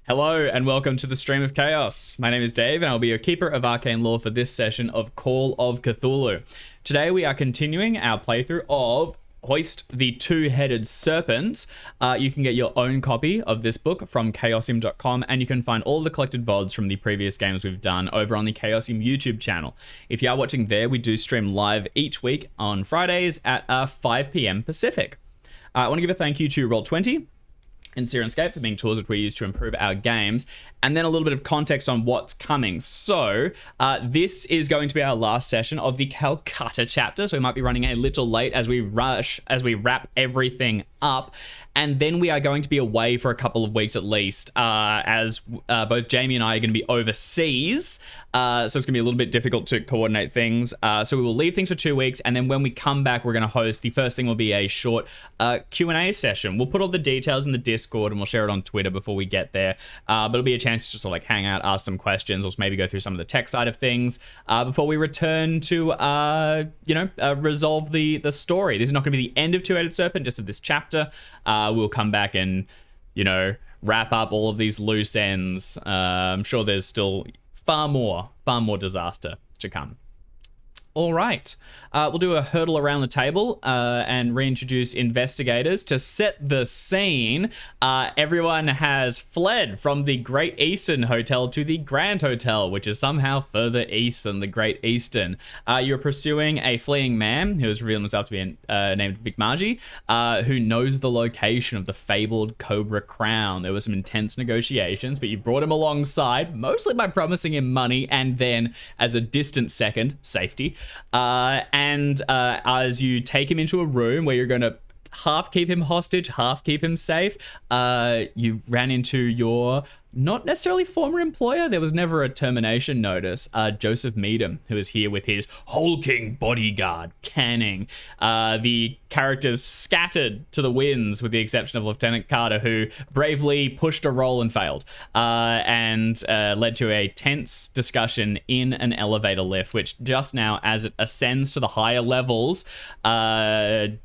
Hello and welcome to the Stream of Chaos. My name is Dave and I'll be your keeper of arcane lore for this session of Call of Cthulhu. Today we are continuing our playthrough of Hoist the Two-Headed Serpent. You can get your own copy of this book from Chaosium.com, and you can find all the collected VODs from the previous games we've done over on the Chaosium YouTube channel. If you are watching there, we do stream live each week on Fridays at 5 p.m. Pacific. I want to give a thank you to Roll20 and Sirenscape for being tools that we use to improve our games, and then a little bit of context on what's coming. So this is going to be our last session of the Calcutta chapter, so we might be running a little late as we wrap everything up, and then we are going to be away for a couple of weeks at least, as both Jamie and I are going to be overseas, so it's going to be a little bit difficult to coordinate things. So we will leave things for 2 weeks, and then when we come back, we're going to host, the first thing will be a short Q&A session. We'll put all the details in the Discord, and we'll share it on Twitter before we get there, but it'll be a chance to just sort of like hang out, ask some questions, or maybe go through some of the tech side of things before we return to, resolve the story. This is not going to be the end of Two-Headed Serpent, just of this chapter. We'll come back and, wrap up all of these loose ends. I'm sure there's still far more disaster to come. All right, we'll do a hurdle around the table and reintroduce investigators to set the scene. Everyone has fled from the Great Eastern Hotel to the Grand Hotel, which is somehow further east than the Great Eastern. You're pursuing a fleeing man who has revealed himself to be named Vikmaji, who knows the location of the fabled Cobra Crown. There were some intense negotiations, but you brought him alongside, mostly by promising him money and then, as a distant second, safety. As you take him into a room where you're going to half keep him hostage, half keep him safe, you ran into your not necessarily former employer. There was never a termination notice. Joseph Meadham, who is here with his hulking bodyguard, Canning. The characters scattered to the winds, with the exception of Lieutenant Carter, who bravely pushed a roll and failed, and led to a tense discussion in an elevator lift, which just now, as it ascends to the higher levels, Mr.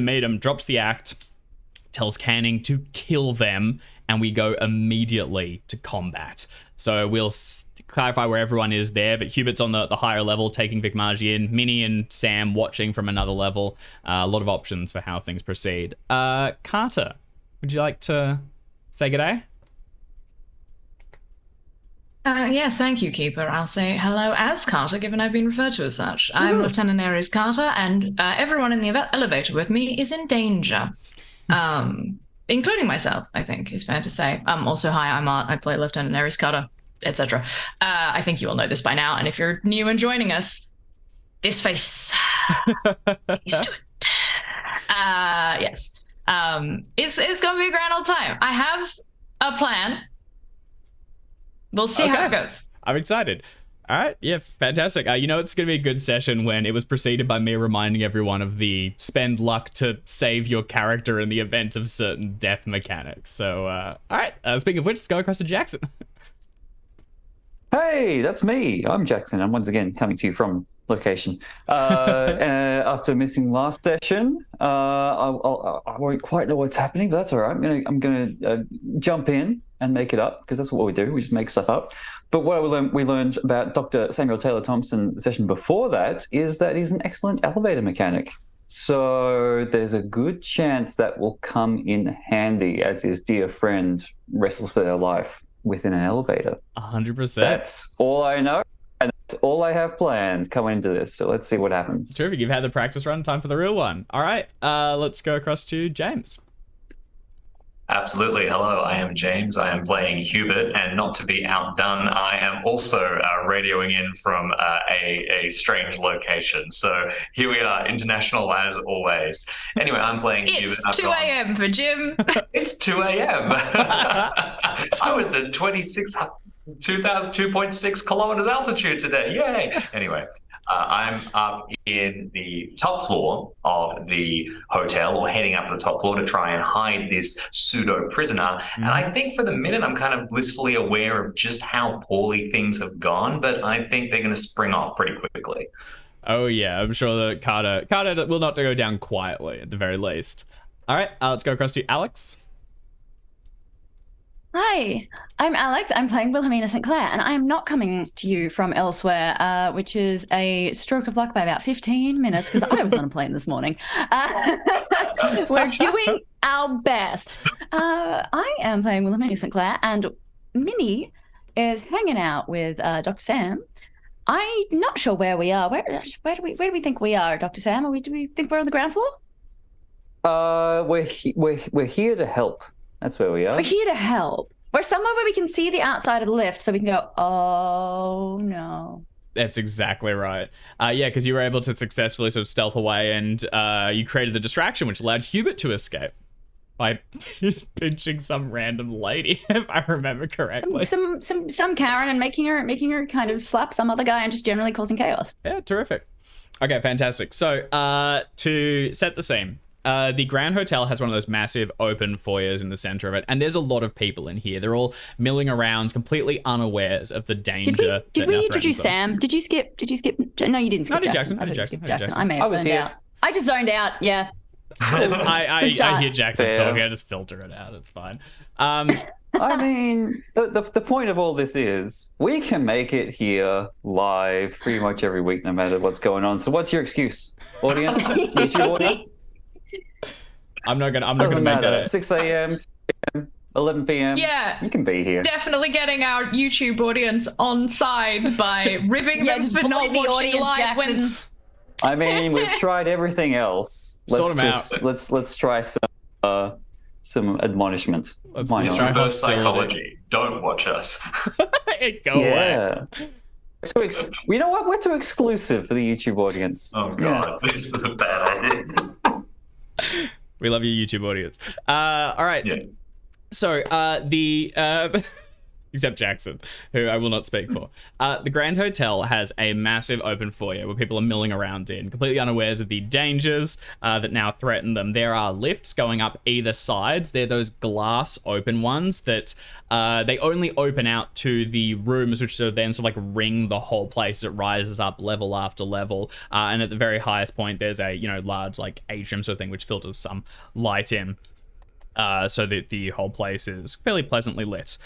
Meadham drops the act, tells Canning to kill them, and we go immediately to combat. So we'll clarify where everyone is there, but Hubert's on the higher level, taking Vikmaji in, Minnie and Sam watching from another level. A lot of options for how things proceed. Carter, would you like to say g'day? Yes, thank you, Keeper. I'll say hello as Carter, given I've been referred to as such. I'm Lieutenant Aries Carter, and everyone in the elevator with me is in danger. Including myself, I think is fair to say. Also, hi, I'm Art. I play Lieutenant Aries Carter, etc. I think you all know this by now, and if you're new and joining us, this face, used to it. Yes. It's gonna be a grand old time. I have a plan. We'll see how it goes. I'm excited. All right, yeah, fantastic. It's going to be a good session when it was preceded by me reminding everyone of the spend luck to save your character in the event of certain death mechanics. So, all right, speaking of which, let's go across to Jackson. Hey, that's me. I'm Jackson. I'm once again coming to you from location. After missing last session, I won't quite know what's happening, but that's all right. I'm gonna jump in and make it up, because that's what we do. We just make stuff up. But what we learned about Dr. Samuel Taylor Thompson the session before that is that he's an excellent elevator mechanic. So there's a good chance that will come in handy as his dear friend wrestles for their life within an elevator. 100%. That's all I know, and that's all I have planned coming into this. So let's see what happens. Terrific. You've had the practice run, time for the real one. All right, let's go across to James. Absolutely. Hello, I am James. I am playing Hubert, and not to be outdone, I am also radioing in from a strange location. So here we are, international as always. Anyway, I'm playing Hubert. It's 2 a.m. for Jim. It's 2 a.m. I was at 2.6 kilometers altitude today. Yay! Anyway. I'm up in the top floor of the hotel, or heading up to the top floor to try and hide this pseudo prisoner. And I think for the minute I'm kind of blissfully aware of just how poorly things have gone, but I think they're going to spring off pretty quickly. Oh yeah, I'm sure that Carter will not go down quietly at the very least. All right, let's go across to Alex. Hi, I'm Alex. I'm playing Wilhelmina St. Clair, and I am not coming to you from elsewhere, which is a stroke of luck by about 15 minutes because I was on a plane this morning. We're doing our best. I am playing Wilhelmina St. Clair, and Minnie is hanging out with Dr. Sam. I'm not sure where we are. Where do we think we are, Dr. Sam? Do we think we're on the ground floor? We're here to help. That's where we are. We're here to help. We're somewhere where we can see the outside of the lift so we can go, oh, no. That's exactly right. Yeah, because you were able to successfully sort of stealth away and you created the distraction, which allowed Hubert to escape by pinching some random lady, if I remember correctly. Some Karen and making her kind of slap some other guy and just generally causing chaos. Yeah, terrific. Okay, fantastic. So to set the scene, the Grand Hotel has one of those massive open foyers in the center of it, and there's a lot of people in here. They're all milling around, completely unawares of the danger. Did we introduce Sam? Did you skip? No, you didn't skip. I did Jackson. Jackson. I may have zoned out. I just zoned out. Yeah. I hear Jackson talking. I just filter it out. It's fine. I mean, the point of all this is we can make it here live pretty much every week, no matter what's going on. So what's your excuse, audience? YouTube audience? I'm not gonna make that 6 a.m., 11 p.m. Yeah, you can be here. Definitely getting our YouTube audience on side by ribbing them for not watching live. When I mean, we've tried everything else. Let's try some admonishment. Let's try reverse psychology. Don't watch us. Go away. You know what? We're too exclusive for the YouTube audience. Oh god, this is a bad idea. We love you, YouTube audience. All right. Yeah. So except Jackson, who I will not speak for. The Grand Hotel has a massive open foyer where people are milling around in, completely unawares of the dangers that now threaten them. There are lifts going up either sides. They're those glass open ones that they only open out to the rooms, which sort of then sort of like ring the whole place. It rises up level after level. And at the very highest point, there's a, large like atrium sort of thing, which filters some light in. So that the whole place is fairly pleasantly lit.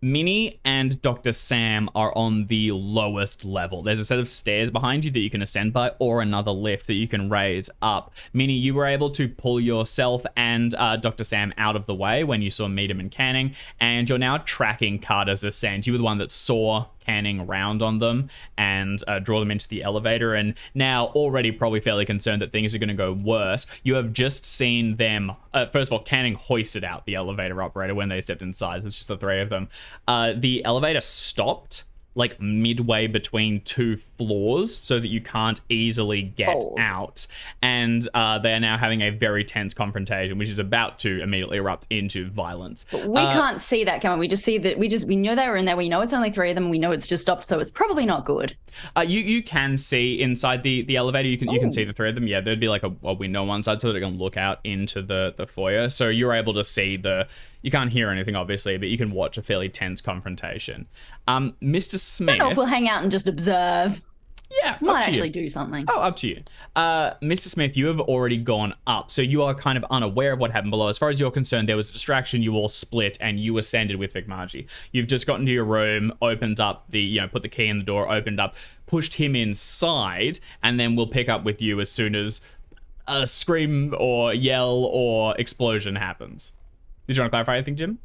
Minnie and Dr. Sam are on the lowest level. There's a set of stairs behind you that you can ascend by, or another lift that you can raise up. Minnie, you were able to pull yourself and Dr. Sam out of the way when you saw Meadham and Canning, and you're now tracking Carter's ascent. You were the one that saw Canning round on them and draw them into the elevator, and now already probably fairly concerned that things are going to go worse. You have just seen them, first of all, Canning hoisted out the elevator operator when they stepped inside. It's just the three of them. The elevator stopped like midway between two floors so that you can't easily get out, and they are now having a very tense confrontation, which is about to immediately erupt into violence. But we can't see that, can we? We just see that we know they were in there. We know it's only three of them. We know it's just stopped, so it's probably not good. You can see inside the elevator. You can see the three of them. Yeah, there'd be like a window on one side so that it can look out into the foyer. So you're able to see you can't hear anything, obviously, but you can watch a fairly tense confrontation. Mr. Smith... I don't know if we'll hang out and just observe. Yeah, might actually do something. Oh, up to you. Mr. Smith, you have already gone up, so you are kind of unaware of what happened below. As far as you're concerned, there was a distraction, you all split, and you ascended with Vigmargi. You've just gotten to your room, opened up put the key in the door, opened up, pushed him inside, and then we'll pick up with you as soon as a scream or yell or explosion happens. Did you want to clarify anything, Jim?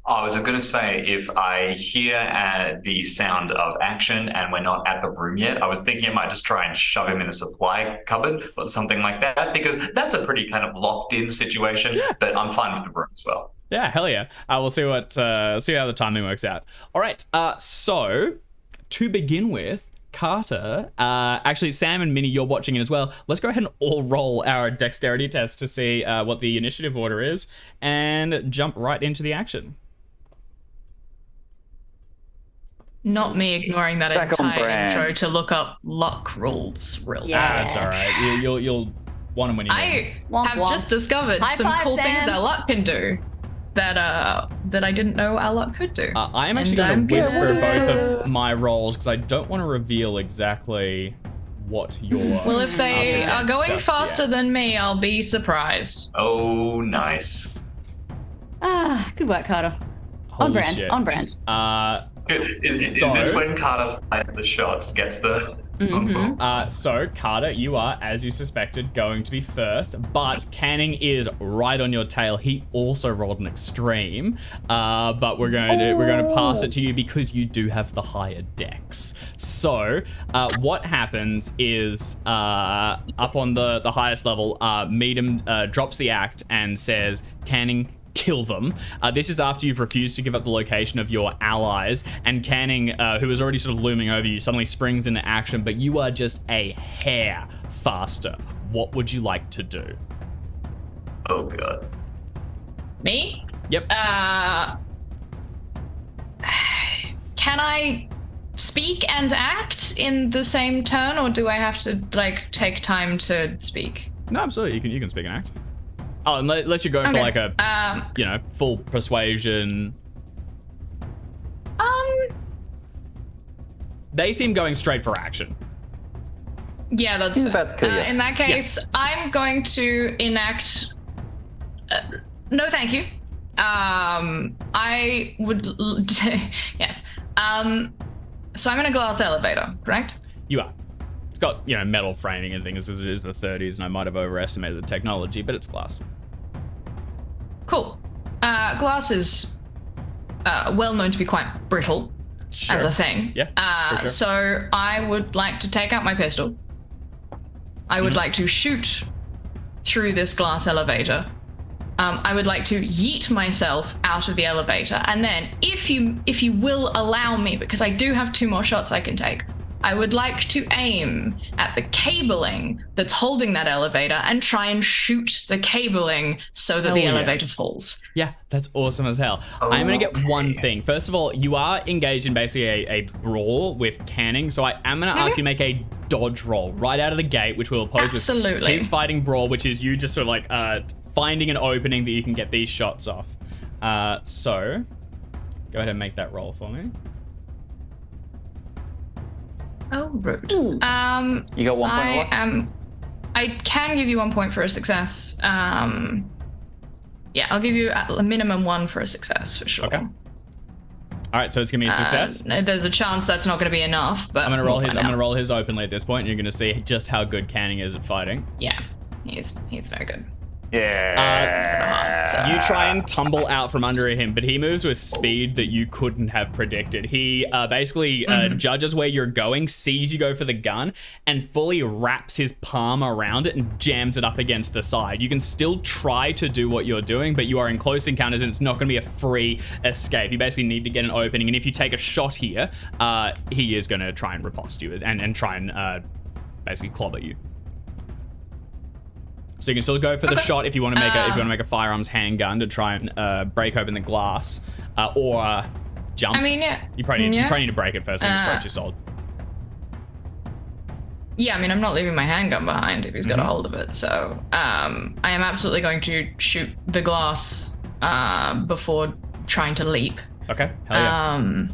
I was going to say, if I hear the sound of action and we're not at the room yet, I was thinking I might just try and shove him in the supply cupboard or something like that, because that's a pretty kind of locked-in situation, but I'm fine with the room as well. Yeah, hell yeah. We'll see see how the timing works out. All right, so to begin with, Carter, actually Sam and Minnie, you're watching it as well. Let's go ahead and all roll our dexterity test to see what the initiative order is and jump right into the action. Not me ignoring that entire intro to look up luck rules real fast. That's all right. You'll want them when you need them. I have just discovered some cool things our luck can do that I didn't know our luck could do. I am actually going to whisper both of my rolls because I don't want to reveal exactly what your... Well, if they are going faster than me, I'll be surprised. Oh, nice. Good work, Carter. Holy On brand. shit. On brand. Is So- this when Carter fires the shots, gets the... So, Carter, you are, as you suspected, going to be first, but Canning is right on your tail. He also rolled an extreme, but we're going to pass it to you because you do have the higher dex. So, what happens is up on the highest level, Meadham drops the act and says, Canning, kill them. This is after you've refused to give up the location of your allies, and Canning, who is already sort of looming over you, suddenly springs into action, but you are just a hair faster. What would you like to do? Oh, God. Me? Yep. Can I speak and act in the same turn, or do I have to like take time to speak? No, absolutely. You can speak and act. Oh, unless you go for Okay. like a, full persuasion. They seem going straight for action. Yeah, that's He's fair. about to kill you. In that case, I'm going to enact. No, thank you. I would. Yes. So I'm in a glass elevator, correct? You are. It's got, metal framing and things as it is the 30s, and I might have overestimated the technology, but it's glass. Cool. Glass is well known to be quite brittle Sure. as a thing. Yeah, for sure. So I would like to take out my pistol. I would like to shoot through this glass elevator. I would like to yeet myself out of the elevator, and then, if you will allow me, because I do have 2 more shots I can take, I would like to aim at the cabling that's holding that elevator and try and shoot the cabling so that Hell the elevator yes. falls. Yeah, that's awesome as hell. I'm going to get one thing. First of all, you are engaged in basically a brawl with Canning, so I am going to ask you to make a dodge roll right out of the gate, which will oppose with Absolutely. his fighting brawl, which is you just sort of like finding an opening that you can get these shots off. So, go ahead and make that roll for me. Oh, rude. You got 1 point. I can give you 1 point for a success. Yeah, I'll give you a minimum 1 for a success for sure. Okay. All right, so it's gonna be a success. There's a chance that's not going to be enough, but I'm gonna roll we'll his. find I'm gonna out. roll his openly at this point, and you're gonna see just how good Canning is at fighting. Yeah, he's very good. Yeah. You try and tumble out from under him, but he moves with speed that you couldn't have predicted. He basically judges where you're going, sees you go for the gun, and fully wraps his palm around it and jams it up against the side. You can still try to do what you're doing, but you are in close encounters, and it's not going to be a free escape. You basically need to get an opening, and if you take a shot here, he is going to try and riposte you and try and basically clobber you. So you can still go for the shot if you want to make a firearms handgun to try and break open the glass, or jump. I mean, yeah. You probably need to break it first and approach your sword. Yeah, I mean, I'm not leaving my handgun behind if he's got a hold of it. So I am absolutely going to shoot the glass before trying to leap. Okay, hell yeah.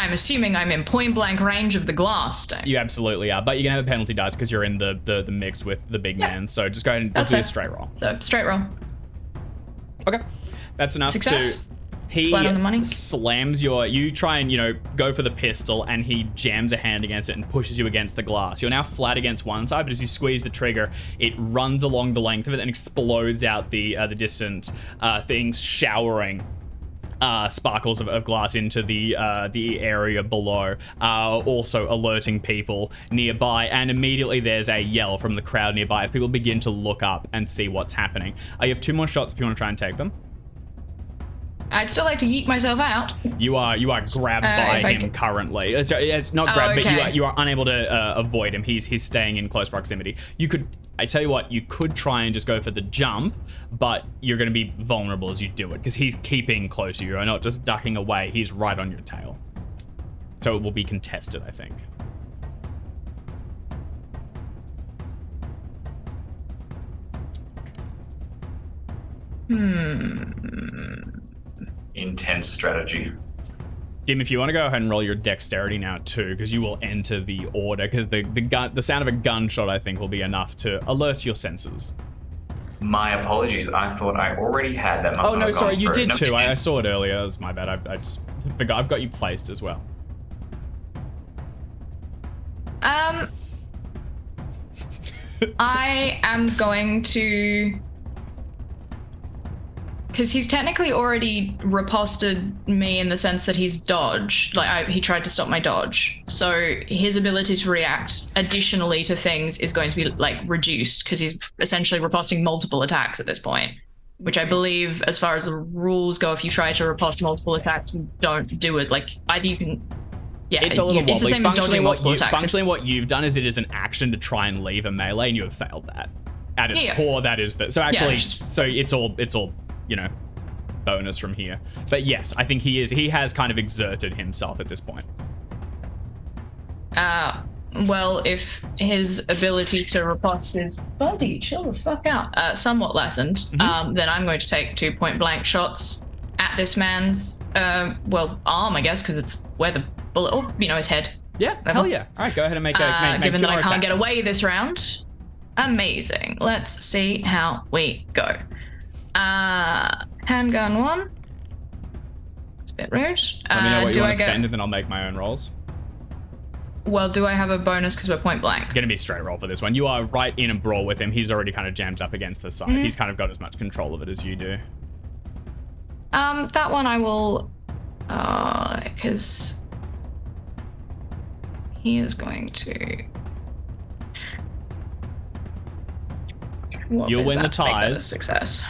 I'm assuming I'm in point blank range of the glass. You absolutely are, but you're gonna have a penalty dice because you're in the mix with the big man. So just go ahead and just do a That's straight roll. So straight roll. Okay, that's enough Success? to. He Flat on the money? slams you try and, go for the pistol, and he jams a hand against it and pushes you against the glass. You're now flat against one side, but as you squeeze the trigger, it runs along the length of it and explodes out the distant things, showering sparkles of glass into the area below, also alerting people nearby, and immediately there's a yell from the crowd nearby as people begin to look up and see what's happening. You have 2 more shots if you want to try and take them. I'd still like to yeet myself out. You are grabbed by if I him can- currently. So it's not grabbed, okay. but you are unable to avoid him. He's staying in close proximity. I tell you what, you could try and just go for the jump, but you're going to be vulnerable as you do it because he's keeping close to you. You're not just ducking away. He's right on your tail. So it will be contested, I think. Intense strategy. Jim, if you want to go ahead and roll your dexterity now too, because you will enter the order, because the sound of a gunshot, I think, will be enough to alert your senses. My apologies. I thought I already had that. Must Oh not no, have sorry, gone you through. did No, too. I saw it earlier. That's my bad. I just forgot. I've got you placed as well. I am going to, because he's technically already riposted me in the sense that he's dodged. Like he tried to stop my dodge, so his ability to react additionally to things is going to be like reduced because he's essentially riposting multiple attacks at this point. Which I believe, as far as the rules go, if you try to riposte multiple attacks, you don't do it. Like either you can. Yeah, It's a little wobbly. It's the same as dodging multiple attacks. Functionally, what you've done is it is an action to try and leave a melee, and you have failed that. At its core, that is that. So actually, so it's all bonus from here. But yes, I think he has kind of exerted himself at this point. Well, if his ability to riposte is buddy, chill the fuck out, somewhat lessened, then I'm going to take 2 point-blank shots at this man's arm, I guess, because it's where the bullet, or his head. Yeah, hell yeah. All right, go ahead and make given that I can't attacks. get away this round, amazing. Let's see how we go. Handgun 1. It's a bit rude. Let me know what you want to spend, and then I'll make my own rolls. Well, do I have a bonus because we're point blank? Gonna be straight roll for this one. You are right in a brawl with him. He's already kind of jammed up against the side. He's kind of got as much control of it as you do. That one I will, because he is going to. You'll win the ties. Success.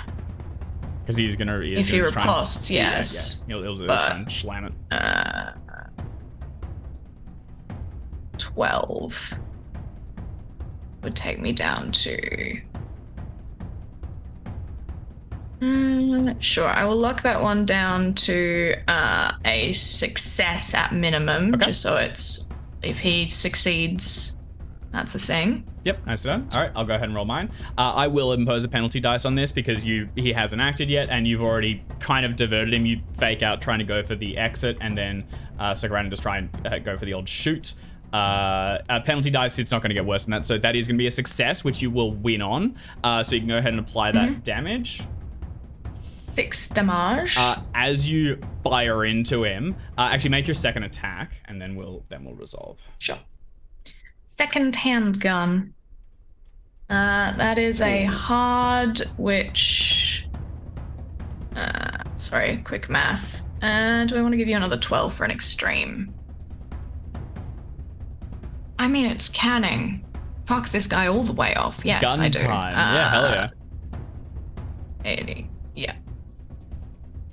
Because he's gonna. If he riposts, yes. Yeah. He'll try and slam it. 12 would take me down to. Sure, I will lock that one down to a success at minimum, just so it's if he succeeds, that's a thing. Yep, nice done. All right, I'll go ahead and roll mine. I will impose a penalty dice on this because he hasn't acted yet, and you've already kind of diverted him. You fake out trying to go for the exit, and then stick around and just try and go for the old shoot. Penalty dice, it's not going to get worse than that, so that is going to be a success, which you will win on. So you can go ahead and apply that damage. 6 damage. As you fire into him, actually make your second attack, and then we'll resolve. Sure. Second handgun. That is a hard, which. Sorry, quick math. Do I want to give you another 12 for an extreme? I mean, it's canning. Fuck this guy all the way off. Yes, Gun I do. Time. Yeah, hell yeah. 80. Yeah.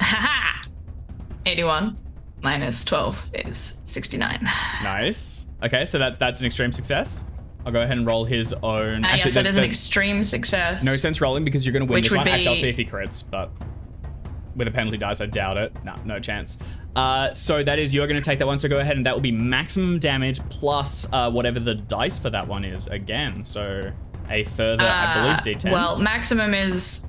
Haha! 81 minus 12 is 69. Nice. Okay, so that's an extreme success. I'll go ahead and roll his own. Actually, yes, that is an extreme success. No sense rolling because you're going to win Which this one. Be... Actually, I'll see if he crits, but with a penalty dice, I doubt it. No chance. So that is, you're going to take that one, so go ahead, and that will be maximum damage plus whatever the dice for that one is again. So a further, I believe, D10. Well, maximum is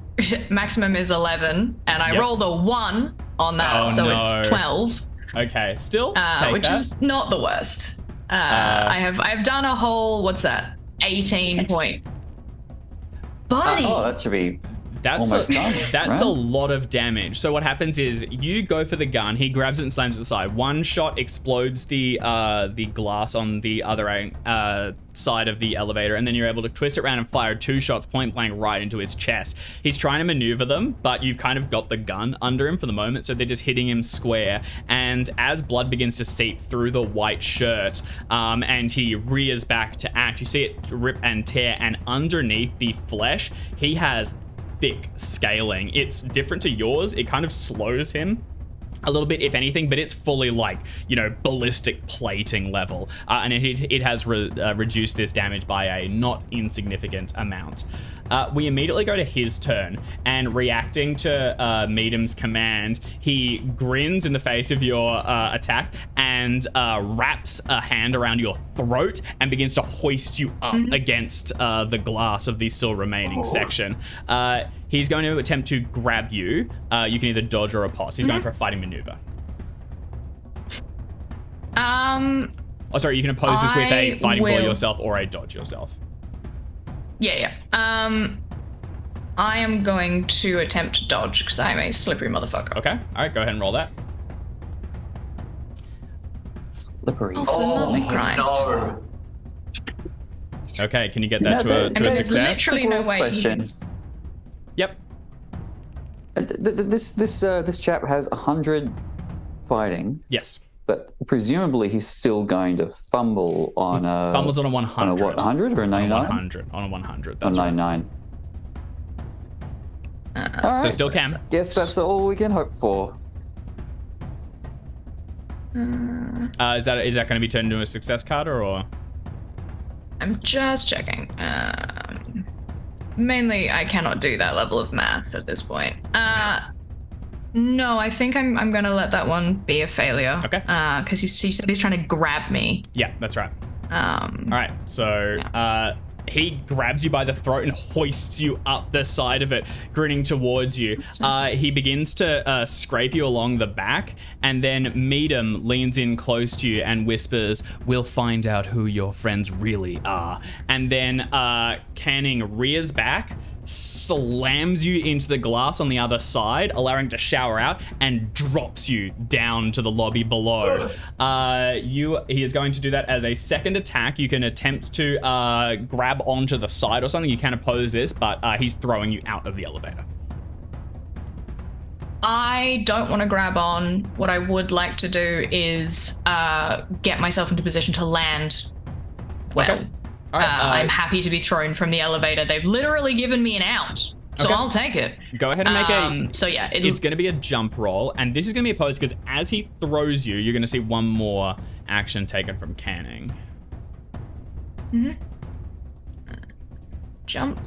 11, and I rolled a 1 on that, it's 12. Okay, still take which that. is not the worst. I've done a whole, what's that, 18 point. Buddy. That should be That's almost done, that's right? a lot of damage. So what happens is you go for the gun, he grabs it and slams it aside. One shot explodes the glass on the other side of the elevator, and then you're able to twist it around and fire 2 shots point blank right into his chest. He's trying to maneuver them, but you've kind of got the gun under him for the moment, so they're just hitting him square. And as blood begins to seep through the white shirt, and he rears back to act, you see it rip and tear, and underneath the flesh, he has thick scaling. It's different to yours. It kind of slows him a little bit, if anything, but it's fully like, ballistic plating level. And it has reduced this damage by a not insignificant amount. We immediately go to his turn, and reacting to Meadham's command, he grins in the face of your attack and wraps a hand around your throat and begins to hoist you up against the glass of the still remaining section. He's going to attempt to grab you. You can either dodge or riposte. He's going for a fighting maneuver. Oh, sorry, you can oppose this with a fighting blow yourself or a dodge yourself. Yeah. I am going to attempt to dodge because I'm a slippery motherfucker. Okay. All right. Go ahead and roll that. Slippery. Oh, Christ. no. Okay. Can you get that to a there's success? literally no way. Question. Yep. This chap has 100 fighting, Yes. but presumably he's still going to fumble on a Fumbles on a 100. on a what? 100 or a On a 99? 100. On a 100. On That's right. 99. All right. So still can. Guess that's all we can hope for. Is that going to be turned into a success card or? I'm just checking. Mainly, I cannot do that level of math at this point. No, I think I'm gonna let that one be a failure. Okay. Because he said he's trying to grab me. Yeah, that's right. All Um, right. So he grabs you by the throat and hoists you up the side of it, grinning towards you. He begins to scrape you along the back, and then Meadham leans in close to you and whispers, "We'll find out who your friends really are." And then Canning rears back, slams you into the glass on the other side, allowing to shower out, and drops you down to the lobby below. He is going to do that as a second attack. You can attempt to grab onto the side or something. You can oppose this, but he's throwing you out of the elevator. I don't want to grab on. What I would like to do is get myself into position to land well. Okay. All right, I'm happy to be thrown from the elevator. They've literally given me an out, so Okay. I'll take it. Go ahead and make So yeah, it's going to be a jump roll, and this is going to be opposed because as he throws you, you're going to see one more action taken from Canning. Jump.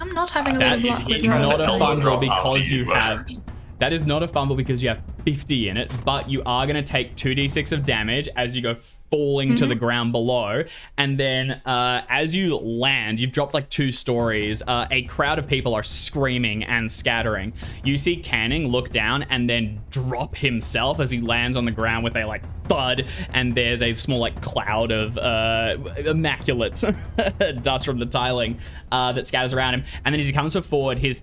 I'm not having a That's little luck with not rolls. a fumble Drop because after you you have. That is not a fumble because you have 50 in it, but you are going to take 2d6 of damage as you go falling to the ground below. And then as you land, you've dropped like 2 stories. A crowd of people are screaming and scattering. You see Canning look down and then drop himself as he lands on the ground with a like thud, and there's a small like cloud of immaculate dust from the tiling that scatters around him. And then as he comes forward, his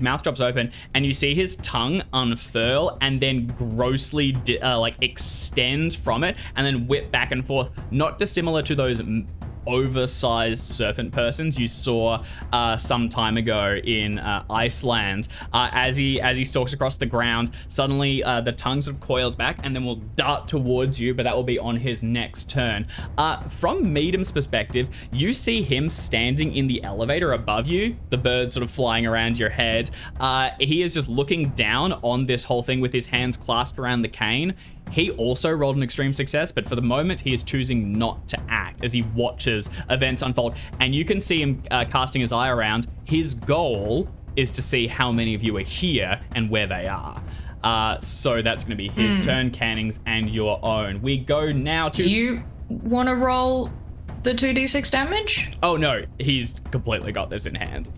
mouth drops open, and you see his tongue unfurl and then grossly like extend from it, and then whip back and forth, not dissimilar to those oversized serpent persons you saw some time ago in Iceland. As he stalks across the ground, suddenly the tongue sort of coils back and then will dart towards you, but that will be on his next turn. From Meadham's perspective, you see him standing in the elevator above you, the bird sort of flying around your head. He is just looking down on this whole thing with his hands clasped around the cane. He also rolled an extreme success, but for the moment, he is choosing not to act as he watches events unfold. And you can see him casting his eye around. His goal is to see how many of you are here and where they are. So that's going to be his turn, Canning's, and your own. We go now to... Do you want to roll the 2d6 damage? Oh, no. He's completely got this in hand.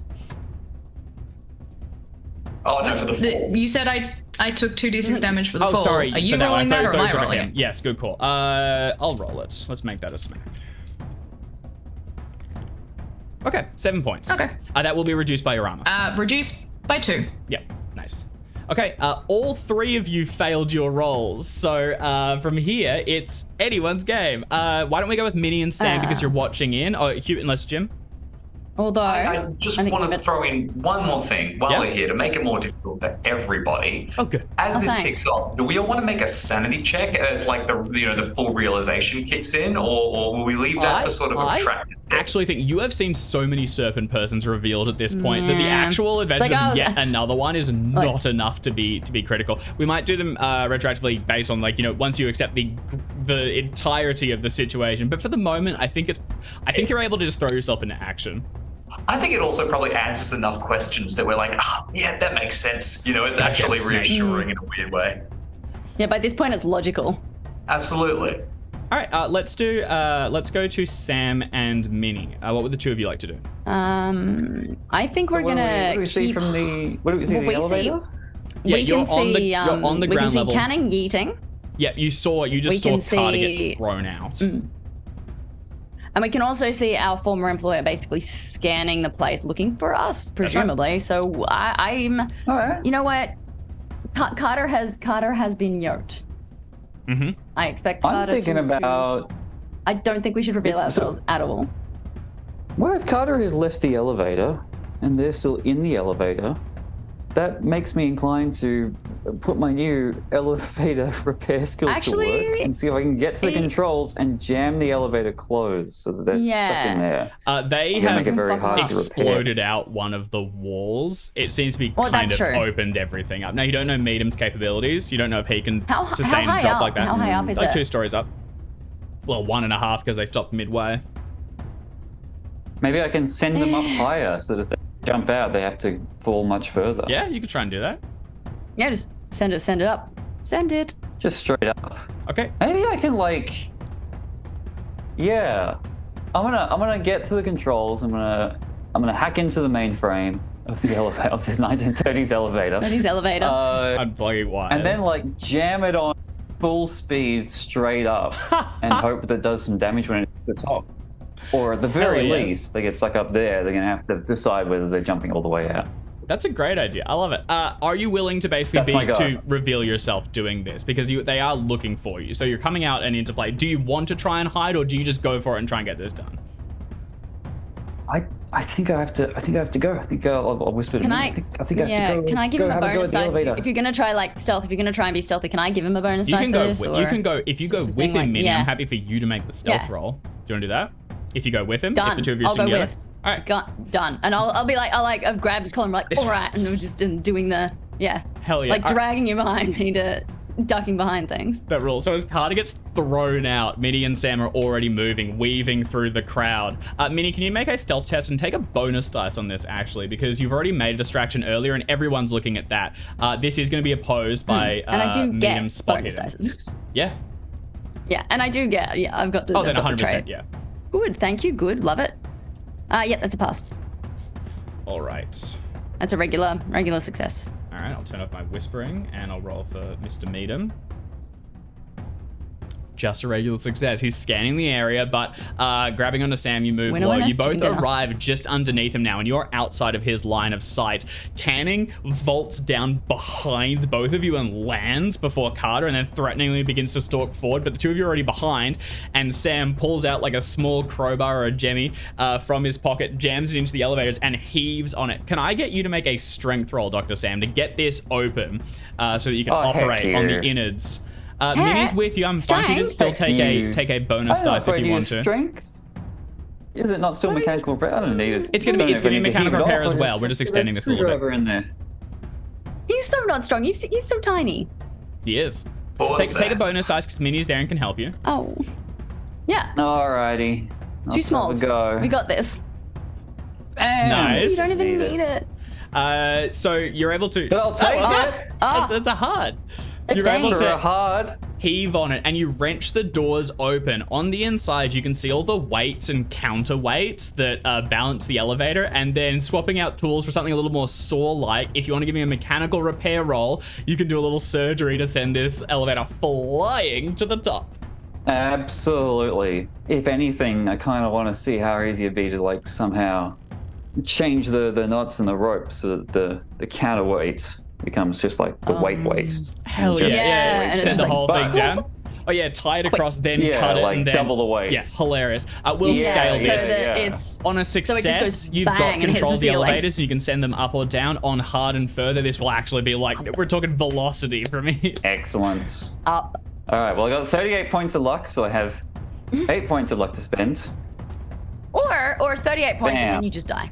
Oh, no, for the fall. You said I took 2d6 damage for the Oh, fall. sorry. Are you for that one. rolling that, or am I thought you rolling him. it? Yes, good call. I'll roll it. Let's make that a smack. Okay, 7 points. Okay. That will be reduced by your armor. Reduce by 2. Yep, nice. Okay, all 3 of you failed your rolls, so from here, it's anyone's game. Why don't we go with Minnie and Sam because you're watching in? Oh, unless Jim? Although I just think want to you meant- throw in one more thing while Yeah. we're here to make it more difficult for everybody. Oh, good. As this thanks. kicks off, do we all want to make a sanity check as like the full realization kicks in, or will we leave that for sort of a track? Actually think you have seen so many serpent persons revealed at this point that the Yeah. actual adventure like I of was- yet another one is not enough to be critical. We might do them retroactively based on once you accept the entirety of the situation. But for the moment, I think you're able to just throw yourself into action. I think it also probably answers enough questions that we're like, yeah, that makes sense. It's That actually gets snakes. reassuring in a weird way. Yeah, by this point it's logical. Absolutely. All right, let's go to Sam and Minnie. What would the 2 of you like to do? I think we're What gonna do we see keep. from the? What do we see? What The we elevator? Yeah, we you're can on the- see. you're on the we ground can level. see Canning yeeting. Yeah, you just We saw can Carter see- get thrown out. And we can also see our former employer basically scanning the place, looking for us, presumably. So I'm, All right. you know what? Carter has been yoked. Mm-hmm. I expect I'm Carter thinking to. about. I don't think we should reveal ourselves at all. What if Carter has left the elevator and they're still in the elevator? That makes me inclined to put my new elevator repair skills to work and see if I can get to the controls and jam the elevator closed so that they're stuck in there. They Make have it very hard to exploded out one of the walls. It seems to be kind of opened everything up. Now, you don't know Medium's capabilities. You don't know if he can sustain a drop like that. How high up is it? Like 2 stories up. Well, 1.5 because they stopped midway. Maybe I can send them up higher so that if they jump out, they have to fall much further. Yeah, you could try and do that. Yeah, just send it up. Send it. Just straight up. Okay. Maybe I can like. Yeah, I'm gonna get to the controls. I'm gonna hack into the mainframe of the elevator of this 1930s elevator. 30s elevator. Unplugging wires. And then like jam it on full speed straight up and hope that it does some damage when it's at the top. Or at the very least, they get stuck up there. They're gonna have to decide whether they're jumping all the way out. That's a great idea. I love it. Are you willing to basically to reveal yourself doing this? Because they are looking for you. So you're coming out and into play. Do you want to try and hide, or do you just go for it and try and get this done? I think I have to go. I think I'll whisper to him. I think I have to go. Can I give him a bonus dice? Elevator. If you're gonna try like stealth, if you're gonna try and be stealthy, can I give him a bonus You dice can for go. this? You can go if you go with him, Minnie. yeah. I'm happy for you to make the stealth roll. Do you want to do that? If you go with him, Done. if the two of you are I'll go together. with. All right. Done. And I'll be like, I'll grab his collar and be like, all right, and I'm just doing the Hell yeah. like dragging you behind me to ducking behind things. That rule. So as Carter gets thrown out, Minnie and Sam are already moving, weaving through the crowd. Minnie, can you make a stealth test and take a bonus dice on this, actually, because you've already made a distraction earlier and everyone's looking at that. This is going to be opposed by and I do Medium get spot bonus hidden. dices. Yeah. Yeah, and I do get, I've got the. Oh, then I've got 100%, the trade. yeah. Good, thank you, good, love it. Yeah, that's a pass. All right. That's a regular success. All right, I'll turn off my whispering and I'll roll for Mr. Meadham. Just a regular success. He's scanning the area, but grabbing onto Sam, you move low. You both arrive just underneath him now, and you're outside of his line of sight. Canning vaults down behind both of you and lands before Carter, and then threateningly begins to stalk forward, but the two of you are already behind, and Sam pulls out like a small crowbar or a jemmy from his pocket, jams it into the elevators, and heaves on it. Can I get you to make a strength roll, Dr. Sam, to get this open so that you can operate on the innards? Minnie's with you. I'm fine. You can still take a bonus dice if you want to. Strength? Is it not still mechanical repair? I don't need it. It's gonna be mechanical repair as well. We're just extending this a little bit. In there. He's so not strong. He's so tiny. He is. Take a bonus dice because Minnie's there and can help you. Oh. Yeah. Alrighty. 2 smalls. Go. We got this. Bam. Nice. You don't even need it. So you're able to. But I'll take it. It's a hard. You're 15. able to hard. heave on it, and you wrench the doors open. On the inside, you can see all the weights and counterweights that balance the elevator, and then swapping out tools for something a little more saw-like. If you want to give me a mechanical repair roll, you can do a little surgery to send this elevator flying to the top. Absolutely. If anything, I kind of want to see how easy it'd be to like somehow change the nuts and the ropes so that the counterweight becomes just like the weight. Hell just yeah. and it's Send just the like, whole thing down. Oh yeah, tie it across, then cut it, like and then double the weight. Yeah, hilarious. We'll scale so this. that it's On a so it success, just goes you've bang got and hits control the of the ceiling. elevators, and you can send them up or down. On hard and further, this will actually be like, we're talking velocity for me. Excellent. up. All right, well, I got 38 points of luck, so I have 8 points of luck to spend. Or 38 points and Bam. then you just die.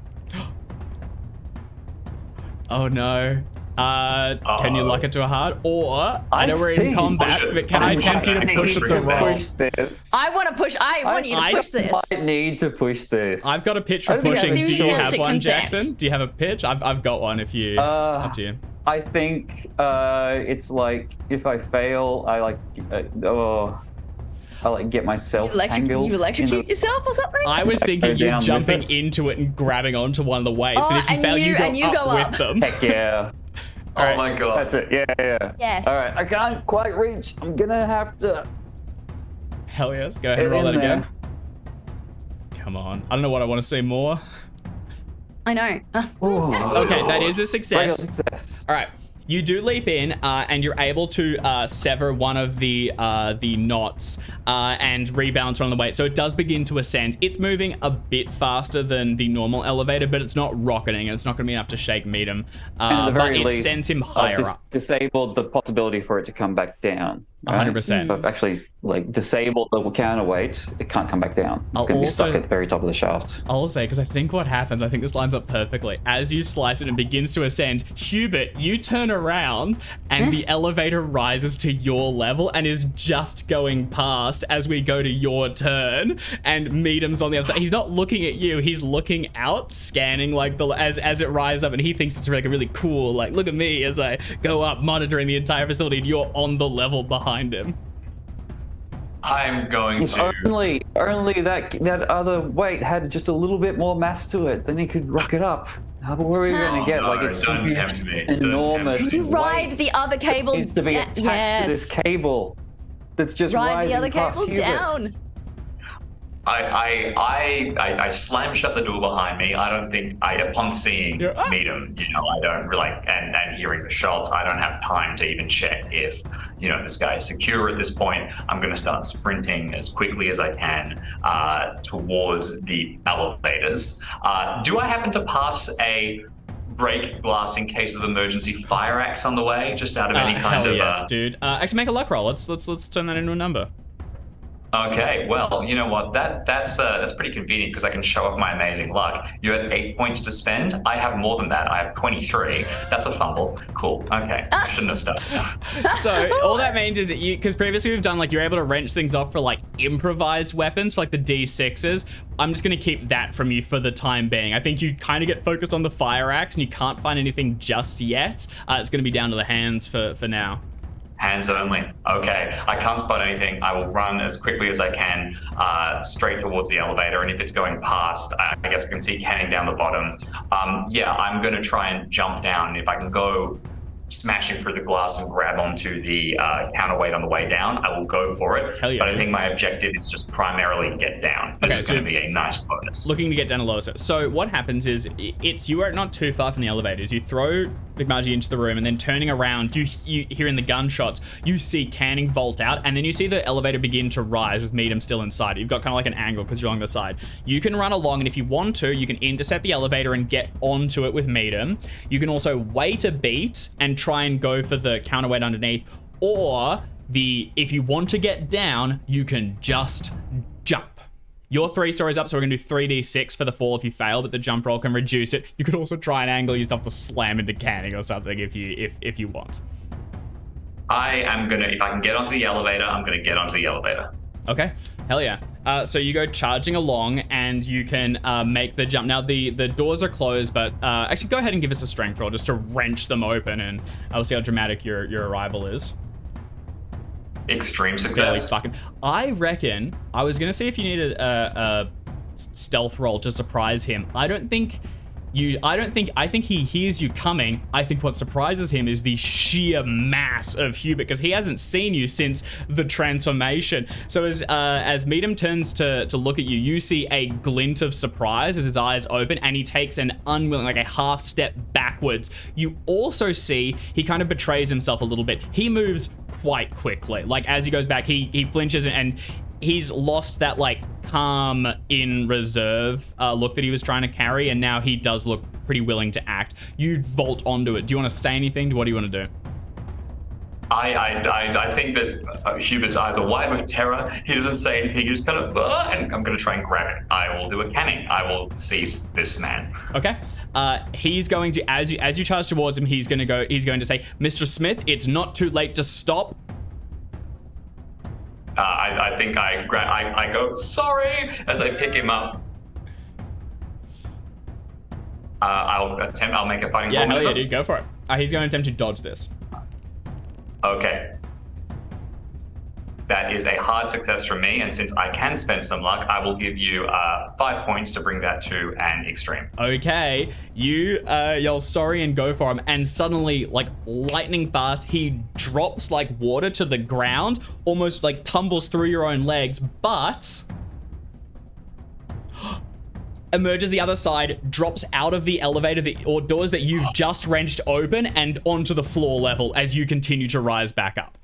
Oh no. Can you luck it to a hard? Or, I know we're in think- combat, but can I tempt you to push it to roll? Push this. I want to push. I want you to push this. I need to push this. I've got a pitch I for don't think I pushing. have Do you have enthusiastic one, consent. Jackson? Do you have a pitch? I've got one if you... up to you. I think it's like if I fail, I get myself tangled. You electrocute yourself or something? I was thinking go you down jumping with it. into it and grabbing onto one of the weights, and if you and fail, you you go go up up. with them. Heck yeah. Oh my god. That's it. Yeah. Yes. All right. I can't quite reach. I'm gonna have to. Hell yes. Go ahead and Get roll in that there. again. come on. I don't know what I want to say more. I know. Okay, that is a Regular success. success. All right. You do leap in, and you're able to sever one of the knots and rebalance on the way. So it does begin to ascend. It's moving a bit faster than the normal elevator, but it's not rocketing. It's not going to be enough to shake Meadham. And at the But very it least, sends him I've higher up. disabled the possibility for it to come back down. Right? 100%. If I've actually disabled the counterweight, it can't come back down. It's I'll going to be also- stuck at the very top of the shaft. I'll say, because I think what happens, I think this lines up perfectly. As you slice it and begins to ascend, Hubert, you turn around and the elevator rises to your level and is just going past as we go to your turn. And Meadham's on the other side. He's not looking at you. He's looking out, scanning like as it rises up, and he thinks it's like a really cool, like, look at me as I go up, monitoring the entire facility, and you're on the level behind him. I'm going If to. only that other weight had just a little bit more mass to it, then he could rock it up. How were we going to get no, like a don't huge, tempt me. Don't enormous tempt me. You ride weight the other cable. needs to be attached to this cable that's just Ride rising the other past cable Hubert. down. I slam shut the door behind me. I don't think upon seeing Meadham, I don't really and hearing the shots, I don't have time to even check if, this guy is secure at this point. I'm going to start sprinting as quickly as I can towards the elevators. Do I happen to pass a break glass in case of emergency fire axe on the way? Just out of any kind hell of. yes, dude. Actually, make a luck roll. Let's turn that into a number. Okay, well, you know what? That's pretty convenient because I can show off my amazing luck. You had 8 points to spend. I have more than that. I have 23. That's a fumble. Cool. Okay, I shouldn't have started. So all that means is that because previously we've done you're able to wrench things off for improvised weapons for the D6s. I'm just gonna keep that from you for the time being. I think you kind of get focused on the fire axe and you can't find anything just yet. It's gonna be down to the hands for now. Hands only. Okay, I can't spot anything. I will run as quickly as I can straight towards the elevator, and if it's going past, I guess I can see canning down the bottom. Yeah, I'm going to try and jump down. If I can go smashing through the glass and grab onto the counterweight on the way down, I will go for it. Hell yeah, but I dude. think my objective is just primarily get down. This is so going to be a nice bonus. Looking to get down to lower. So what happens is you are not too far from the elevators. You throw Big Margie into the room, and then turning around, you hearing the gunshots, you see Canning vault out, and then you see the elevator begin to rise with Meadham still inside. You've got kind of an angle because you're along the side. You can run along, and if you want to, you can intercept the elevator and get onto it with Meadham. You can also wait a beat and try and go for the counterweight underneath, or if you want to get down, you can just jump. You're 3 stories up, so we're going to do 3d6 for the fall if you fail, but the jump roll can reduce it. You could also try and angle yourself to slam into Canning or something if you want. I am going to, if I can get onto the elevator, I'm going to get onto the elevator. Okay, hell yeah. So you go charging along, and you can make the jump. Now, the doors are closed, but actually go ahead and give us a strength roll just to wrench them open, and I'll see how dramatic your arrival is. Extreme Fairly success. fucking. I reckon I was gonna see if you needed a stealth roll to surprise him. I think he hears you coming. I think what surprises him is the sheer mass of Hubert, because he hasn't seen you since the transformation. So as Meadham turns to look at you, you see a glint of surprise as his eyes open, and he takes an unwilling, a half step backwards. You also see he kind of betrays himself a little bit. He moves quite quickly. As he goes back, he flinches, and he's lost that calm in reserve look that he was trying to carry, and now he does look pretty willing to act. You vault onto it. Do you want to say anything? What do you want to do? I think that Hubert's eyes are wide with terror. He doesn't say anything. He just kind of, and I'm going to try and grab it. I will do a canning. I will seize this man. Okay. He's going to, as you charge towards him, he's going to say, Mr. Smith, it's not too late to stop. I think I go, sorry, as I pick him up. I'll make a fighting Yeah, ball hell yeah, maneuver. dude, go for it. He's going to attempt to dodge this. Okay. That is a hard success from me, and since I can spend some luck, I will give you 5 points to bring that to an extreme. Okay, you yell sorry and go for him, and suddenly, lightning fast, he drops like water to the ground, almost tumbles through your own legs, but emerges the other side, drops out of the elevator or doors that you've just wrenched open and onto the floor level as you continue to rise back up.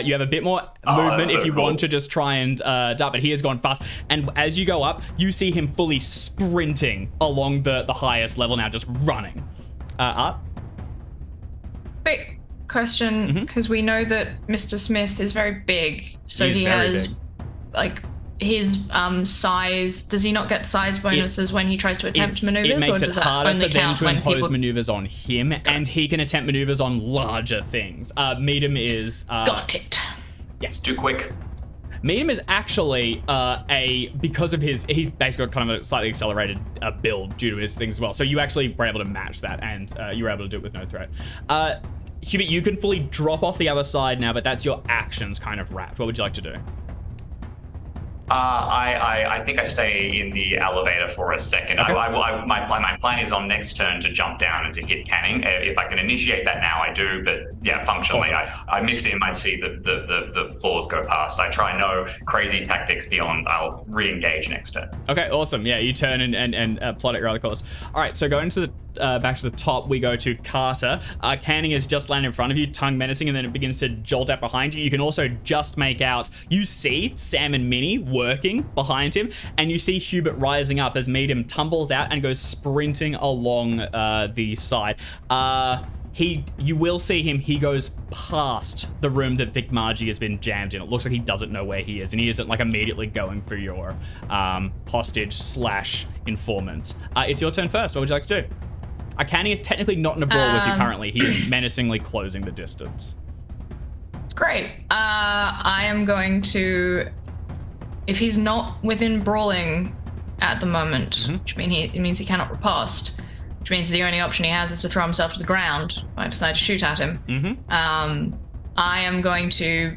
You have a bit more movement if you want to just try and dart, but he has gone fast. And as you go up, you see him fully sprinting along the highest level now, just running. Up. Quick question, because we know that Mr. Smith is very big, so he has big. like his size. Does he not get size bonuses when he tries to attempt maneuvers, it makes or does it harder that only for them count to when impose people? maneuvers on him, and he can attempt maneuvers on larger things. Medium is Got it. It's too quick. Medium is actually because of he's basically got kind of a slightly accelerated build due to his things as well. So you actually were able to match that, and you were able to do it with no threat. Hubert, you can fully drop off the other side now, but that's your actions kind of wrapped. What would you like to do? I think I stay in the elevator for a second. Okay. My plan is on next turn to jump down and to hit Canning. If I can initiate that now, I do. But yeah, functionally, Awesome. I miss him. I see the floors go past. I try no crazy tactics beyond. I'll re-engage next turn. Okay, awesome. Yeah, you turn and plot at your other course. All right, so going to the back to the top, we go to Carter. Canning has just landed in front of you, tongue menacing, and then it begins to jolt out behind you. You can also just make out, you see Sam and Minnie working behind him, and you see Hubert rising up as Medium tumbles out and goes sprinting along the side. You will see him, he goes past the room that Vic Margie has been jammed in. It looks like he doesn't know where he is, and he isn't like immediately going for your hostage / informant. It's your turn first. What would you like to do? Canning is technically not in a brawl with you currently. He is menacingly closing the distance. Great. I am going to, if he's not within brawling at the moment, which means he cannot riposte, which means the only option he has is to throw himself to the ground if I decide to shoot at him. I am going to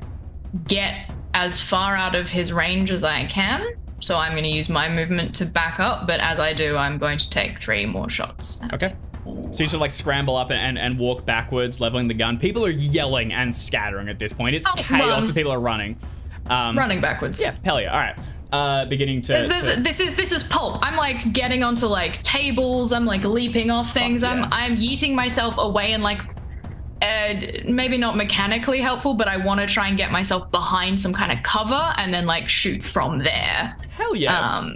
get as far out of his range as I can. So I'm going to use my movement to back up, but as I do, I'm going to take 3 more shots. Okay. So you sort of like scramble up and walk backwards, leveling the gun. People are yelling and scattering at this point. It's chaos as people are running. Running backwards. Yeah, hell yeah. All right. Beginning to... This is pulp. I'm like getting onto like tables. I'm like leaping off things. yeah. I'm yeeting myself away and like maybe not mechanically helpful, but I want to try and get myself behind some kind of cover and then like shoot from there. Hell yes.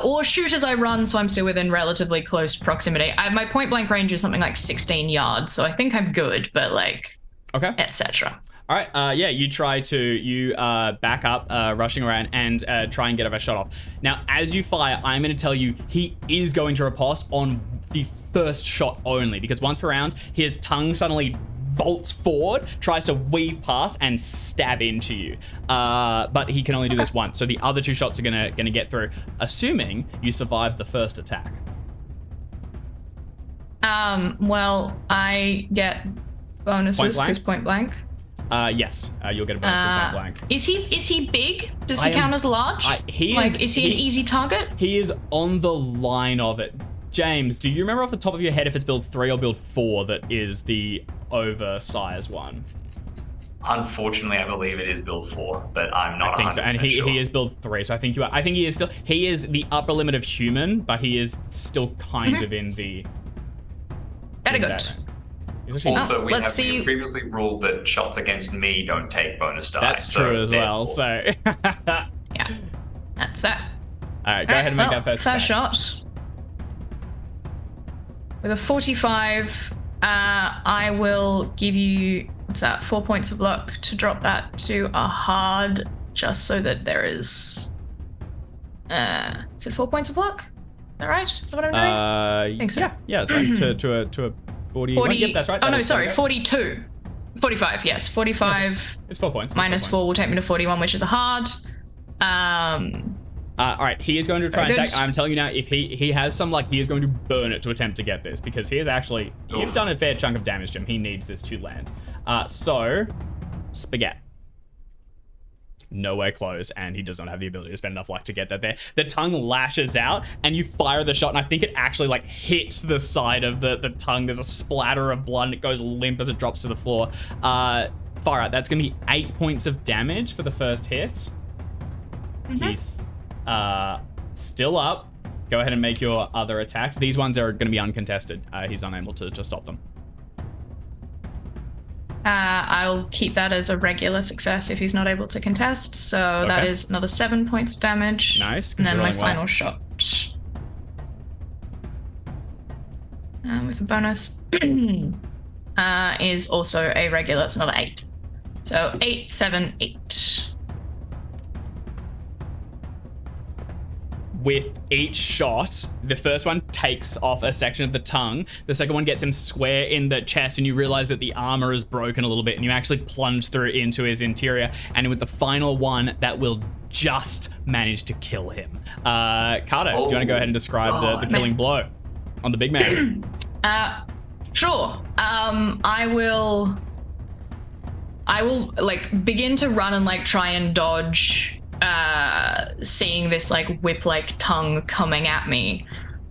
Or shoot as I run, so I'm still within relatively close proximity. My point blank range is something like 16 yards, so I think I'm good, but like, okay. etc. All right. Yeah, you try to back up, rushing around and try and get a shot off. Now, as you fire, I'm going to tell you he is going to riposte on the first shot only, because once per round, his tongue suddenly bolts forward, tries to weave past and stab into you. But he can only do this once, so the other 2 shots are gonna get through, assuming you survive the first attack. Well, I get bonuses because point blank. Yes, you'll get a bonus for point blank. Is he big? Does he count as large? Is he an easy target? He is on the line of it. James, do you remember off the top of your head if it's build 3 or build 4 that is the oversized one? Unfortunately, I believe it is build 4, but I'm not 100% I think so. And sure. he is build 3, so I think you are. I think he is still. He is the upper limit of human, but he is still kind of in the. Very good. Also, we let's see. previously ruled that shots against me don't take bonus die. That's true as well. So. Yeah, that's it. All right, go ahead and make that first attack. Shot. With a 45, I will give you, what's that, 4 points of luck to drop that to a hard, just so that there is it 4 points of luck? Is that right? Is that what I'm doing? I think so. Yeah, that's right. to a 40. Yep, that's right. Oh, no, sorry, 42. 45, yes. 45. It's 4 points. Minus 4 will take me to 41, which is a hard. All right, he is going to try and attack. I'm telling you now, if he has some luck, he is going to burn it to attempt to get this, because he is actually, you've done a fair chunk of damage to him. He needs this to land. So, spaghetti. Nowhere close, and he does not have the ability to spend enough luck to get that there. The tongue lashes out, and you fire the shot, and I think it actually like hits the side of the tongue. There's a splatter of blood, and it goes limp as it drops to the floor. Fire out. That's going to be 8 points of damage for the first hit. He's still up. Go ahead and make your other attacks. These ones are going to be uncontested. He's unable to stop them. I'll keep that as a regular success if he's not able to contest. So that is another 7 points of damage. Nice. And then my rolling well. final shot. With a bonus is also a regular. It's another 8. So 8, 7, 8. With each shot, the first one takes off a section of the tongue. The second one gets him square in the chest, and you realize that the armor is broken a little bit, and you actually plunge through into his interior. And with the final one, that will just manage to kill him. Carter, do you want to go ahead and describe the killing blow on the big man? Sure. I will like begin to run and like try and dodge. Seeing this like whip-like tongue coming at me.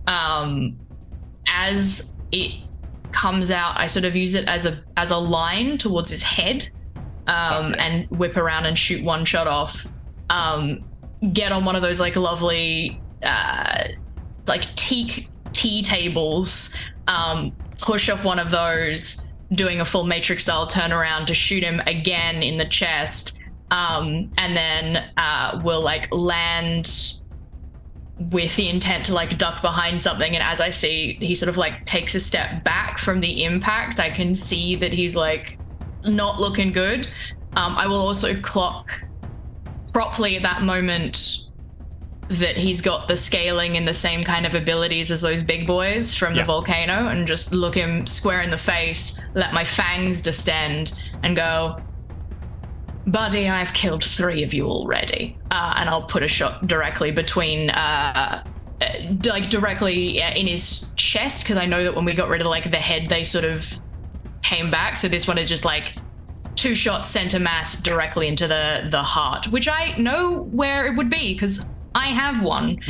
As it comes out, I sort of use it as a line towards his head, and whip around and shoot one shot off. Get on one of those like lovely like teak tea tables, push off one of those, doing a full Matrix style turnaround to shoot him again in the chest. And then we'll like land with the intent to like duck behind something. And as I see he sort of like takes a step back from the impact, I can see that he's like not looking good. I will also clock properly at that moment that he's got the scaling and the same kind of abilities as those big boys from the volcano, and just look him square in the face, let my fangs distend, and go, buddy, I've killed 3 of you already. And I'll put a shot directly between, like directly in his chest, because I know that when we got rid of like the head, they sort of came back. So this one is just like 2 shots center mass directly into the heart, which I know where it would be because I have one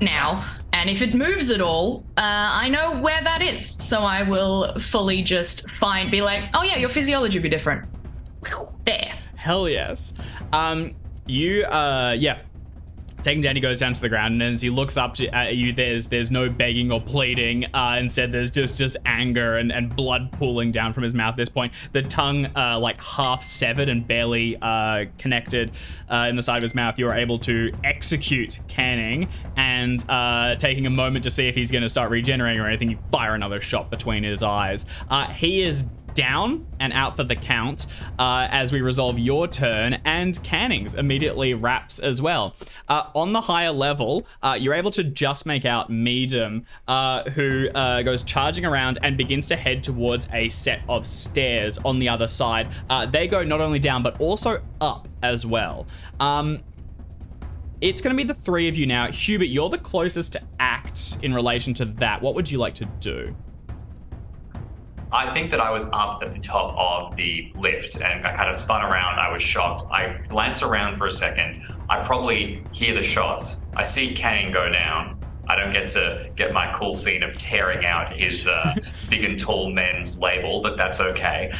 now. And if it moves at all, I know where that is. So I will fully just be like, oh yeah, your physiology would be different. There. Hell yes. Taking down, he goes down to the ground, and as he looks up at you, there's no begging or pleading. Instead, there's just anger and blood pooling down from his mouth at this point. The tongue, like half severed and barely connected in the side of his mouth. You are able to execute Canning, and taking a moment to see if he's going to start regenerating or anything, you fire another shot between his eyes. He is down and out for the count as we resolve your turn, and Canning's immediately wraps as well. On the higher level, you're able to just make out Meadum, who goes charging around and begins to head towards a set of stairs on the other side. They go not only down, but also up as well. It's going to be the 3 of you now. Hubert, you're the closest to act in relation to that. What would you like to do? I think that I was up at the top of the lift and I kind of spun around. I was shocked. I glance around for a second. I probably hear the shots. I see Canning go down. I don't get to get my cool scene of tearing out his big and tall men's label, but that's okay.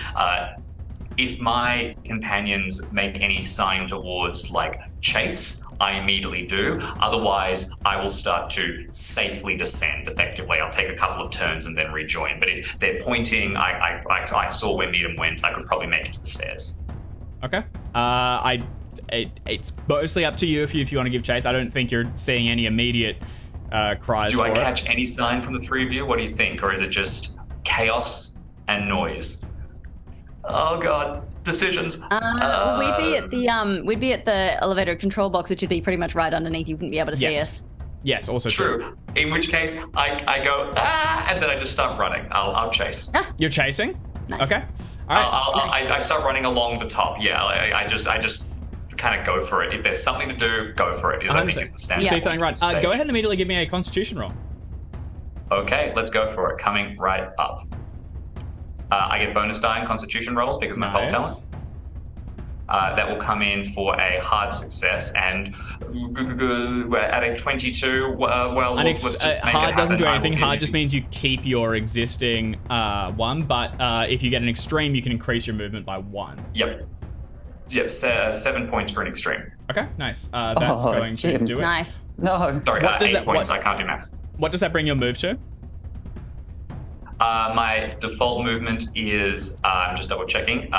If my companions make any sign towards like chase, I immediately do. Otherwise, I will start to safely descend effectively. I'll take a couple of turns and then rejoin. But if they're pointing, I saw where Meadum went. I could probably make it to the stairs. Okay. It's mostly up to you if you want to give chase. I don't think you're seeing any immediate cries Do for I it. catch any sign from the 3 of you? What do you think? Or is it just chaos and noise? Oh God, decisions. We'd be at the elevator control box, which would be pretty much right underneath. You wouldn't be able to see us. Yes, also true. In which case, I go and then I just start running. I'll chase. You're chasing? Nice. Okay. All right. I start running along the top. Yeah, I just kind of go for it. If there's something to do, go for it. I think it's the standard. You see something run. Go ahead and immediately give me a Constitution roll. Okay, let's go for it. Coming right up. I get bonus die in Constitution rolls because of my cult talent. That will come in for a hard success, and we're at a 22. Let's just make hard it doesn't happen. do anything. Hard just means you keep your existing one, but if you get an extreme, you can increase your movement by 1. Yep. Yep, 7 points for an extreme. Okay, nice. That's going to Jim. do it. Nice. No. Sorry, What does 8 that- points. what- I can't do maths. What does that bring your move to? My default movement is, I'm just double checking,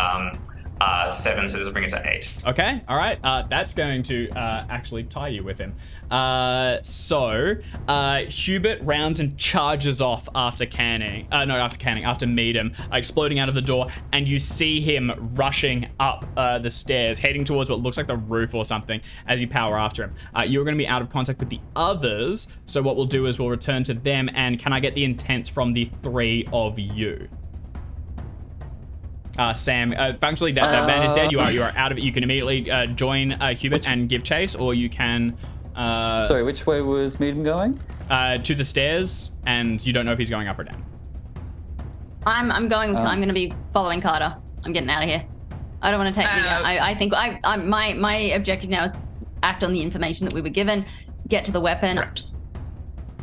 7, so this will bring it to 8. Okay, all right. That's going to actually tie you with him. Hubert rounds and charges off after Meadham, exploding out of the door, and you see him rushing up the stairs, heading towards what looks like the roof or something as you power after him. You're going to be out of contact with the others, so what we'll do is we'll return to them, and can I get the intents from the 3 of you? Sam, functionally that man is dead. You are out of it. You can immediately join Hubert and give chase, or you can. Sorry, which way was Meadham going? To the stairs, and you don't know if he's going up or down. I'm going to be following Carter. I'm getting out of here. I don't want to take I think my objective now is act on the information that we were given, get to the weapon,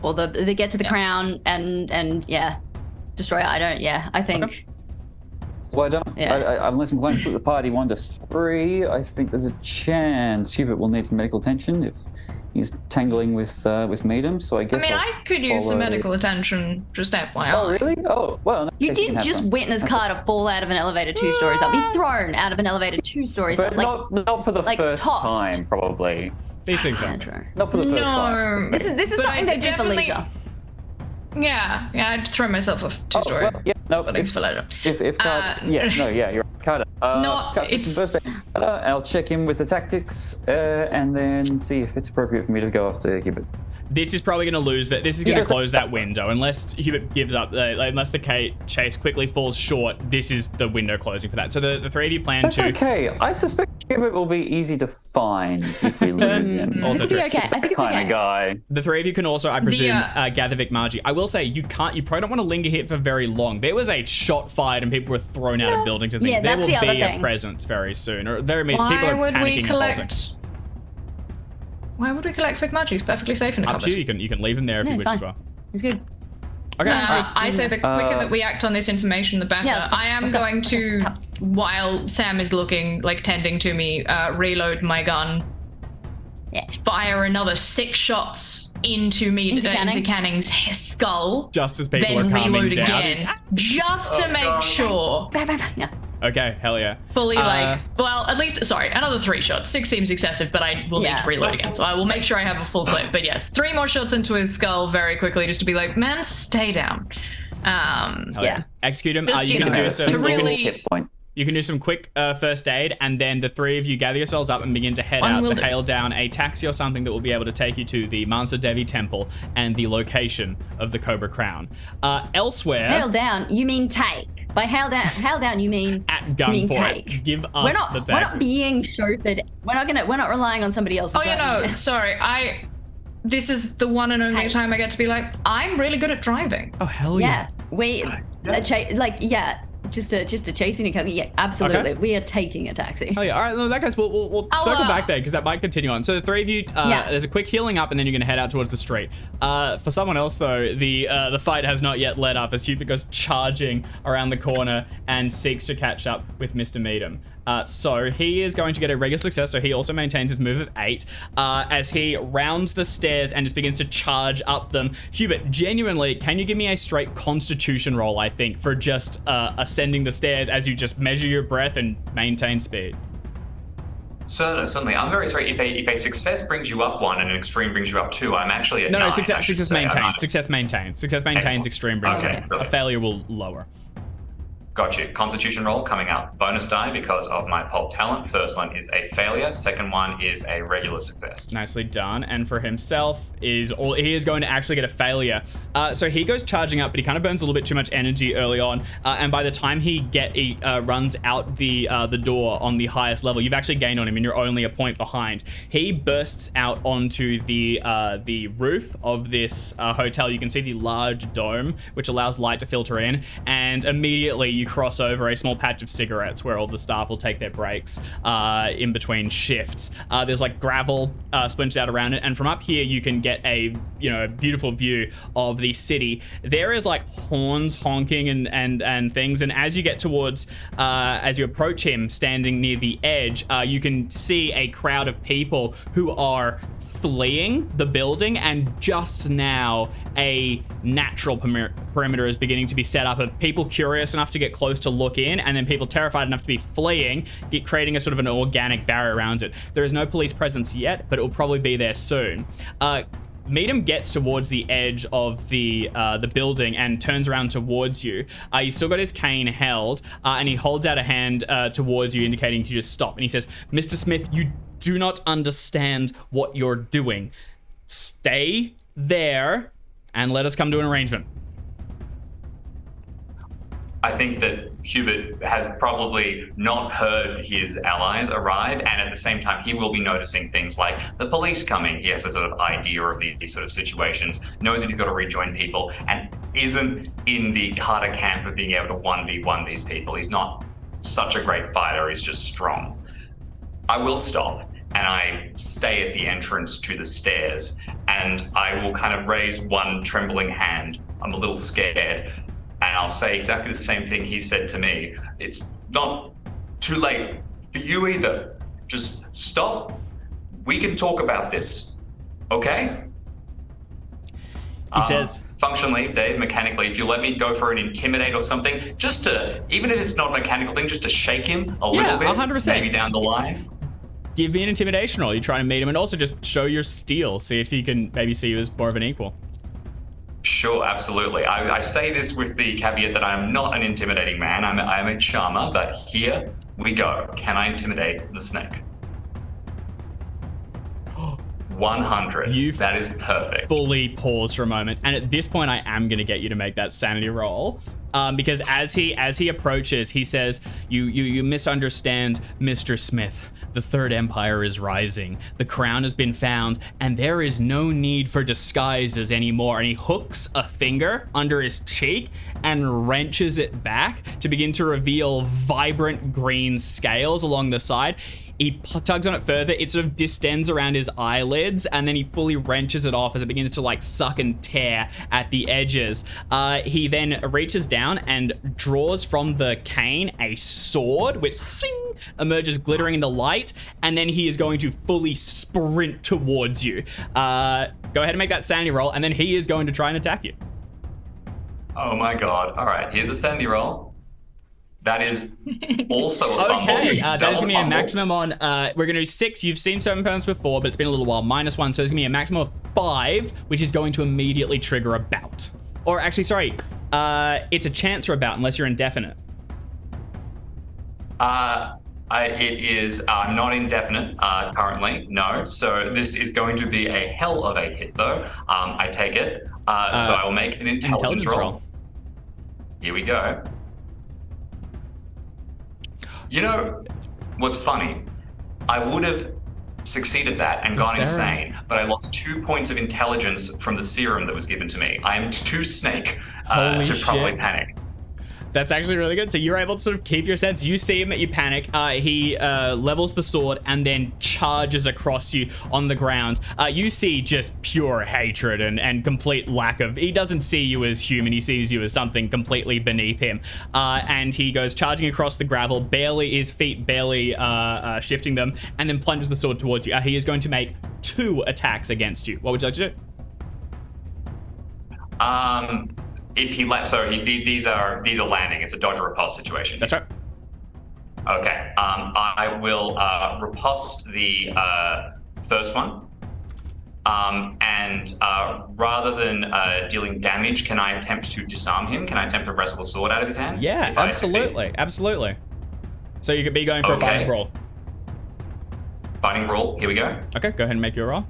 or the get to the crown, and destroy it. I think. Okay. Well, I don't. Yeah. I'm less inclined to split the party 1 to 3. I think there's a chance Hubert will need some medical attention if he's tangling with Meadham. So I guess. I could use some medical attention, just FYI. Oh really? Oh well. in that You case did can have just some. witness Carter fall out of an elevator 2 stories up. Be thrown out of an elevator 2 stories But up. not for the like first tossed. time, probably. These things happen. True. Not for the first time. This is But something I they did for definitely- Lisa. Yeah, I'd throw myself off 2-story. Well, yeah, no. Buildings for later. If Carter, yes, no, yeah, you're right. Carter. it's- first aid. I'll check in with the tactics and then see if it's appropriate for me to go after Hubert. This is probably going to lose that. This is going to close that window unless Hubert gives up. Unless the chase quickly falls short. This is the window closing for that. So the 3 of you plan That's to. okay. I suspect Hubert will be easy to find if we lose him. Also It'll true. be okay. I think it's Kind okay. of guy. The 3 of you can also, I presume, The, gather Vic Margie. I will say you probably don't want to linger here for very long. There was a shot fired and people were thrown out of buildings and things. Yeah, There that's will the other be a thing. presence very soon, or very least people Why are would panicking we and bolting. collect? Why would we collect Fig Magic? He's perfectly safe in a Up cupboard. to you. You can leave him there if Yeah, you it's wish as fine. well. It's good. Okay. I say the quicker that we act on this information, the better. Yeah, let's go. I am Let's go. going to, while Sam is looking, tending to me, reload my gun, Yes. fire another 6 shots into Into Canning. Canning's skull, Just as people then are calming reload down. again, just to make sure. Bang, bang, bang. Yeah. Okay, hell yeah. Fully at least, sorry, another 3 shots. 6 seems excessive, but I will need to reload again. So I will make sure I have a full clip. But yes, 3 more shots into his skull very quickly just to be like, man, stay down. Hell yeah. Execute him. Just, You can do to some. really- hit point. You can do some quick first aid, and then the 3 of you gather yourselves up and begin to head One out will to do. hail down a taxi or something that will be able to take you to the Mansa Devi Temple and the location of the Cobra Crown. Elsewhere, Hail down. You mean take. By hail down, you mean at you mean gunpoint, take. give We're us not the we're taxi. not being chauffeured. We're not relying on somebody else. Oh, sorry. This is the one and only Hey. time I get to be like, I'm really good at driving. Oh, hell Yeah. We just a chasing a car. Yeah, absolutely. Okay. We are taking a taxi. Oh yeah, all right. No, that guys, we'll circle back there because that might continue on. So the 3 of you, there's a quick healing up, and then you're gonna head out towards the street. For someone else though, the fight has not yet let up as Hubert goes charging around the corner and seeks to catch up with Mr. Meadham. So he is going to get a regular success, so he also maintains his move of 8 as he rounds the stairs and just begins to charge up them. Hubert, genuinely, can you give me a straight constitution roll, I think, for just ascending the stairs as you just measure your breath and maintain speed? Certainly. I'm very sorry. If a success brings you up 1 and an extreme brings you up 2, I'm actually at 9. Success maintains. Success maintains. Success maintains, Excellent. extreme brings you Okay, up. A brilliant. failure will lower. Got you. Constitution roll coming up. Bonus die because of my pulp talent. First one is a failure. Second one is a regular success. Nicely done. And for himself, he is going to actually get a failure. So he goes charging up, but he kind of burns a little bit too much energy early on. And by the time he runs out the door on the highest level, you've actually gained on him, and you're only a point behind. He bursts out onto the roof of this hotel. You can see the large dome, which allows light to filter in, and immediately you you cross over a small patch of cigarettes where all the staff will take their breaks in between shifts. There's like gravel splintered out around it, and from up here you can get a beautiful view of the city. There is like horns honking and things, and as you get towards as you approach him standing near the edge, you can see a crowd of people who are fleeing the building, and just now a natural perimeter is beginning to be set up of people curious enough to get close to look in, and then people terrified enough to be fleeing, creating a sort of an organic barrier around it. There is no police presence yet, but it will probably be there soon. Meadham gets towards the edge of the building and turns around towards you. He's still got his cane held, and he holds out a hand towards you, indicating you just stop. And he says, "Mr. Smith, you do not understand what you're doing. Stay there and let us come to an arrangement." I think that Hubert has probably not heard his allies arrive, and at the same time, he will be noticing things like the police coming. He has a sort of idea of these sort of situations, knows that he's got to rejoin people, and isn't in the Carter camp of being able to 1v1 these people. He's not such a great fighter, he's just strong. I will stop, and I stay at the entrance to the stairs, and I will kind of raise one trembling hand. I'm a little scared. And I'll say exactly the same thing he said to me. It's not too late for you either. Just stop. We can talk about this. Okay? He says, functionally, Dave, mechanically, if you let me go for an intimidate or something, just to, even if it's not a mechanical thing, just to shake him a little bit, 100%. Maybe down the line. Give me an intimidation roll. You try to meet him, and also just show your steel. See if he can maybe see you as more of an equal. Sure, absolutely. I say this with the caveat that I am not an intimidating man. I am a charmer, but here we go. Can I intimidate the snake? 100. That is perfect. Fully pause for a moment, and at this point, I am going to get you to make that sanity roll, because as he approaches, he says, "You misunderstand, Mr. Smith. The Third Empire is rising. The crown has been found, and there is no need for disguises anymore." And he hooks a finger under his cheek and wrenches it back to begin to reveal vibrant green scales along the side. He tugs on it further, it sort of distends around his eyelids, and then he fully wrenches it off as it begins to like suck and tear at the edges. He then reaches down and draws from the cane a sword, which emerges glittering in the light, and then he is going to fully sprint towards you. Go ahead and make that sanity roll, and then he is going to try and attack you. Oh my god. All right, here's a sanity roll. That is also a fumble. Okay, that is going to be a maximum on, we're going to do 6. You've seen Serpent pounds before, but it's been a little while. -1, so it's going to be a maximum of 5, which is going to immediately trigger a bout. Or actually, sorry, it's a chance for a bout unless you're indefinite. It is not indefinite currently, no. So this is going to be a hell of a hit, though. I take it. So I will make an intelligence roll. Here we go. You know, what's funny? I would have succeeded that and gone insane, but I lost 2 points of intelligence from the serum that was given to me. I am too snake to probably panic. That's actually really good. So you're able to sort of keep your sense. You see him, you panic. He levels the sword and then charges across you on the ground. You see just pure hatred and complete lack of... He doesn't see you as human. He sees you as something completely beneath him. And he goes charging across the gravel, his feet barely shifting them, and then plunges the sword towards you. He is going to make 2 attacks against you. What would you like to do? If he left, so these are landing. It's a dodge or riposte situation. That's right. Okay. I will riposte the first one. And rather than dealing damage, can I attempt to disarm him? Can I attempt to wrestle the sword out of his hands? Yeah, absolutely. Absolutely. So you could be going for a fighting brawl. Fighting brawl. Here we go. Okay, go ahead and make your roll.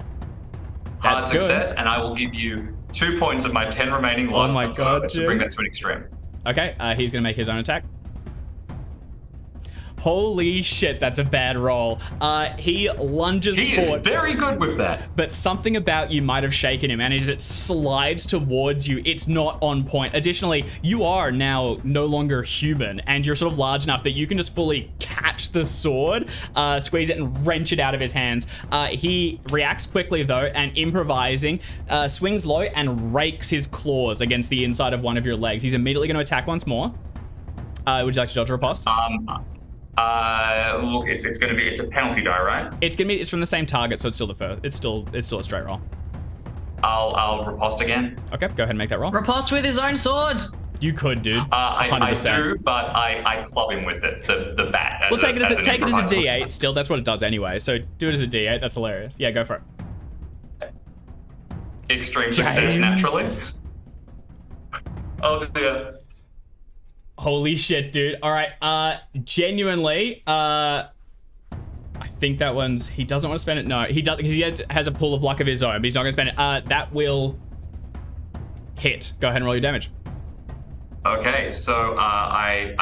Hard success, and I will give you 2 points of my 10 remaining life. Oh my god, to bring that to an extreme. Okay, he's going to make his own attack. Holy shit, that's a bad roll. He lunges He forward. is very good with that. But something about you might have shaken him, and as it slides towards you, it's not on point. Additionally, you are now no longer human, and you're sort of large enough that you can just fully catch the sword, squeeze it, and wrench it out of his hands. He reacts quickly, though, and improvising, swings low and rakes his claws against the inside of one of your legs. He's immediately going to attack once more. Would you like to dodge or riposte? Look, it's a penalty die, right? It's from the same target, so it's still the first. It's still a straight roll. I'll riposte again. Okay, go ahead and make that roll. Riposte with his own sword. You could, dude. 100%. I do, but I club him with it, the bat. We'll take it as a D8. Still, that's what it does anyway. So do it as a D8. That's hilarious. Yeah, go for it. Extreme success, naturally. Oh dear. Holy shit, dude. All right. Genuinely, I think that one's. He doesn't want to spend it. No, he does because he has a pool of luck of his own, but he's not going to spend it. That will hit. Go ahead and roll your damage. Okay, so I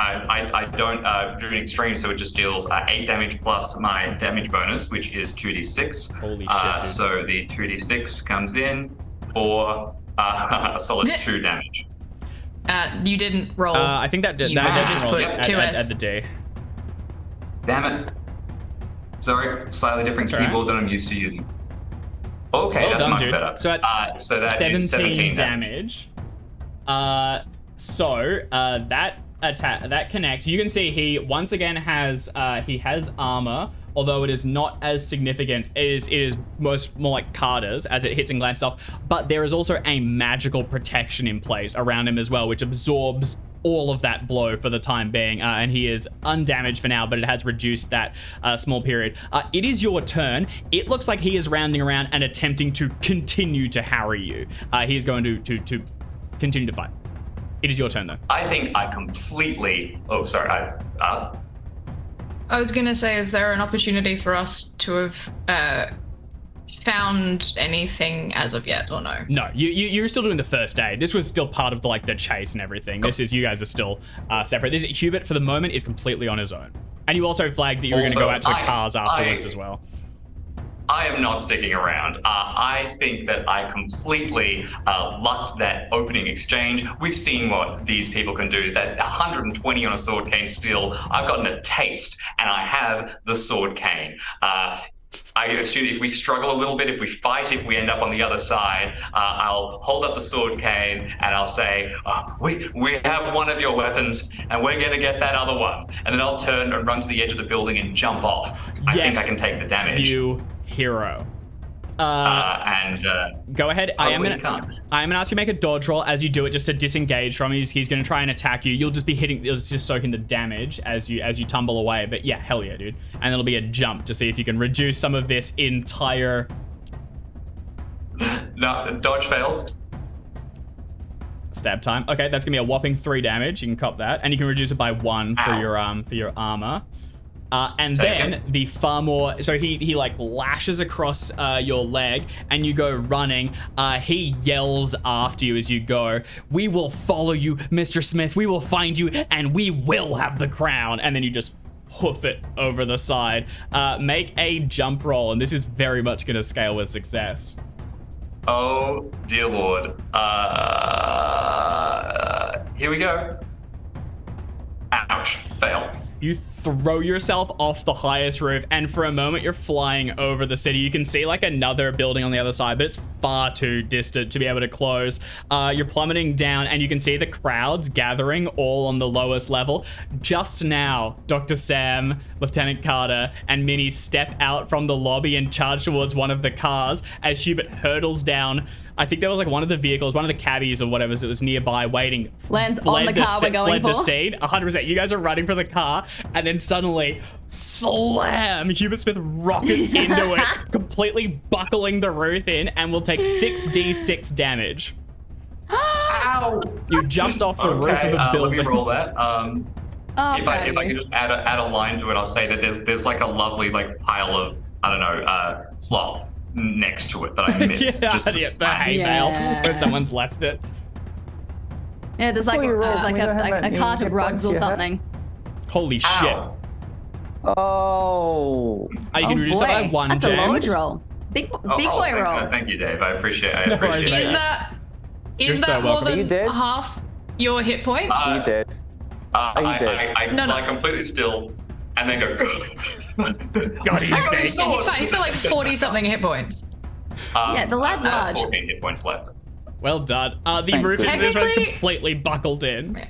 don't do an extreme, so it just deals 8 damage plus my damage bonus, which is 2d6. Holy shit, dude. So the 2d6 comes in for a solid 2 damage. You didn't roll. I think that You just put at 2S. the D. Damn it. Sorry, slightly different That's all right. keyboard than I'm used to using. Okay, Well that's done, much dude. better. So that's so that is 17 damage. That attack that connects. You can see he once again has armor, although it is not as significant. It is more like Carter's as it hits and glances off. But there is also a magical protection in place around him as well, which absorbs all of that blow for the time being, and he is undamaged for now, but it has reduced that small period. It is your turn. It looks like he is rounding around and attempting to continue to harry you. He is going to continue to fight. It is your turn, though. I think I completely... Oh, sorry. I was going to say, is there an opportunity for us to have found anything as of yet, or no? No, you're still doing the first aid. This was still part of the chase and everything. This is, you guys are still separate. This Hubert, for the moment, is completely on his own. And you also flagged that you were going to go out to the cars afterwards as well. I am not sticking around. I think that I completely lucked that opening exchange. We've seen what these people can do. That 120 on a sword cane still, I've gotten a taste, and I have the sword cane. I assume if we struggle a little bit, if we fight, if we end up on the other side, I'll hold up the sword cane and I'll say, we have one of your weapons and we're going to get that other one. And then I'll turn and run to the edge of the building and jump off. I think I can take the damage. You hero. Go ahead. I am gonna ask you to make a dodge roll as you do it, just to disengage from him. He's gonna try and attack you. You'll just be hitting. You'll just soak in the damage as you tumble away. But yeah, hell yeah, dude. And it'll be a jump to see if you can reduce some of this entire. No, dodge fails. Stab time. Okay, that's gonna be a whopping 3 damage. You can cop that, and you can reduce it by 1 for your armor. And then the far more, so he like lashes across your leg and you go running. He yells after you as you go, "We will follow you, Mr. Smith. We will find you and we will have the crown." And then you just hoof it over the side. Make a jump roll, and this is very much going to scale with success. Oh, dear Lord. Here we go. Ouch. Fail. You throw yourself off the highest roof, and for a moment you're flying over the city. You can see like another building on the other side, but it's far too distant to be able to close. You're plummeting down, and you can see the crowds gathering all on the lowest level. Just now, Dr. Sam, Lieutenant Carter, and Minnie step out from the lobby and charge towards one of the cars as Hubert hurtles down. I think there was like one of the vehicles, one of the cabbies or whatever that was nearby waiting. Lands on the car we're going for. The scene, 100%. You guys are running for the car, and then suddenly, slam! Hubert Smith rockets into it, completely buckling the roof in, and will take 6d6 damage. Ow! You jumped off the roof of the building. Let me roll that. If I could just add a line to it, I'll say that there's like a lovely like pile of, I don't know, sloth next to it that I missed. The splash. haytail where someone's left it. Yeah, there's like a cart of rugs or something. Holy shit. Oh. You can reduce that by 1 That's a large James. roll. Big boy roll. Thank you, Dave. I appreciate No worries, it. mate. Is that You're so more welcome. Are you than dead? half your hit points? Are you dead? you dead? I No. lie completely still and then go. God, he's I got big. his Yeah, sword. he's fine. He's got like 40 something hit points. Yeah, the lad's I have large. 14 hit points left. Well done. The Thank roof you. of this one's Technically- completely buckled in. Yeah.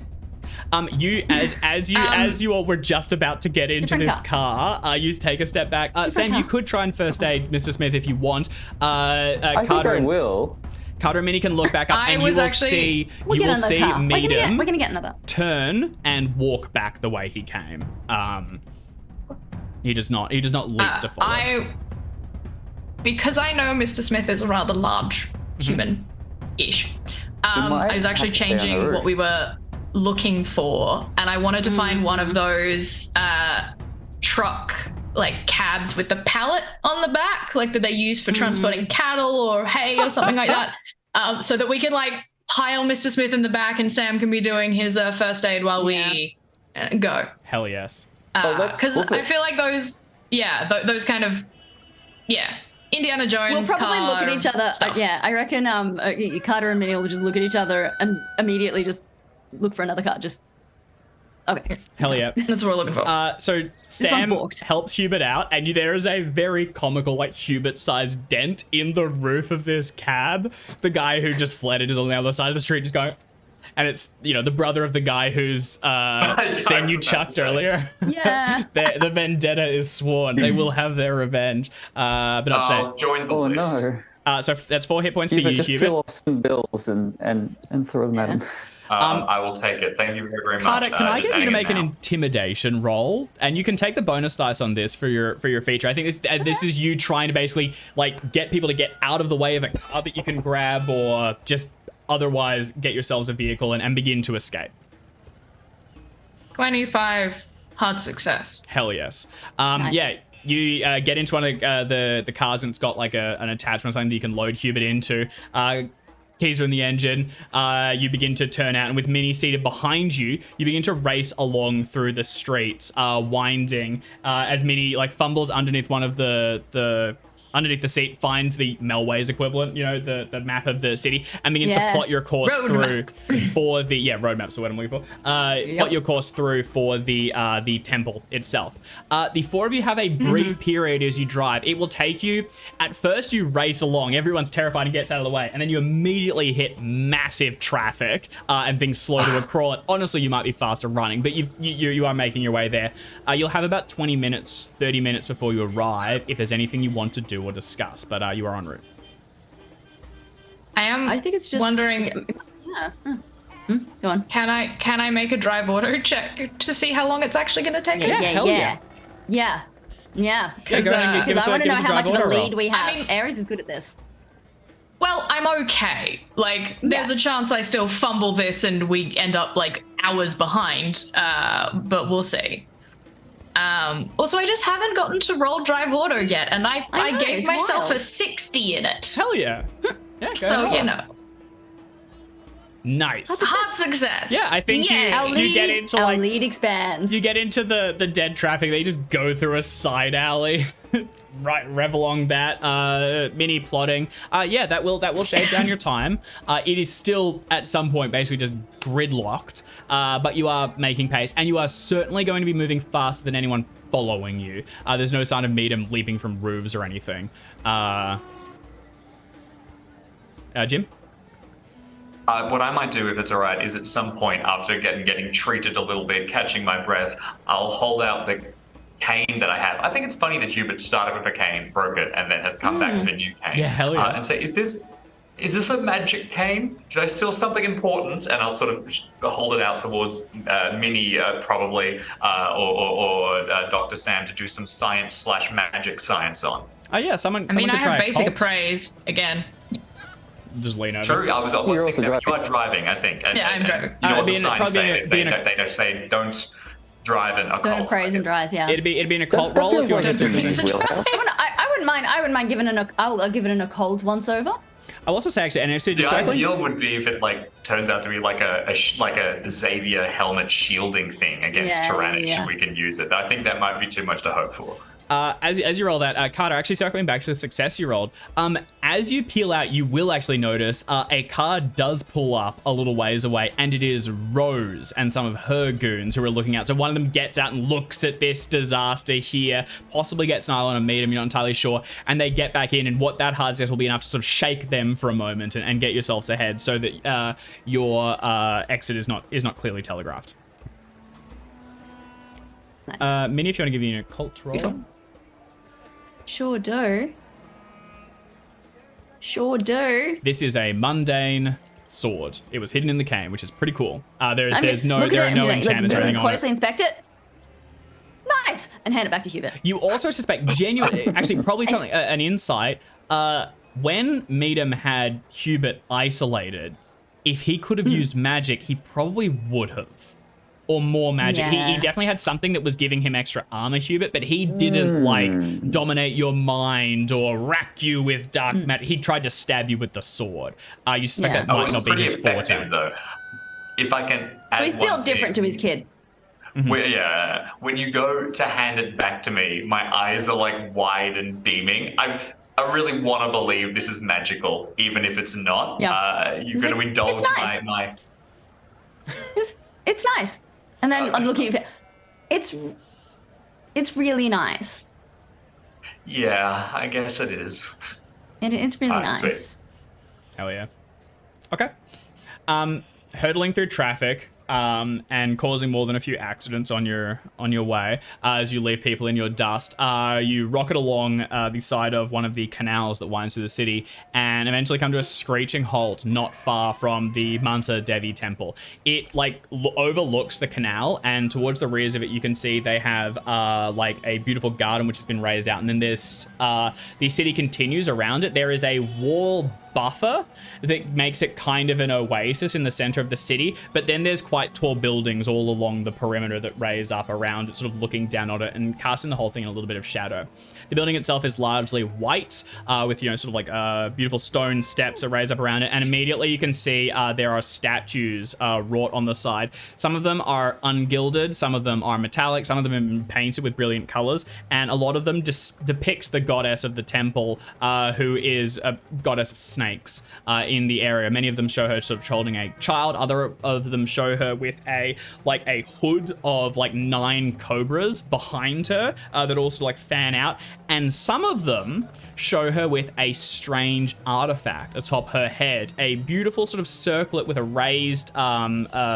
You as you all were just about to get into Different this car, you take a step back. Sam, you car. could try and first aid Mr. Smith if you want. I think Carter I and will. Carter and Minnie can look back up, I and you was will actually- see We'll you get will another see car. We're Meadham gonna get another. turn and walk back the way he came. He does not leap to follow. Because I know Mr. Smith is a rather large human-ish. might I was actually have to stay on the changing roof. what we were looking for, and I wanted to find one of those truck like cabs with the pallet on the back, like that they use for transporting cattle or hay or something like that, so that we can like pile Mr. Smith in the back and Sam can be doing his first aid while we go. Hell yes. let's Because book I it. feel like those those kind of Indiana Jones. We'll probably look at each other. stuff. I reckon Carter and Minnie will just look at each other and immediately just look for another car. Just okay. Hell yeah. That's what we're looking for. So Sam balked. helps Hubert out, and there is a very comical, like Hubert-sized dent in the roof of this cab. The guy who just fled it is on the other side of the street, just going, and it's the brother of the guy whose thing you chucked earlier. Yeah. The vendetta is sworn. They will have their revenge, but not I'll today. join the Oh list. no. So that's 4 hit points for Hubert, you, just Hubert. peel off some bills and throw them at him. I will take it. Thank you very, very much. Carter, can I Just get you to hang make it an now. intimidation roll? And you can take the bonus dice on this for your feature. I think this is you trying to basically like get people to get out of the way of a car that you can grab, or just otherwise get yourselves a vehicle and begin to escape. 25 hard success. Hell yes. Nice. Yeah, you get into one of the cars, and it's got like an attachment or something that you can load Hubert into. Keys are in the engine. You begin to turn out, and with Minnie seated behind you, you begin to race along through the streets, winding as Minnie like fumbles underneath one of the underneath the seat, finds the Melways equivalent, the map of the city, and begins to plot your course Road through for the road map's the word I'm looking for. Plot your course through for the temple itself. The 4 of you have a brief period as you drive. It will take you. At first, you race along. Everyone's terrified and gets out of the way, and then you immediately hit massive traffic and things slow to a crawl. And honestly, you might be faster running, but you are making your way there. You'll have about 20 minutes, 30 minutes before you arrive. If there's anything you want to do or discuss, but you are en route. I think it's just wondering, Yeah. Go on. can I make a drive auto check to see how long it's actually going to take us? hell yeah. Yeah. Okay, go ahead and give Because us I want to give know us how much of a drive order lead roll. we have. I mean- Ares is good at this. Well, I'm okay. Like, there's a chance I still fumble this and we end up like hours behind. But we'll see. Also, I just haven't gotten to roll drive auto yet, and I know, gave it's myself wild. a 60 in it. Hell yeah. Yeah, go So, ahead. Nice. hard success. Yeah, I think Yay. you get into our like lead expands. you get into the dead traffic. They just go through a side alley, right? Rev along that. Mini plotting. Yeah, that will shave down your time. It is still at some point basically just gridlocked, but you are making pace, and you are certainly going to be moving faster than anyone following you. There's no sign of Meadham leaping from roofs or anything. Jim. What I might do, if it's all right, is at some point after getting treated a little bit, catching my breath, I'll hold out the cane that I have. I think it's funny that Hubert started with a cane, broke it, and then has come back with a new cane. Yeah, hell yeah. And say, is this a magic cane? Did I steal something important? And I'll sort of hold it out towards Minnie, probably, or Dr. Sam to do some science/magic science on. Oh yeah, someone. I mean, could I try have a basic cult. appraise again. Just lean over. True, I was You're also thinking that you driving. are driving, I think. And, Yeah, I'm and- driving. You know what the being a- signs probably say? being a- They say don't drive in a Don't cult. appraise and drive, yeah. It'd be an occult That roll if feels you like want it's to in do his this. wheelhouse. I wouldn't mind giving I'll give it an occult once over. I'll also say actually, and actually The just circling. ideal would be if it like turns out to be like a Xavier helmet shielding thing against Tyranic, and we can use it. I think that might be too much to hope for. As you roll that, Carter, actually circling back to the success you rolled, as you peel out, you will actually notice a car does pull up a little ways away, and it is Rose and some of her goons who are looking out. So one of them gets out and looks at this disaster here, possibly gets an eye on a medium, you're not entirely sure, and they get back in, and what that hard success will be enough to sort of shake them for a moment and get yourselves ahead so that your exit is not clearly telegraphed. Nice. Minnie, if you want to give you an occult roll. Sure do. Sure do. This is a mundane sword. It was hidden in the cane, which is pretty cool. There are no enchantments or anything on it. Closely inspect it. Nice, and hand it back to Hubert. You also suspect genuinely, actually, probably something an insight. When Medium had Hubert isolated, if he could have used magic, he probably would have. Or more magic. Yeah. He definitely had something that was giving him extra armor, Hubert, but he didn't like dominate your mind or rack you with dark magic. He tried to stab you with the sword. You suspect that might not be his forte. Though. If I can add So he's built different to his kid. When you go to hand it back to me, my eyes are like wide and beaming. I really want to believe this is magical, even if it's not. Yeah. You're going to indulge my... It's nice. And then I'm looking at it. It's really nice. Yeah, I guess it is. It's really nice. Sweet. Hell yeah. Okay. Hurtling through traffic and causing more than a few accidents on your way as you leave people in your dust. You rocket along the side of one of the canals that winds through the city and eventually come to a screeching halt not far from the Mansa Devi temple. It overlooks the canal, and towards the rears of it you can see they have like a beautiful garden which has been raised out, and then this the city continues around it. There is a wall buffer that makes it kind of an oasis in the center of the city, but then there's quite tall buildings all along the perimeter that raise up around it, sort of looking down on it and casting the whole thing in a little bit of shadow. The building itself is largely white, with sort of like beautiful stone steps that raise up around it, and immediately you can see there are statues wrought on the side. Some of them are ungilded, some of them are metallic, some of them have been painted with brilliant colors, and a lot of them depict the goddess of the temple, who is a goddess of snakes in the area. Many of them show her sort of holding a child. Other of them show her with a hood of 9 cobras behind her that also fan out. And some of them show her with a strange artifact atop her head, a beautiful sort of circlet with a raised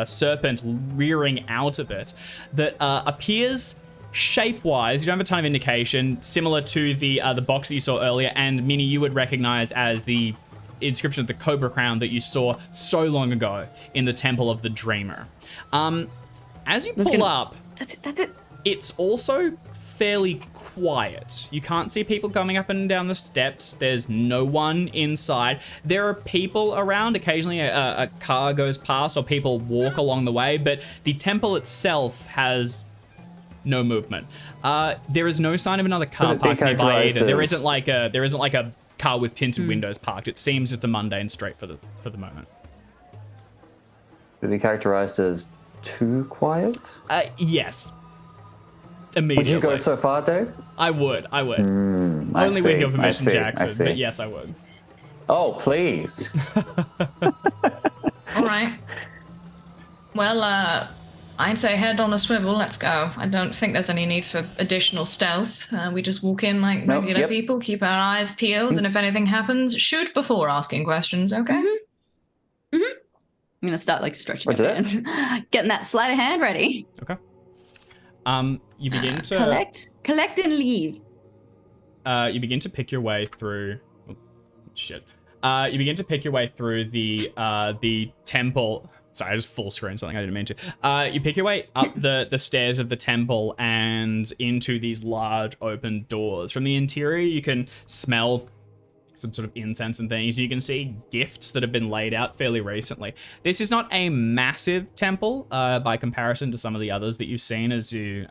serpent rearing out of it that appears shape-wise, you don't have a ton of indication, similar to the box that you saw earlier, and Minnie, you would recognize as the inscription of the Cobra Crown that you saw so long ago in the Temple of the Dreamer. As you pull up, That's it. it's also fairly quiet. You can't see people coming up and down the steps. There's no one inside. There are people around. Occasionally a car goes past or people walk along the way, but the temple itself has no movement. There is no sign of another car parked nearby either. There isn't like a car with tinted windows parked. It seems just a mundane street for the moment. Would it be characterized as too quiet? Yes. Immediately. Would you go so far, Dave? I would. Only with your permission, Jackson. But yes, I would. Oh, please. All right. Well, I'd say head on a swivel. Let's go. I don't think there's any need for additional stealth. We just walk in like regular people, keep our eyes peeled, and if anything happens, shoot before asking questions, okay? I'm going to start stretching my hands. Getting that sleight of hand ready. Okay. You begin to collect and leave. You begin to pick your way through. Oh, shit. You begin to pick your way through the temple. Sorry, I just full screen something I didn't mean to. You pick your way up the stairs of the temple and into these large open doors. From the interior, you can smell some sort of incense and things. You can see gifts that have been laid out fairly recently. This is not a massive temple by comparison to some of the others that you've seen as you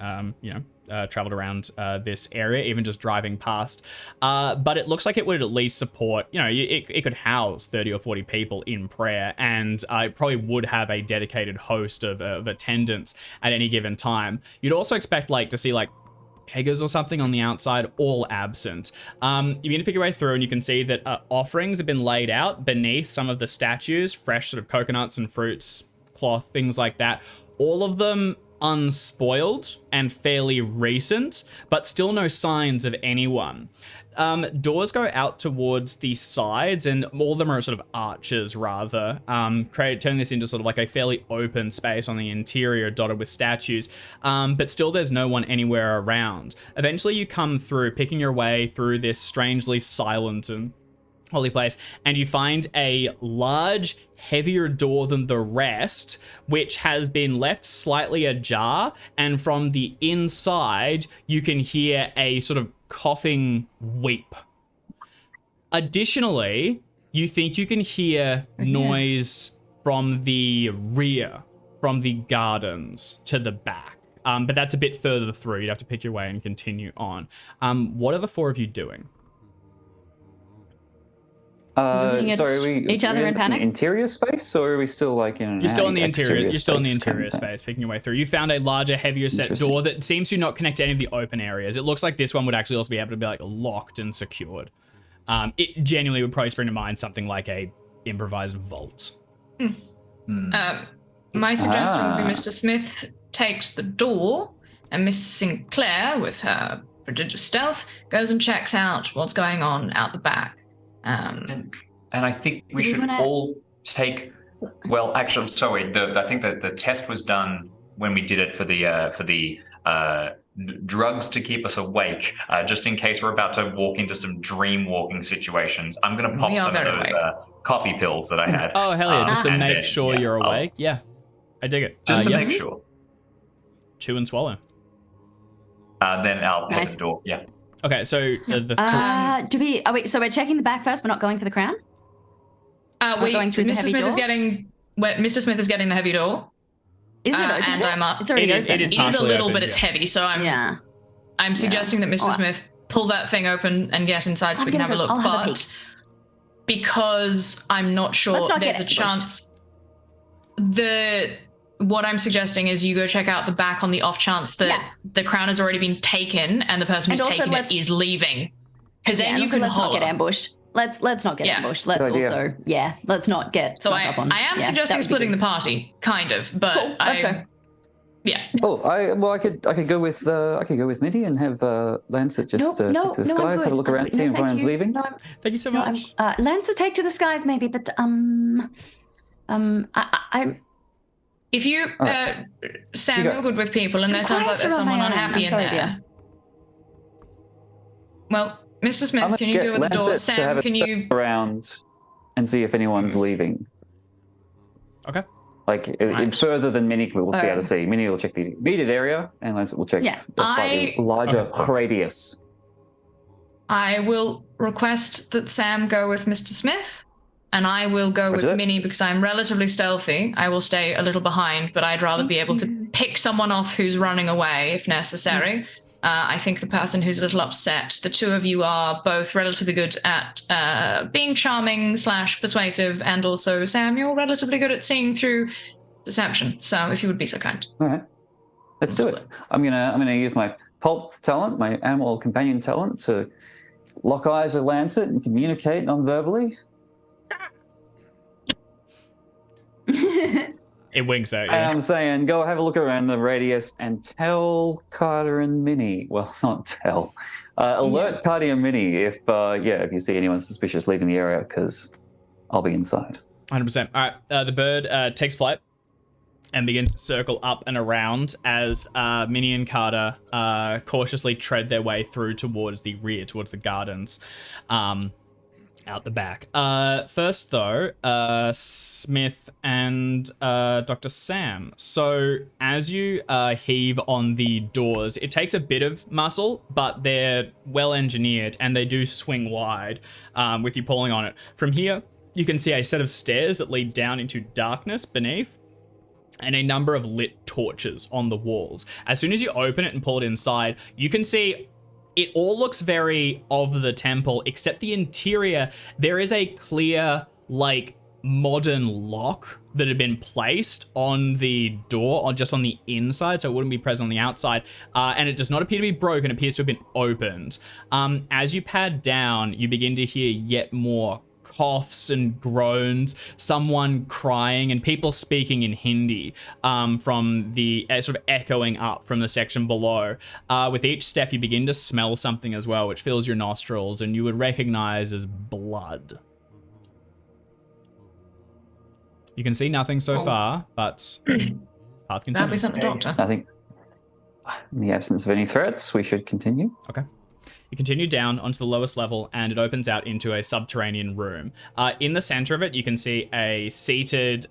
traveled around this area, even just driving past. But it looks like it would at least support, it could house 30 or 40 people in prayer, and it probably would have a dedicated host of attendants at any given time. You'd also expect to see beggars or something on the outside, all absent. You begin to pick your way through, and you can see that offerings have been laid out beneath some of the statues, fresh sort of coconuts and fruits, cloth, things like that. All of them unspoiled and fairly recent, but still no signs of anyone. Doors go out towards the sides, and all of them are sort of arches rather, turn this into sort of a fairly open space on the interior dotted with statues, but still there's no one anywhere around. Eventually you come through, picking your way through this strangely silent and holy place, and you find a large, heavier door than the rest, which has been left slightly ajar, and from the inside you can hear a sort of coughing weep. Additionally, you think you can hear noise from the rear, from the gardens to the back, but that's a bit further through. You'd have to pick your way and continue on. What are the four of you doing? Looking at each other in panic? Interior space, or are we still in an You're still in the interior. You're still in the space kind interior of thing? space, picking your way through. You found a larger, heavier set door that seems to not connect to any of the open areas. It looks like this one would actually also be able to be locked and secured. It genuinely would probably spring to mind something like a improvised vault. My suggestion would be Mr. Smith takes the door, and Miss Sinclair, with her prodigious stealth, goes and checks out what's going on out the back. And I think we should all take. Well, actually, sorry. I think that the test was done when we did it for the drugs to keep us awake, just in case we're about to walk into some dream walking situations. I'm going to pop some of those coffee pills that I had. Oh hell yeah! Just to make sure you're awake. Yeah, I dig it. Just to make sure. Chew and swallow. Then I'll hit the door. Yeah. Okay, so so we're checking the back first. We're not going for the crown. Going through the heavy door. Mr. Smith is getting the heavy door. Is it open? And I'm up. It's already open. It is a little bit. It's heavy, so I'm suggesting that Mr. Smith pull that thing open and get inside so we can have a look. But because I'm not sure, there's a chance. What I'm suggesting is you go check out the back on the off chance that the crown has already been taken and the person who's taken it is leaving. Because then you can let's not get ambushed. Let's not get ambushed. Let's let's not get. So I am suggesting splitting the party, kind of, but cool. Let's go. Yeah. Oh, I could go with Minnie and have Lancet just take to the skies, have a look around, see if anyone's leaving. Thank you so much. Lancet take to the skies maybe, but If you, Sam, you're good with people, and there sounds like there's someone unhappy in there. Dear. Well, Mr. Smith, can you deal with the door? Sam, can you around and see if anyone's leaving? Okay. Further than Minnie will be able to see. Minnie will check the immediate area, and Lancet will check a slightly larger radius. I will request that Sam go with Mr. Smith. And I will go with Minnie because I'm relatively stealthy. I will stay a little behind, but I'd rather be able to pick someone off who's running away if necessary. I think the person who's a little upset, the two of you are both relatively good at being charming / persuasive, and also, Sam, you're relatively good at seeing through deception. So if you would be so kind. All right. Let's do it. I'm gonna use my pulp talent, my animal companion talent, to lock eyes with Lancet and communicate non-verbally. It winks at you. And I'm saying, go have a look around the radius and tell Carter and Minnie. Well, not tell. Alert Carter and Minnie if you see anyone suspicious leaving the area, because I'll be inside. 100%. All right. The bird takes flight and begins to circle up and around as Minnie and Carter cautiously tread their way through towards the rear, towards the gardens. Out the back. First, though, Smith and Dr. Sam. So as you heave on the doors, it takes a bit of muscle, but they're well engineered and they do swing wide with you pulling on it. From here, you can see a set of stairs that lead down into darkness beneath. and a number of lit torches on the walls. As soon as you open it and pull it inside, you can see it all looks very of the temple, except the interior. There is a clear, like, modern lock that had been placed on the door, or just on the inside, so it wouldn't be present on the outside. And it does not appear to be broken. It appears to have been opened. As you pad down, you begin to hear yet more coughs and groans, someone crying, and people speaking in Hindi from the sort of echoing up from the section below. With each step, you begin to smell something as well, which fills your nostrils, and you would recognize as blood. You can see nothing so far, but path Glad we continues. sent the doctor. I think, in the absence of any threats, we should continue. Okay. You continue down onto the lowest level, and it opens out into a subterranean room. In the center of it, you can see a seated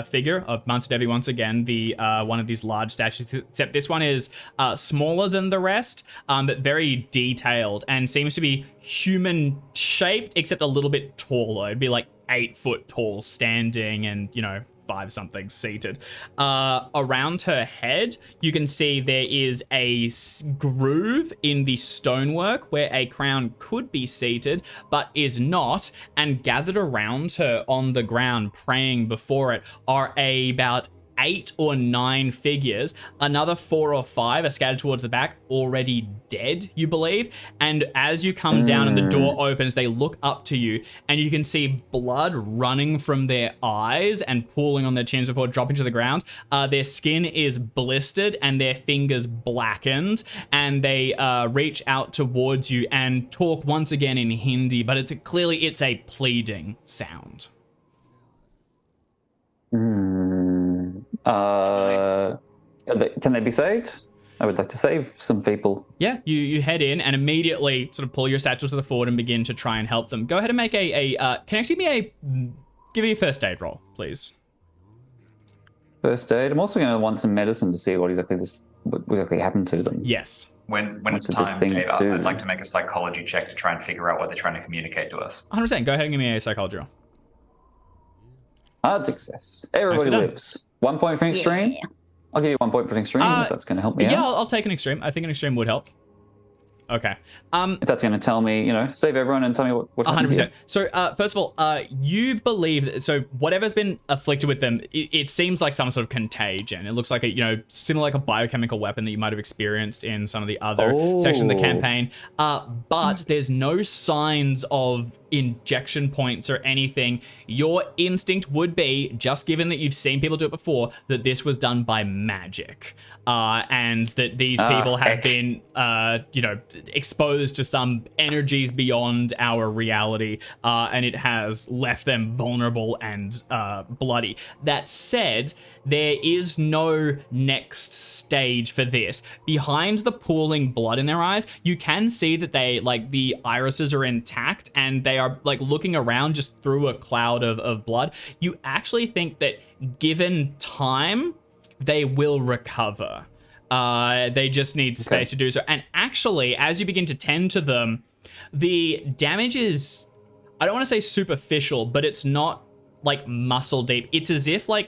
figure of Mansa Devi once again, the one of these large statues, except this one is smaller than the rest, but very detailed and seems to be human-shaped, except a little bit taller. It'd be like 8 foot tall standing and, 5 something seated. Around her head, you can see there is a groove in the stonework where a crown could be seated, but is not. And gathered around her on the ground, praying before it, are about 8 or 9 figures. Another 4 or 5 are scattered towards the back, already dead, you believe. And as you come down and the door opens, they look up to you, and you can see blood running from their eyes and pooling on their chins before dropping to the ground. Their skin is blistered and their fingers blackened, and they reach out towards you and talk once again in Hindi, but it's a pleading sound. Can they be saved? I would like to save some people. Yeah, you head in and immediately sort of pull your satchel to the forward and begin to try and help them. Go ahead and make give me a first aid roll, please. First aid. I'm also going to want some medicine to see what exactly happened to them. Yes. When it's What did this time, thing Dave, do? I'd like to make a psychology check to try and figure out what they're trying to communicate to us. 100%. Go ahead and give me a psychology roll. Hard success. Everybody done. lives. 1 point for an extreme. Yeah. I'll give you 1 point for an extreme if that's going to help me Yeah, out. I'll take an extreme. I think an extreme would help. Okay. If that's going to tell me, save everyone and tell me what happened to you. 100%. So, first of all, you believe that, so whatever's been afflicted with them, it seems like some sort of contagion. It looks like similar like a biochemical weapon that you might have experienced in some of the other sections of the campaign. But there's no signs of injection points or anything. Your instinct would be, just given that you've seen people do it before, that this was done by magic. And that these people have been, exposed to some energies beyond our reality, and it has left them vulnerable and bloody. That said, there is no next stage for this. Behind the pooling blood in their eyes, you can see that the irises are intact, and they are looking around just through a cloud of blood. You actually think that given time, they will recover. They just need space to do so. And actually, as you begin to tend to them, the damage is, I don't want to say superficial, but it's not muscle deep. It's as if raw,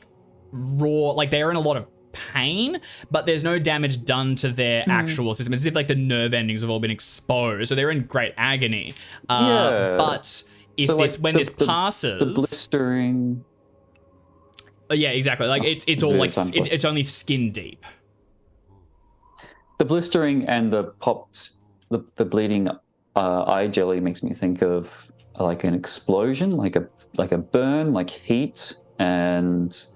they're in a lot of pain, but there's no damage done to their actual system. It's as if the nerve endings have all been exposed, so they're in great agony. But if when this passes, the blistering. Yeah, exactly. It's all it's only skin deep. The blistering and the popped, the bleeding eye jelly makes me think of an explosion, like a burn, like heat, and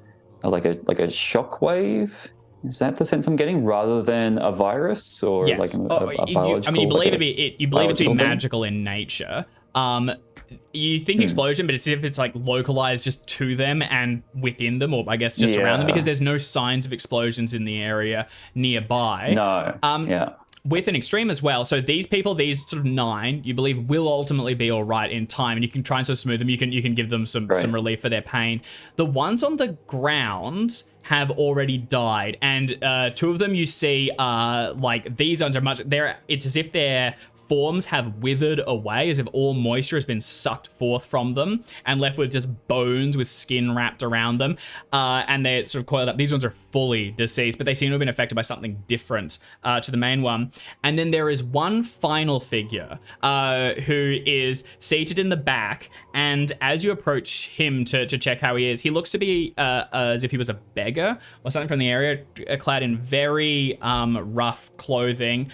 like a shock wave. Is that the sense I'm getting, rather than a virus or yes. a biological? You believe it to be thing? magical in nature. You think explosion, but it's as if it's localized just to them and within them, or I guess just around them, because there's no signs of explosions in the area nearby. No. With an extreme as well. So these people, these sort of 9, you believe will ultimately be all right in time, and you can try and sort of smooth them. You can give them some relief for their pain. The ones on the ground have already died, and 2 of them you see these ones are it's as if they're forms have withered away as if all moisture has been sucked forth from them and left with just bones with skin wrapped around them. And they're sort of coiled up. These ones are fully deceased, but they seem to have been affected by something different to the main one. And then there is one final figure who is seated in the back. And as you approach him to check how he is, he looks to be as if he was a beggar or something from the area, clad in very rough clothing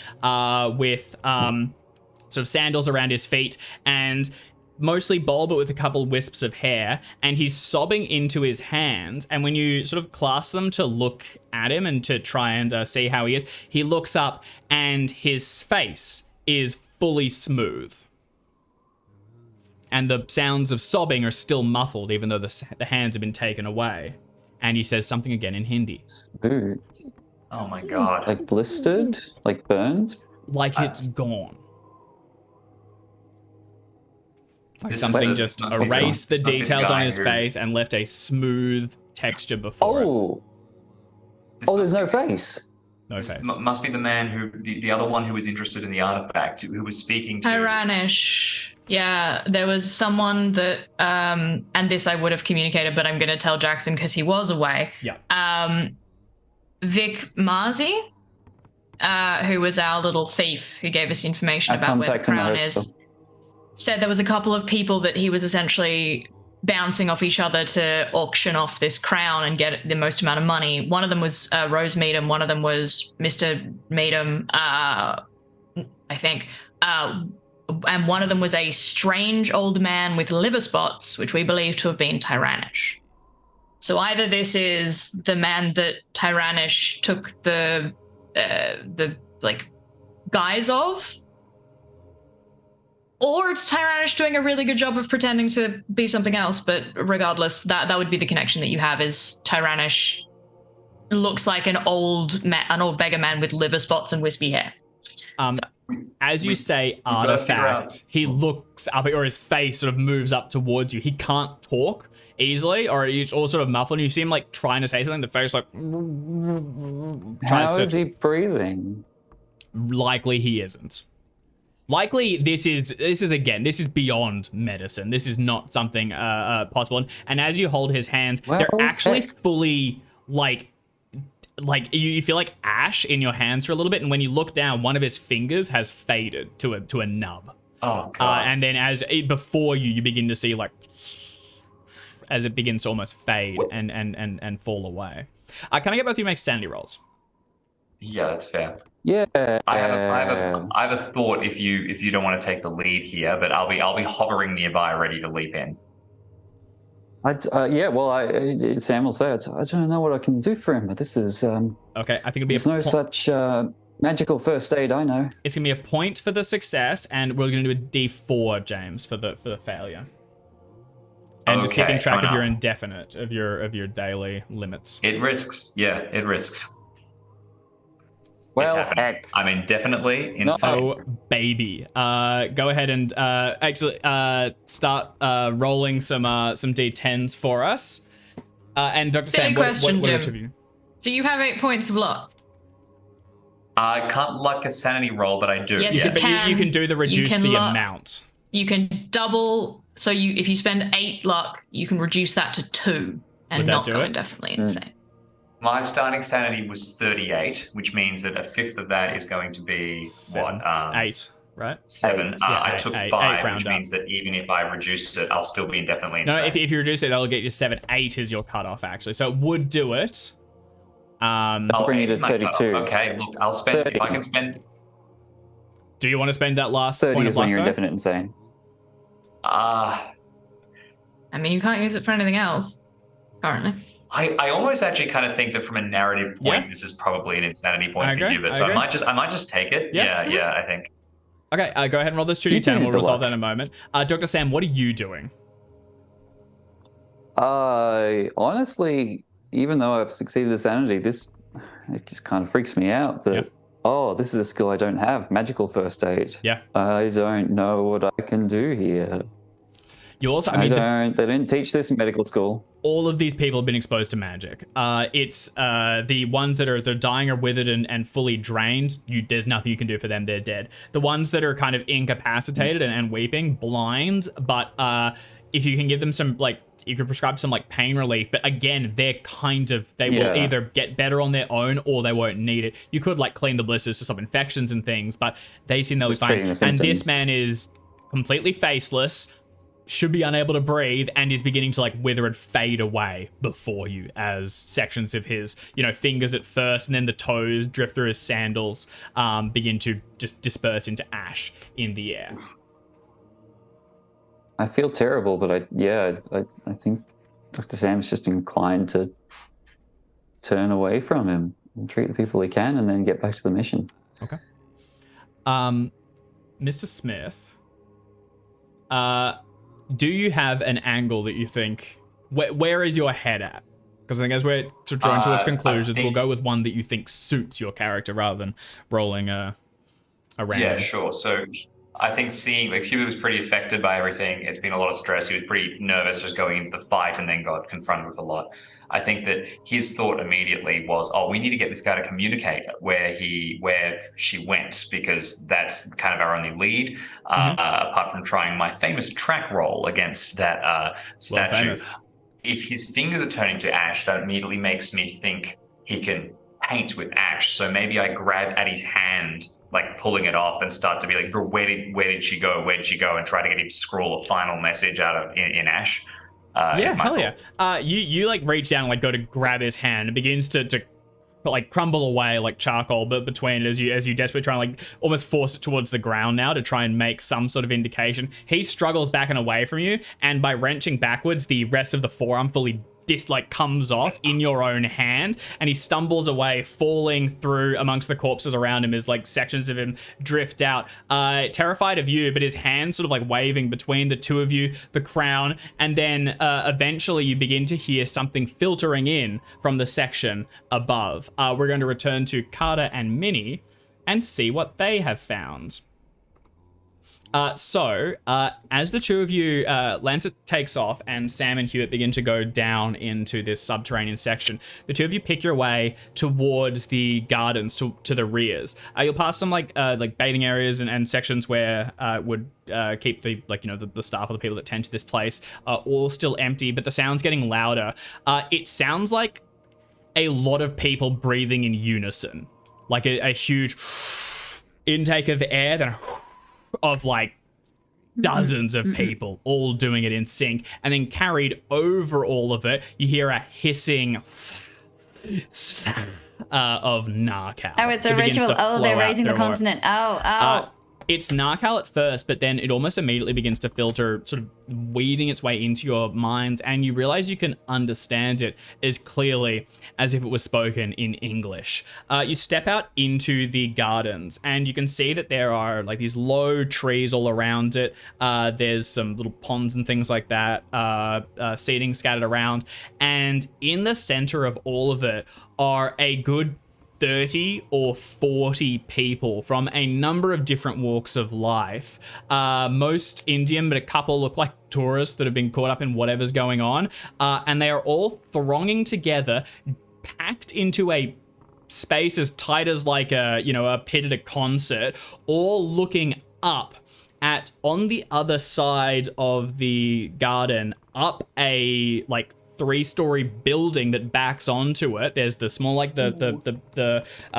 with sort of sandals around his feet and mostly bald, but with a couple wisps of hair, and he's sobbing into his hands. And when you sort of clasp them to look at him and to try and see how he is, he looks up and his face is fully smooth. And the sounds of sobbing are still muffled, even though the hands have been taken away. And he says something again in Hindi. Smooth. Oh my god. Like blistered? Like burned? Like it's gone. Like This is something the- just must be the- erased the must be the details on guy his who- face and left a smooth texture before it. Oh! This Oh, there's no face. No This face. must be the man who, the other one who was interested in the artifact, who was speaking to. Tyranish. Yeah, there was someone that, and this I would have communicated, but I'm going to tell Jackson because he was away. Yeah. Vic Marzi, who was our little thief who gave us information Our about where the contact in the crown hotel. is, said there was a couple of people that he was essentially bouncing off each other to auction off this crown and get the most amount of money. One of them was Rose Meadham. One of them was Mr. Meadham, I think. And one of them was a strange old man with liver spots, which we believe to have been Tyranish. So either this is the man that Tyranish took the guise of, or it's Tyranish doing a really good job of pretending to be something else. But regardless, that would be the connection that you have. Is Tyranish looks like an old beggar man with liver spots and wispy hair. As you say gotta figure out- artifact, he looks up, or his face sort of moves up towards you. He can't talk easily, or he's all sort of muffled. You see him like trying to say something. The face like tries How to. is he breathing? Likely he isn't. Likely this is beyond medicine. This is not something possible. And as you hold his hands, Well, they're actually heck. fully like you feel like ash in your hands for a little bit. And when you look down, one of his fingers has faded to a nub. Oh god. And then before you begin to see like as it begins to almost fade and fall away. Can I get both of you to make sanity rolls? Yeah, that's fair. Yeah. I have a thought if you don't want to take the lead here, but I'll be hovering nearby, ready to leap in. Sam will say it. I don't know what I can do for him, but this is Okay, I think it'll be there's no such magical first aid I know. It's gonna be a point for the success, and we're gonna do a D4, James, for the failure. And just Okay, keeping track of coming your up. indefinite of your daily limits. It risks. Yeah, it risks. Well, it's happening. heck. I mean, definitely. In No. Oh baby, go ahead and start rolling some D10s for us. And Dr. Silly Sam, question, what Jim. each of you? Do you have 8 points of luck? I can't luck a sanity roll, but I do. Yes, you But you can do the reduce can the luck. amount. You can double. So if you spend 8 luck, you can reduce that to 2 and Would that not do go it? indefinitely insane. My starting sanity was 38, which means that a fifth of that is going to be Seven. what? 8, right? 7. Yeah, I eight, took eight, 5, round which up. means that even if I reduce it, I'll still be indefinitely No, insane. if you reduce it, that'll get you 7. 8 is your cutoff, actually. So it would do it. Bring it eight to is my cutoff. 32. Okay, look, I'll spend. 30. If I can spend. Do you want to spend that last 30 point is of luck, when you're though? indefinite insane. I mean, you can't use it for anything else currently. I almost actually kind of think that from a narrative point, Yeah. this is probably an insanity point I for agree, you. But I so I agree. might just take it. Yeah. Yeah, I think. Okay, go ahead and roll this You 2d10. do We'll need the resolve luck. that in a moment. Dr. Sam, what are you doing? Honestly, even though I've succeeded the sanity, it just kind of freaks me out that, Yep. this is a skill I don't have, magical first aid. Yeah. I don't know what I can do here. You also, They didn't teach this in medical school. all of these people have been exposed to magic. It's the ones that are they're dying or withered and fully drained. There's nothing you can do for them. They're dead. The ones that are kind of incapacitated and weeping, blind, but if you can give them some, like, you can prescribe some, like, pain relief, but again, they're kind of, they will either get better on their own or they won't need it. You could, like, clean the blisters to stop infections and things, but they seem they'll be fine. And this man is completely faceless, should be unable to breathe, and is beginning to, like, wither and fade away before you as sections of his, you know, fingers at first and then the toes drift through his sandals, begin to just disperse into ash in the air. I feel terrible, but I think Dr. Sam's just inclined to turn away from him and treat the people he can and then get back to the mission. Okay. Mr. Smith, do you have an angle that you think, where is your head at? Because I think as we're drawing towards conclusions, we'll go with one that you think suits your character rather than rolling a random. Yeah, sure. So I think seeing, like, Hubert was pretty affected by everything. It's been a lot of stress. He was pretty nervous just going into the fight and then got confronted with a lot. I think that his thought immediately was, oh, we need to get this guy to communicate where she went, because that's kind of our only lead, apart from trying my famous track roll against that statue. If his fingers are turning to ash, that immediately makes me think he can paint with ash. So maybe I grab at his hand, like pulling it off, and start to be like, where did she go? Where did she go? And try to get him to scroll a final message out of in ash. Yeah, hell yeah. You like reach down and like go to grab his hand. It begins to like crumble away like charcoal, but between it as you desperately try and like almost force it towards the ground now to try and make some sort of indication. He struggles back and away from you, and by wrenching backwards, the rest of the forearm fully comes off in your own hand, and he stumbles away, falling through amongst the corpses around him as like sections of him drift out, terrified of you, but his hand sort of like waving between the two of you, the crown, and then eventually you begin to hear something filtering in from the section above. We're going to return to Carter and Minnie and see what they have found. So as the two of you, Lancet takes off and Sam and Hewitt begin to go down into this subterranean section, the two of you pick your way towards the gardens to the rears. You'll pass some like bathing areas and sections where would keep the, like, you know, the staff or the people that tend to this place all still empty, but the sound's getting louder. It sounds like a lot of people breathing in unison, like a huge intake of air, then of like dozens of people all doing it in sync, and then carried over all of it, you hear a hissing of narcal. Oh, it's a ritual. Oh, they're raising the continent. Oh. It's narcal at first, but then it almost immediately begins to filter, sort of weeding its way into your minds, and you realize you can understand it as clearly as if it was spoken in English. You step out into the gardens, and you can see that there are like these low trees all around it. There's some little ponds and things like that, seeding scattered around, and in the center of all of it are a good 30 or 40 people from a number of different walks of life. Most Indian, but a couple look like tourists that have been caught up in whatever's going on. And they are all thronging together, packed into a space as tight as like a pit at a concert, all looking up at, on the other side of the garden, up a like 3-story building that backs onto it. There's the small, like the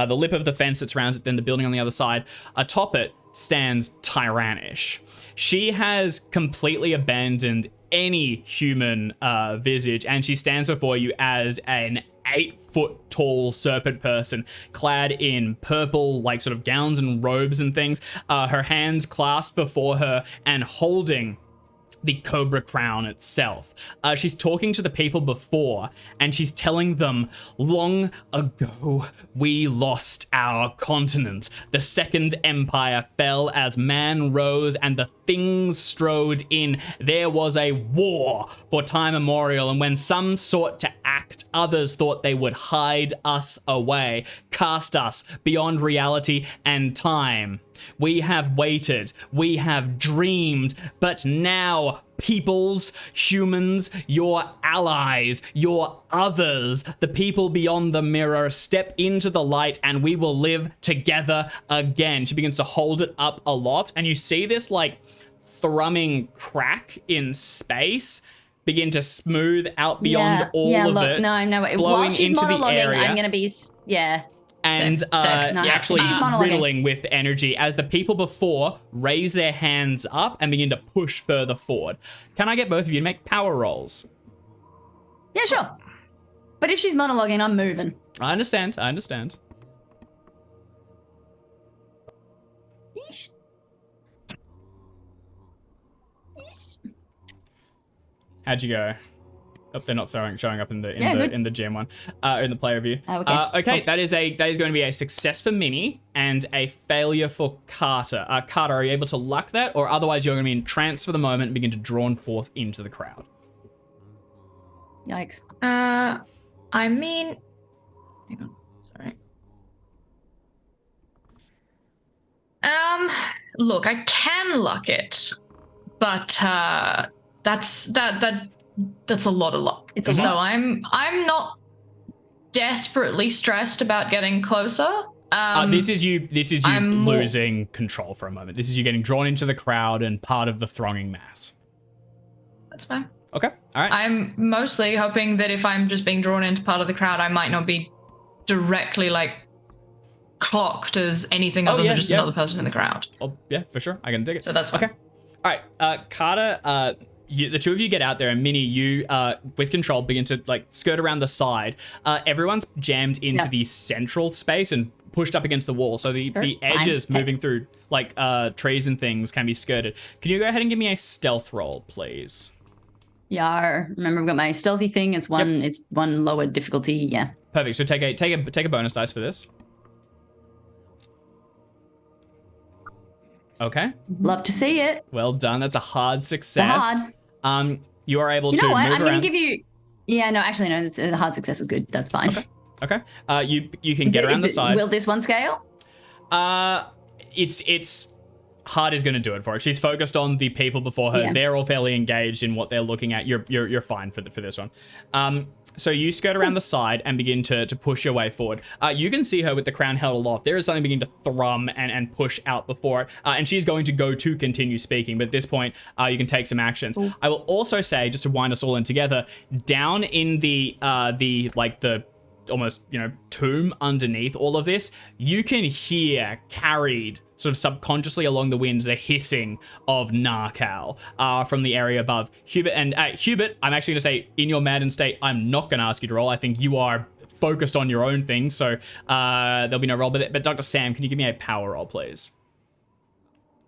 lip of the fence that surrounds it, then the building on the other side. Atop it stands Tyrannish. She has completely abandoned any human visage, and she stands before you as an 8-foot tall serpent person, clad in purple, like sort of gowns and robes and things. Her hands clasped before her and holding the Cobra Crown itself. She's talking to the people before, and she's telling them, long ago, we lost our continent. The Second Empire fell as man rose, and the things strode in. There was a war for time immemorial, and when some sought to act, others thought they would hide us away, cast us beyond reality and time. We have waited, we have dreamed, but now peoples, humans, your allies, your others, the people beyond the mirror, step into the light and we will live together again. She begins to hold it up aloft and you see this like thrumming crack in space begin to smooth out beyond all of it. No. Flowing While she's into the monologuing, area. I'm going to be, And actually she's monologuing. riddling with energy as the people before raise their hands up and begin to push further forward. Can I get both of you to make power rolls? Yeah, sure. But if she's monologuing, I'm moving. I understand. Yeesh. How'd you go? Oh, they're not showing up in the GM one, in the player view. Okay. That is going to be a success for Minnie and a failure for Carter. Carter, are you able to luck that, or otherwise you're going to be in trance for the moment and begin to drawn forth into the crowd? Yikes. I mean, hang on, sorry. Look, I can luck it, but that's a lot of luck. So I'm not desperately stressed about getting closer. This is you losing control for a moment. This is you getting drawn into the crowd and part of the thronging mass. That's fine. Okay, all right. I'm mostly hoping that if I'm just being drawn into part of the crowd, I might not be directly like clocked as anything other than just another person in the crowd. Oh yeah, for sure. I can dig it. So that's fine. Okay. All right, Carter. The two of you get out there, and Minnie, you, with control, begin to like skirt around the side. Everyone's jammed into the central space and pushed up against the wall, so the edges moving through like trees and things can be skirted. Can you go ahead and give me a stealth roll, please? Yeah, remember I've got my stealthy thing. It's one. It's one lower difficulty. Yeah. Perfect. So take a bonus dice for this. Okay. Love to see it. Well done. That's a hard success. You are able to move move I'm around. Gonna give you. Yeah, no, actually, no. The hard success is good. That's fine. Okay. You can get around the side. Will this one scale? It's hard is going to do it for it. She's focused on the people before her. Yeah. They're all fairly engaged in what they're looking at. You're fine for this one. So you skirt around the side and begin to push your way forward. You can see her with the crown held aloft. There is something beginning to thrum and push out before it. And she's going to go to continue speaking. But at this point, you can take some actions. Ooh. I will also say, just to wind us all in together, down in the almost, tomb underneath all of this, you can hear carried sort of subconsciously along the winds the hissing of Narcal from the area above. Hubert, I'm actually going to say, in your maddened state, I'm not going to ask you to roll. I think you are focused on your own thing, so there'll be no roll. But Dr. Sam, can you give me a power roll, please?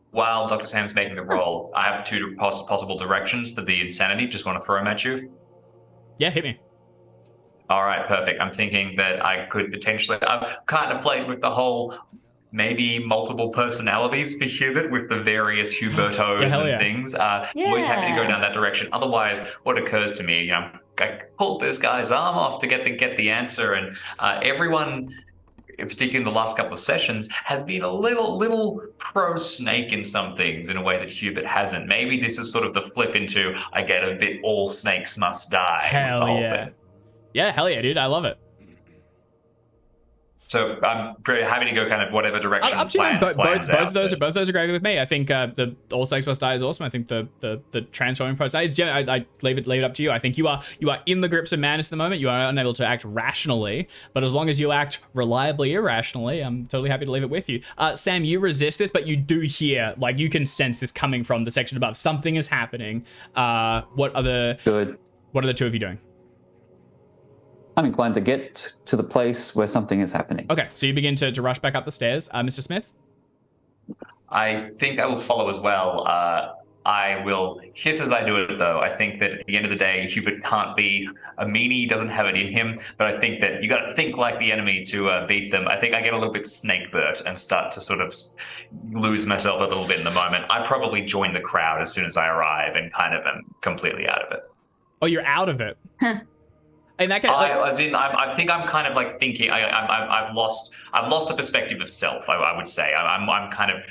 While Dr. Sam's making the roll, I have two possible directions for the insanity. Just want to throw them at you. Yeah, hit me. All right, perfect. I'm thinking that I could potentially... I've kind of played with the whole maybe multiple personalities for Hubert with the various Hubertos and things. Always happy to go down that direction. Otherwise, what occurs to me, I pulled this guy's arm off to get the answer, and everyone, particularly in the last couple of sessions, has been a little pro-snake in some things in a way that Hubert hasn't. Maybe this is sort of the flip into I get a bit all snakes must die. Hell yeah. Yeah, hell yeah, dude. I love it. So I'm pretty happy to go kind of whatever direction. Both of those are great with me. I think the All Snakes Must Die is awesome. I think the transforming process. I leave it up to you. I think you are in the grips of madness at the moment. You are unable to act rationally, but as long as you act reliably irrationally, I'm totally happy to leave it with you. Sam, you resist this, but you do hear, like, you can sense this coming from the section above. Something is happening. What are the two of you doing? I'm inclined to get to the place where something is happening. Okay, so you begin to rush back up the stairs. Mr. Smith? I think I will follow as well. I will hiss as I do it, though. I think that at the end of the day, Hubert can't be a meanie. He doesn't have it in him. But I think that you got to think like the enemy to beat them. I think I get a little bit snakeburt and start to sort of lose myself a little bit in the moment. I probably join the crowd as soon as I arrive and kind of am completely out of it. Oh, you're out of it? In that case, I think I'm kind of like thinking. I've lost a perspective of self. I would say I'm kind of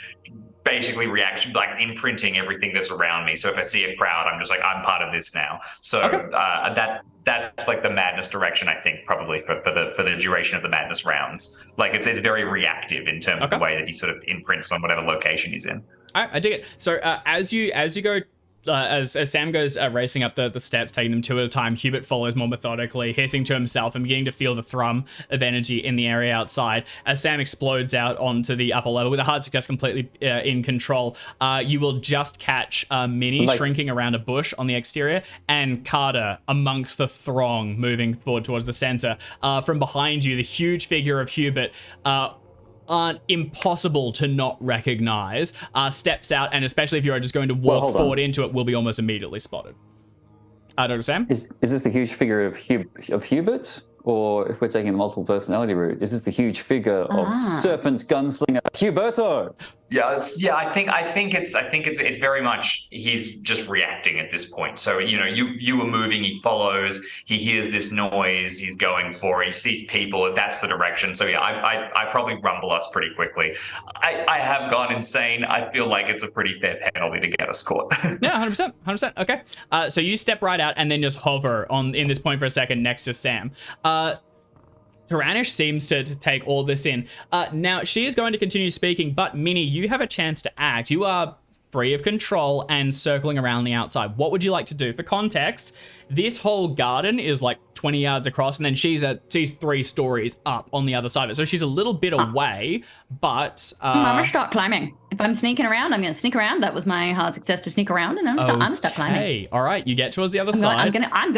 basically reaction, like imprinting everything that's around me. So if I see a crowd, I'm just like, I'm part of this now. So that's like the madness direction, I think, probably for the duration of the madness rounds. Like it's very reactive in terms of the way that he sort of imprints on whatever location he's in. I dig it. So as you go. As Sam goes racing up the steps, taking them two at a time, Hubert follows more methodically, hissing to himself and beginning to feel the thrum of energy in the area outside. As Sam explodes out onto the upper level with a hard success, completely in control, you will just catch Minnie shrinking around a bush on the exterior, and Carter amongst the throng moving forward towards the center. From behind you, the huge figure of Hubert, aren't impossible to not recognize, steps out, and especially if you're just going to walk forward into it, will be almost immediately spotted. Dr. Sam? Is this the huge figure of Hubert? Or if we're taking the multiple personality route, is this the huge figure of Serpent gunslinger Huberto? Yeah, I think it's very much he's just reacting at this point. So you were moving, he follows, he hears this noise, he's going for it, he sees people, that's the direction. So yeah, I probably rumble us pretty quickly. I have gone insane. I feel like it's a pretty fair penalty to get us caught. Yeah, 100%. Okay. So you step right out and then just hover in this point for a second next to Sam. Taranish seems to take all this in. Now, she is going to continue speaking, but Minnie, you have a chance to act. You are free of control and circling around the outside. What would you like to do? For context, this whole garden is like 20 yards across, and then she's 3 stories up on the other side of it. So she's a little bit away, but... I'm going to start climbing. If I'm sneaking around, I'm going to sneak around. That was my hard success to sneak around, and then I'm stuck climbing. Hey, all right, you get towards the other side. I'm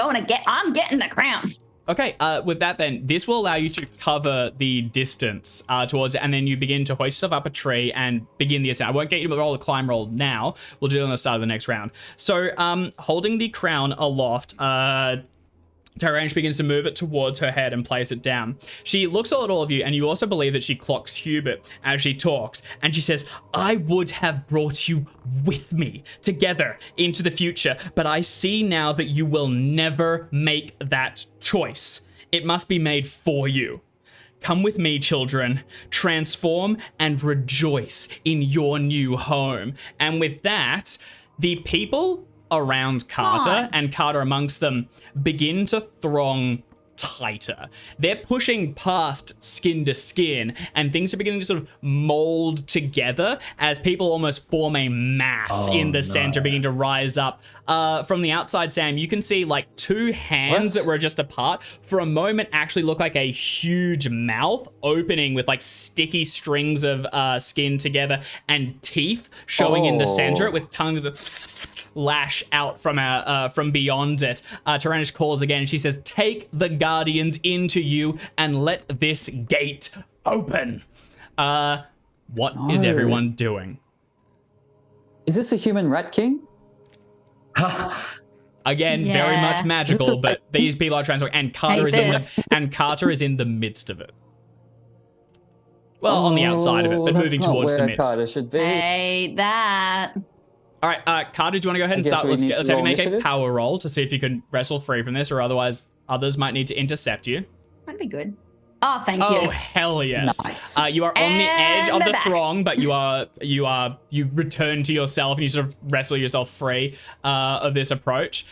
getting the crown. Okay, with that then, this will allow you to cover the distance towards it, and then you begin to hoist yourself up a tree and begin the ascent. I won't get you to roll the climb roll now. We'll do it on the start of the next round. So, holding the crown aloft, Taranish begins to move it towards her head and place it down. She looks at all of you, and you also believe that she clocks Hubert as she talks, and she says, I would have brought you with me together into the future, but I see now that you will never make that choice. It must be made for you. Come with me, children. Transform and rejoice in your new home. And with that, the people around Carter and Carter amongst them begin to throng tighter. They're pushing past skin to skin, and things are beginning to sort of mold together as people almost form a mass in the center, beginning to rise up. From the outside, Sam, you can see like 2 hands that were just apart for a moment actually look like a huge mouth opening with like sticky strings of skin together and teeth showing in the center with tongues of lash out from beyond it. Taranish calls again, and she says, take the guardians into you and let this gate open. What is everyone doing? Is this a human rat king? Again, very much magical, but these people are transforming, and Carter is in the midst of it. Well, on the outside of it, but moving towards the midst. Carter should be. Hey, that. All right, Carter, do you want to go ahead and start? Let's have you make a power roll to see if you can wrestle free from this, or otherwise others might need to intercept you. That'd be good. Oh, thank you. Oh, hell yes. Nice. You are on the edge of the throng, but you return to yourself and you sort of wrestle yourself free of this approach.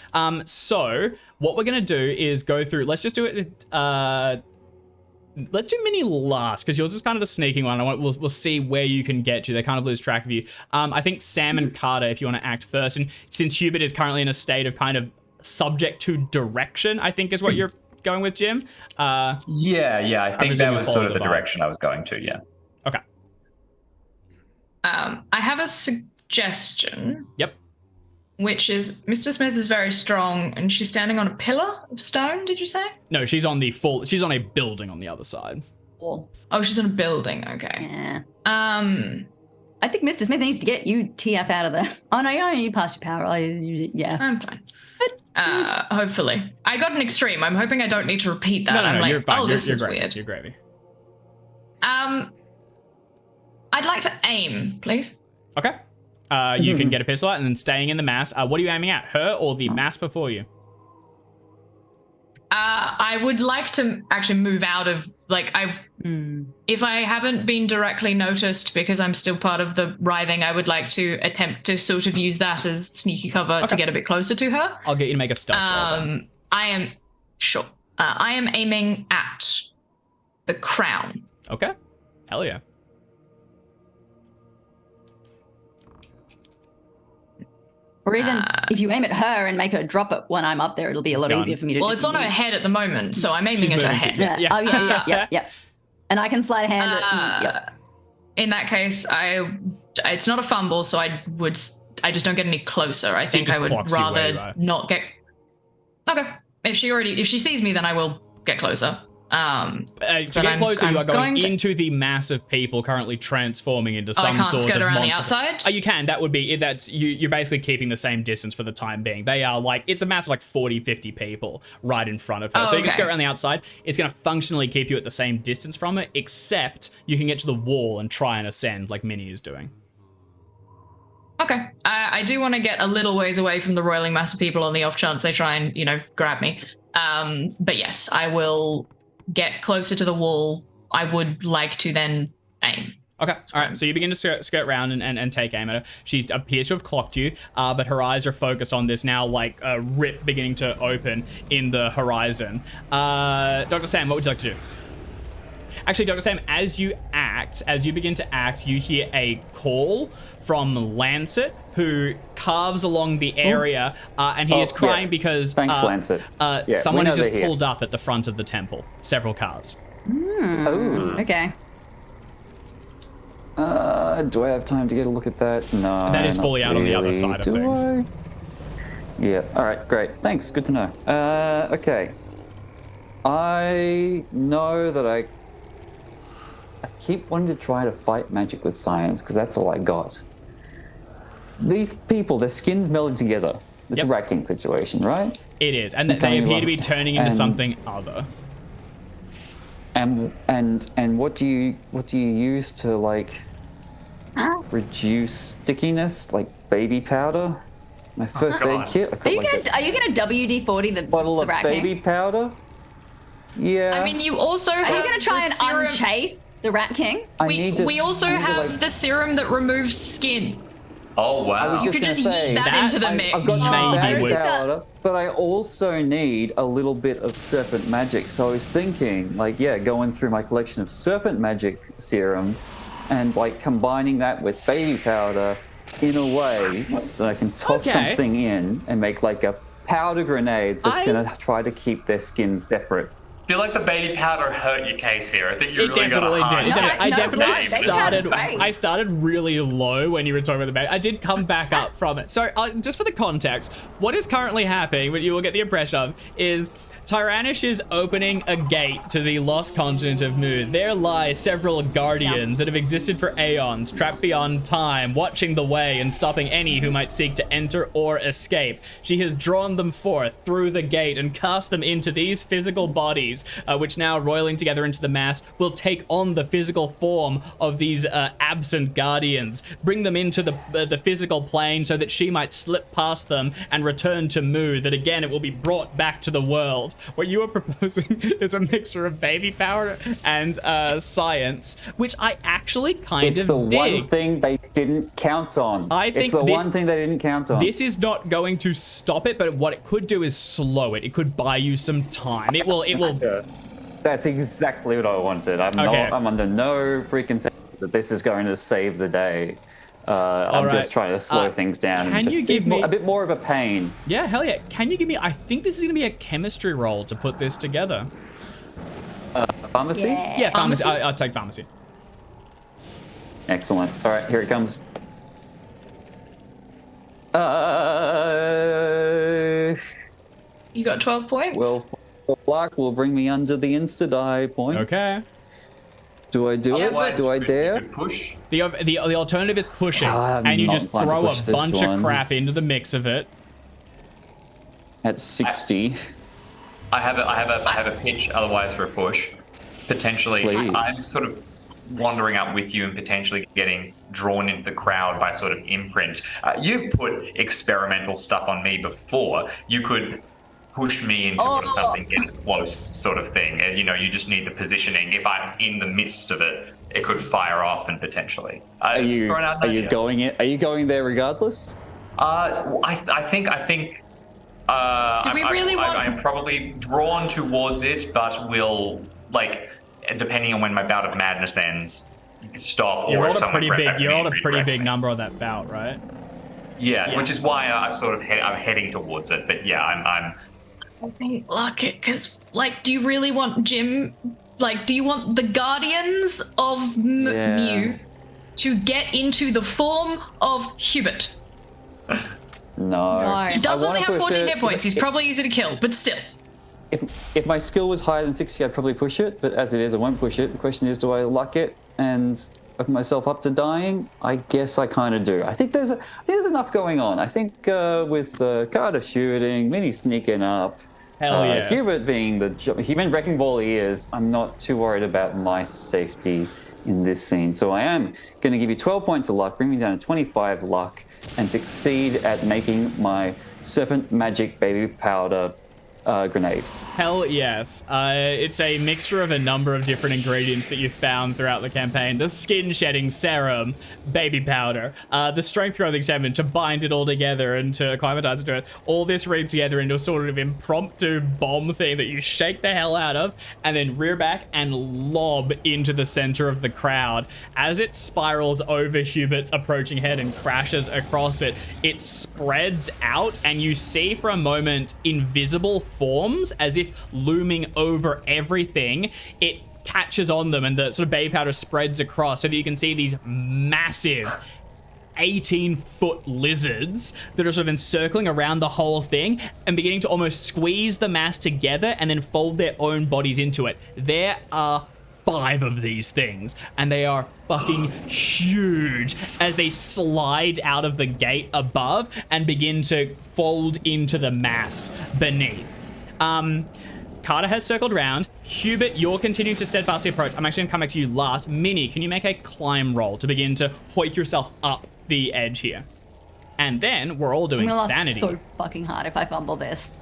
So what we're going to do is go through, let's just do it, let's do Minnie last, because yours is kind of the sneaking one. We'll see where you can get to. They kind of lose track of you. I think Sam and Carter, if you want to act first, and since Hubert is currently in a state of kind of subject to direction, I think is what you're going with, Jim. Yeah, I think that was sort of the direction I was going to. Yeah. Okay. I have a suggestion. Yep. Which is, Mr. Smith is very strong, and she's standing on a pillar of stone, did you say? No, she's on a building on the other side. Oh, she's in a building, okay. Yeah. I think Mr. Smith needs to get you TF out of there. Oh, no, you passed your power. Yeah. I'm fine. Hopefully. I got an extreme. I'm hoping I don't need to repeat that. No, you're fine. This is weird. You're gravy. I'd like to aim, please. Okay. You can get a pistol out and then staying in the mass. What are you aiming at? Her or the mass before you? I I would like to actually move out of, like, if I haven't been directly noticed because I'm still part of the writhing, I would like to attempt to sort of use that as sneaky cover to get a bit closer to her. I'll get you to make a stealth roll then. I am aiming at the crown. Okay. Hell yeah. Or even if you aim at her and make her drop it when I'm up there, it'll be a lot Done. easier for me to. Well, it's on her head at the moment, so I'm aiming at her moving head. to- Yeah. Oh yeah. And I can slide a hand. In that case, it's not a fumble, so I just don't get any closer. I think just I would clocks you way, rather right? not get. Okay, if she sees me, then I will get closer. To get closer, you are going into the mass of people currently transforming into some I can't sort skirt of around monster. the outside? You can. That would be that's you're basically keeping the same distance for the time being. They are like it's a mass of like 40, 50 people right in front of her. So you can skirt around the outside. It's going to functionally keep you at the same distance from it, except you can get to the wall and try and ascend like Minnie is doing. Okay, I do want to get a little ways away from the roiling mass of people on the off chance they try and grab me. But yes, I will get closer to the wall. I would like to then aim. Okay, all right. So you begin to skirt around and take aim at her. She appears to have clocked you, but her eyes are focused on this now, like a rip beginning to open in the horizon. Dr. Sam, what would you like to do? Actually, Dr. Sam, as you begin to act, you hear a call from Lancet, who carves along the area, and he is crying because thanks, Lancet. Someone has just pulled up at the front of the temple. Several cars. Okay. Do I have time to get a look at that? No. That is not fully out on the other side of things. Yeah. All right. Great. Thanks. Good to know. Okay. I know that I keep wanting to try to fight magic with science because that's all I got. These people, their skins melded together. It's a Rat King situation, right? It is, and they appear to be turning into something other. And what do you use to like reduce stickiness, like baby powder? My first aid kit. Are you gonna WD-40 the bottle of Rat baby King? powder? Yeah. I mean, you also have. Are you gonna try the and serum. unchafe the Rat King? We also have the serum that removes skin. Oh, wow. You could just yeet that into the mix. I've got some Maybe baby powder, but I also need a little bit of serpent magic. So I was thinking, like, going through my collection of serpent magic serum and like combining that with baby powder in a way that I can toss something in and make like a powder grenade that's going to try to keep their skin separate. I feel like the baby powder hurt your case here. I think you It really got definitely a hard did. I No, definitely baby started. powder's great. I started really low when you were talking about the baby. I did come back up from it. So just for the context, what is currently happening, what you will get the impression of, is Tyrannish is opening a gate to the lost continent of Mu. There lie several guardians that have existed for aeons, trapped beyond time, watching the way and stopping any who might seek to enter or escape. She has drawn them forth through the gate and cast them into these physical bodies, which now roiling together into the mass will take on the physical form of these absent guardians, bring them into the physical plane so that she might slip past them and return to Mu, that again it will be brought back to the world. What you are proposing is a mixture of baby powder and science, which I actually kind It's of the dig. one thing they didn't count on. I think it's the this- one thing they didn't count on. This is not going to stop it, but what it could do is slow it. It could buy you some time. It will. That's exactly what I wanted. I'm under no preconceptions that this is going to save the day. I'm just trying to slow things down and just give me a bit more of a pain. Yeah, hell yeah. Can you give me... I think this is going to be a chemistry roll to put this together. Pharmacy? Yeah, pharmacy. I'll take pharmacy. Excellent. All right, here it comes. You got 12 points? Well, luck will bring me under the insta-die point. Okay. Do I do it? Do I dare? Push. The alternative is pushing, I'm and you not just inclined to throw a push this bunch of one. crap into the mix of it. At 60. I have a pitch otherwise for a push. Potentially, Please. I'm sort of wandering up with you and potentially getting drawn into the crowd by sort of imprint. You've put experimental stuff on me before. You could push me into sort of something getting close sort of thing. And, you just need the positioning. If I'm in the midst of it, it could fire off and potentially. Are you going there regardless? I think. Do we really want? I'm probably drawn towards it, but will depending on when my bout of madness ends, stop. You or rolled if a pretty big. You rolled a pretty big me. number on that bout, right? Yeah, which is why I'm sort of I'm heading towards it. But yeah, I'm. I think luck it, because do you really want Jim? Do you want the Guardians of Mew to get into the form of Hubert? No. He does only have 14 hit points. He's probably easy to kill, but still. If my skill was higher than 60, I'd probably push it. But as it is, I won't push it. The question is, do I luck it and open myself up to dying? I guess I kind of do. I think there's enough going on. I think with Carter shooting, Minnie sneaking up, Hell yes. Hubert being the human wrecking ball he is, I'm not too worried about my safety in this scene. So I am going to give you 12 points of luck, bring me down to 25 luck, and succeed at making my Serpent magic baby powder grenade. Hell yes. It's a mixture of a number of different ingredients that you've found throughout the campaign. The skin shedding serum, baby powder, the strength growing semen to bind it all together and to acclimatize it to it. All this rigged together into a sort of impromptu bomb thing that you shake the hell out of and then rear back and lob into the center of the crowd. As it spirals over Hubert's approaching head and crashes across it, it spreads out and you see for a moment invisible forms as if looming over everything. It catches on them and the sort of baby powder spreads across so that you can see these massive 18-foot lizards that are sort of encircling around the whole thing and beginning to almost squeeze the mass together and then fold their own bodies into it. There are 5 of these things, and they are fucking huge as they slide out of the gate above and begin to fold into the mass beneath. Carter has circled round. Hubert, you're continuing to steadfastly approach. I'm actually going to come back to you last. Minnie, can you make a climb roll to begin to hoik yourself up the edge here? And then we're all doing sanity. So fucking hard if I fumble this.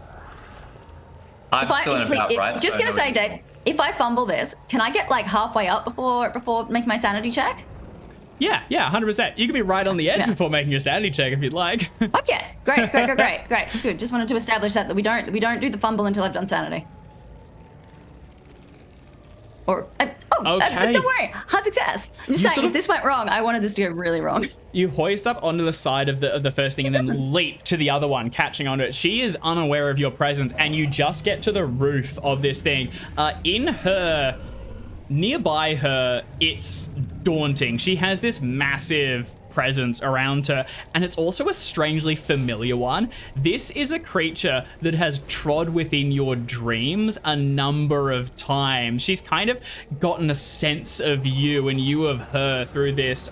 I'm still in about right. Just gonna say, Dave, if I fumble this, can I get halfway up before making my sanity check? Yeah, 100%. You can be right on the edge before making your sanity check if you'd like. Okay, great. Good. Just wanted to establish that we don't do the fumble until I've done sanity. Okay. Don't worry, hard success. I'm just saying, if this went wrong, I wanted this to go really wrong. You hoist up onto the side of the first thing and then leap to the other one, catching onto it. She is unaware of your presence, and you just get to the roof of this thing. Nearby her, it's daunting. She has this massive presence around her, and it's also a strangely familiar one. This is a creature that has trod within your dreams a number of times. She's kind of gotten a sense of you and you of her through this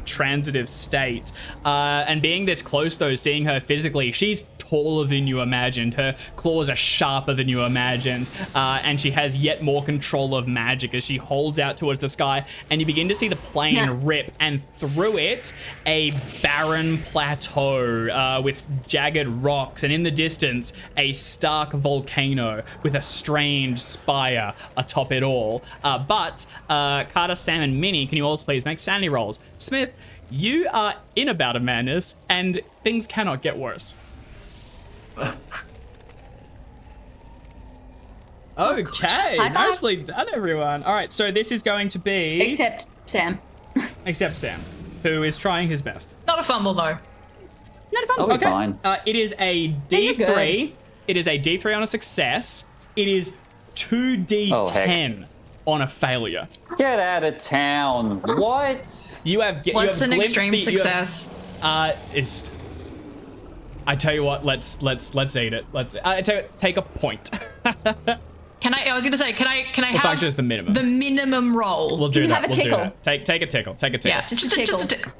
transitive state. And being this close, though, seeing her physically, she's taller than you imagined. Her claws are sharper than you imagined. And she has yet more control of magic as she holds out towards the sky, and you begin to see the plane rip, and through it, a barren plateau with jagged rocks, and in the distance, a stark volcano with a strange spire atop it all. But Carter, Sam, and Minnie, can you all please make sanity rolls? Smith, you are in a bout of madness, and things cannot get worse. Okay, nicely done, everyone. All right, so this is going to be... Except Sam, who is trying his best. Not a fumble, though. Not a fumble. I'll be fine. It is a D3. It is a D3 on a success. It is 2D10 on a failure. Get out of town. What? You have... What's an extreme success? I tell you what, let's eat it. Take a point. I was gonna say, can I have function as the minimum. The minimum roll? We'll do that. Have a tickle? Take a tickle. Yeah, just a tickle. Just a tickle.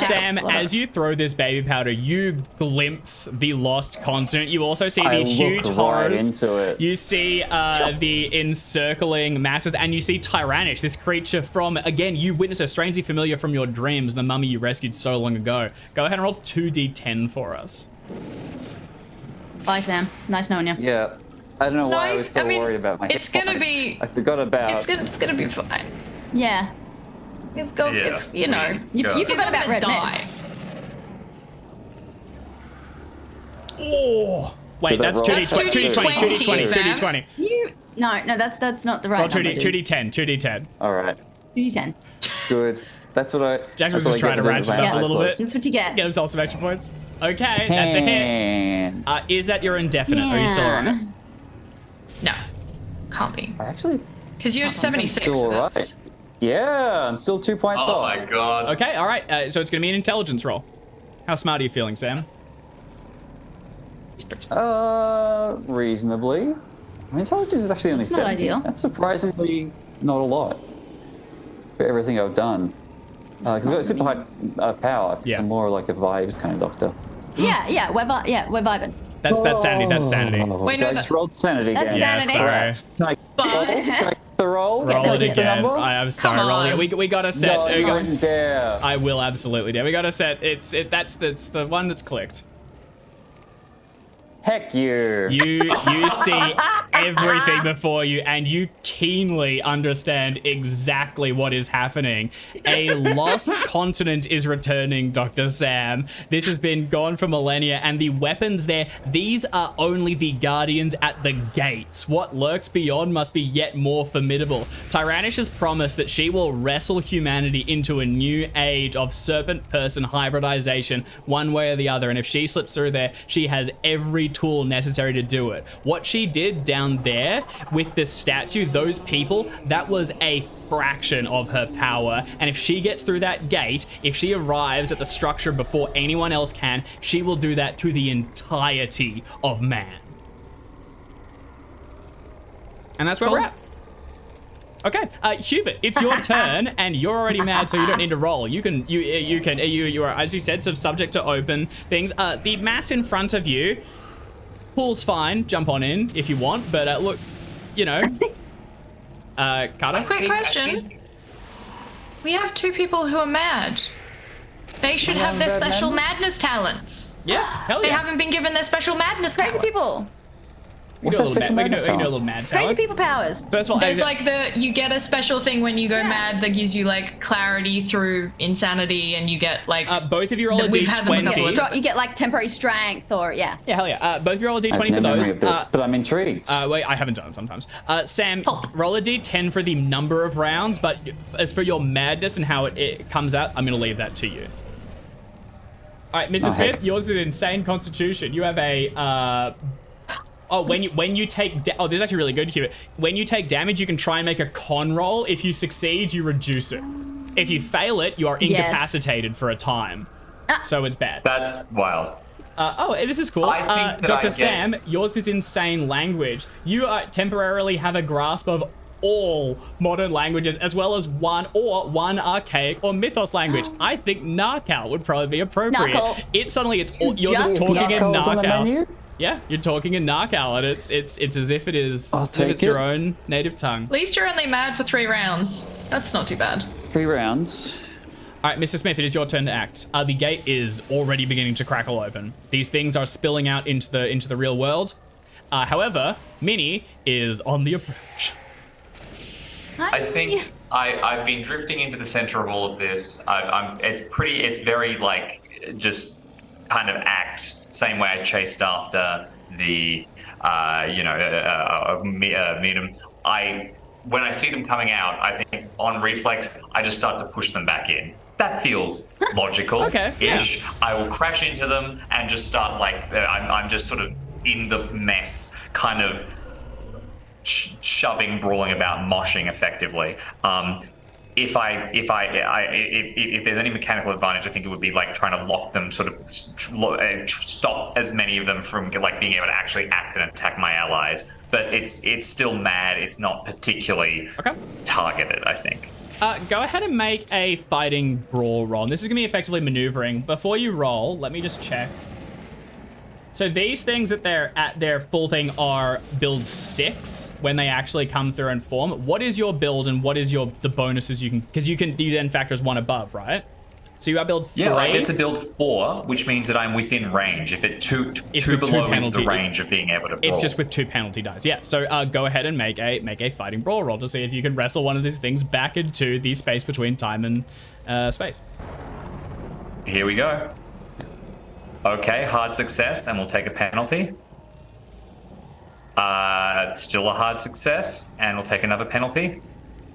Sam, as you throw this baby powder, you glimpse the lost continent. You also see these huge horrors. Into it. You see the encircling masses, and you see Tyrannish, this creature from, again, you witness her strangely familiar from your dreams, the mummy you rescued so long ago. Go ahead and roll 2d10 for us. Bye, Sam. Nice knowing you. Yeah. I don't know why I was so worried about my It's gonna points. be. I forgot about. It's gonna be fine. Yeah. It's go. Yeah. It's you know. You Yeah. forgot about Red Mist. Oh, wait, Did I that's roll? 2d20. No, that's not the right Roll number. 2d10. All right. 2d10. Good. That's what I. Jackson was that's what just I trying to get ratchet doing up a with little my bit. eyes That's what you get. Get himself some extra points. Okay, that's a hit. And Is that your indefinite? Or are you still on it? No, can't be. I actually. Because you're 76. still So all that's, right. Yeah, I'm still 2 points Oh off. my god. Okay, all right. So it's going to be an intelligence roll. How smart are you feeling, Sam? Reasonably. My intelligence is actually only That's not 70. ideal. That's surprisingly not a lot for everything I've done. Because I've got super high power. 'Cause Yeah. I'm more like a vibes kind of doctor. Yeah, we're vibing. That's sanity. That's sanity. Oh, Wait, so no, I just that- rolled sanity That's again. sanity. Yeah, sorry. Can I get the roll? Roll Yeah, it the again. number? I'm sorry. Come Roll it. on. We got a set. No, we you got- wouldn't dare. I will absolutely do. We got a set. That's the one that's clicked. Heck you. You see everything before you, and you keenly understand exactly what is happening. A lost continent is returning, Dr. Sam. This has been gone for millennia, and the weapons there, these are only the guardians at the gates. What lurks beyond must be yet more formidable. Tyrannish has promised that she will wrestle humanity into a new age of serpent person hybridization, one way or the other, and if she slips through there, she has every tool necessary to do it. What she did down there with the statue, those people, that was a fraction of her power, and if she gets through that gate, if she arrives at the structure before anyone else can, she will do that to the entirety of man. And that's where we're at. Okay, Hubert, it's your turn, and you're already mad, so you don't need to roll. You are, as you said, sort of subject to open things. The mass in front of you, pool's fine. Jump on in if you want, but look, you know, Carter. quick question. We have 2 people who are mad. They should have their special madness talents. Yeah, hell They yeah. haven't been given their special madness Crazy talents. people. We can do a What's little that mad, we can do special a madness little mad Crazy talent. people powers. First of all, There's like you get a special thing when you go mad that gives you like clarity through insanity, and you get like both of you roll a We've had them a couple d20. of- You get like temporary strength or yeah. Yeah, hell yeah. Both of you roll a I have d20 for no memory those. of this, but I'm intrigued. Wait, I haven't done it sometimes. Sam, Oh. roll a d10 for the number of rounds, but as for your madness and how it comes out, I'm going to leave that to you. All right, Mr. Oh, Smith, heck. yours is an insane constitution. You have a... when you take... this is actually really good, Hubert. When you take damage, you can try and make a con roll. If you succeed, you reduce it. If you fail it, you are incapacitated for a time. So it's bad. That's wild. This is cool. I think that Dr. I get- Sam, yours is insane language. You temporarily have a grasp of all modern languages, as well as one archaic or mythos language. I think Narcal would probably be appropriate. Narcal. You're just talking in Narcos on the Narcal. menu? Yeah, you're talking in Narcal, and it's as if it is I'll as if take it's your it. own native tongue. At least you're only mad for 3 rounds. That's not too bad. 3 rounds. All right, Mr. Smith, it is your turn to act. The gate is already beginning to crackle open. These things are spilling out into the real world. However, Minnie is on the approach. I think I've been drifting into the center of all of this. It's very like just kind of act same way I chased after the Medium. When I see them coming out, I think on reflex I just start to push them back in. That feels logical. Okay, ish. I will crash into them and just start like I'm just sort of in the mess, kind of shoving, brawling about, moshing effectively. If there's any mechanical advantage, I think it would be like trying to lock them, sort of stop as many of them from like being able to actually act and attack my allies. But it's still mad. It's not particularly targeted, I think. Go ahead and make a fighting brawl roll. And this is going to be effectively maneuvering. Before you roll, let me just check. So these things that they're at their full thing are build 6 when they actually come through and form. What is your build and what is the bonuses you can... Because you then factor as 1 above, right? So you are build 3. Yeah, I get to build 4, which means that I'm within range. If it two with below two is the penalty- range of being able to brawl. It's just with 2 penalty dice. Yeah. So go ahead and make a fighting brawl roll to see if you can wrestle one of these things back into the space between time and space. Here we go. Okay, hard success, and we'll take a penalty. Still a hard success, and we'll take another penalty.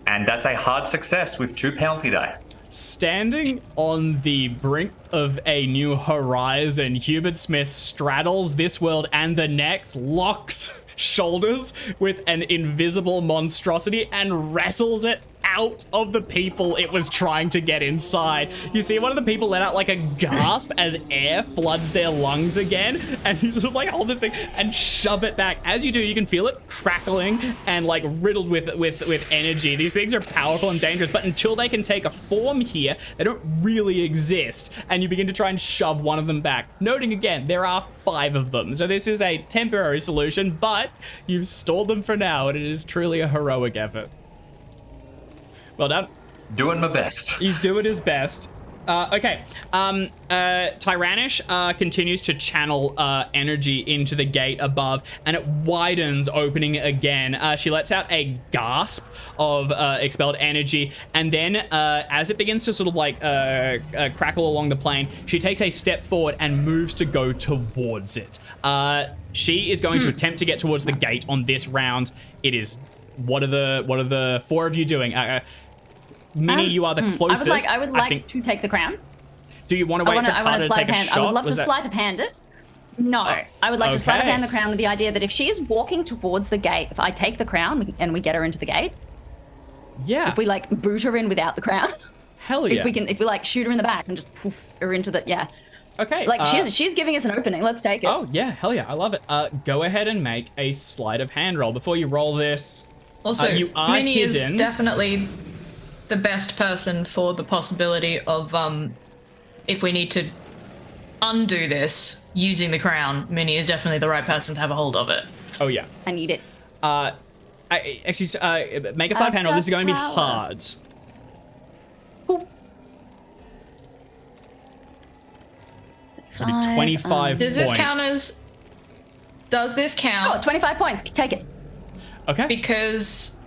And that's a hard success with 2 penalty die. Standing on the brink of a new horizon, Hubert Smith straddles this world and the next, locks shoulders with an invisible monstrosity and wrestles it out of the people it was trying to get inside. You see one of the people let out like a gasp as air floods their lungs again, and you sort of like hold this thing and shove it back. As you do, you can feel it crackling and like riddled with energy. These things are powerful and dangerous, but until they can take a form here, they don't really exist, and you begin to try and shove one of them back. Noting again, there are 5 of them, so this is a temporary solution, but you've stalled them for now, and it is truly a heroic effort. Well done. Doing my best. He's doing his best. Okay. Tyrannish continues to channel energy into the gate above, and it widens, opening again. She lets out a gasp of expelled energy, and then as it begins to sort of like crackle along the plane, she takes a step forward and moves to go towards it. She is going to attempt to get towards the gate on this round. It is. What are the 4 of you doing? Minnie, you are the closest. I would like to take the crown. Do you want to wait for Carter to take a shot? I would love to sleight of hand it. No, I would like to sleight of hand the crown with the idea that if she is walking towards the gate, if I take the crown and we get her into the gate, if we like boot her in without the crown, hell yeah. If we like shoot her in the back and just poof her into the Okay. Like she's giving us an opening. Let's take it. Oh yeah, hell yeah, I love it. Go ahead and make a sleight of hand roll. Before you roll this, Also, you are Minnie hidden. is definitely the best person for the possibility of if we need to undo this using the crown. Minnie is definitely the right person to have a hold of it. Oh yeah. I need it. Actually, make a sleight of hand roll. This is going to be hard. Ooh. It's going to be 25 Does this points. count as? Does this count? Sure, 25 points. Take it. Okay. Because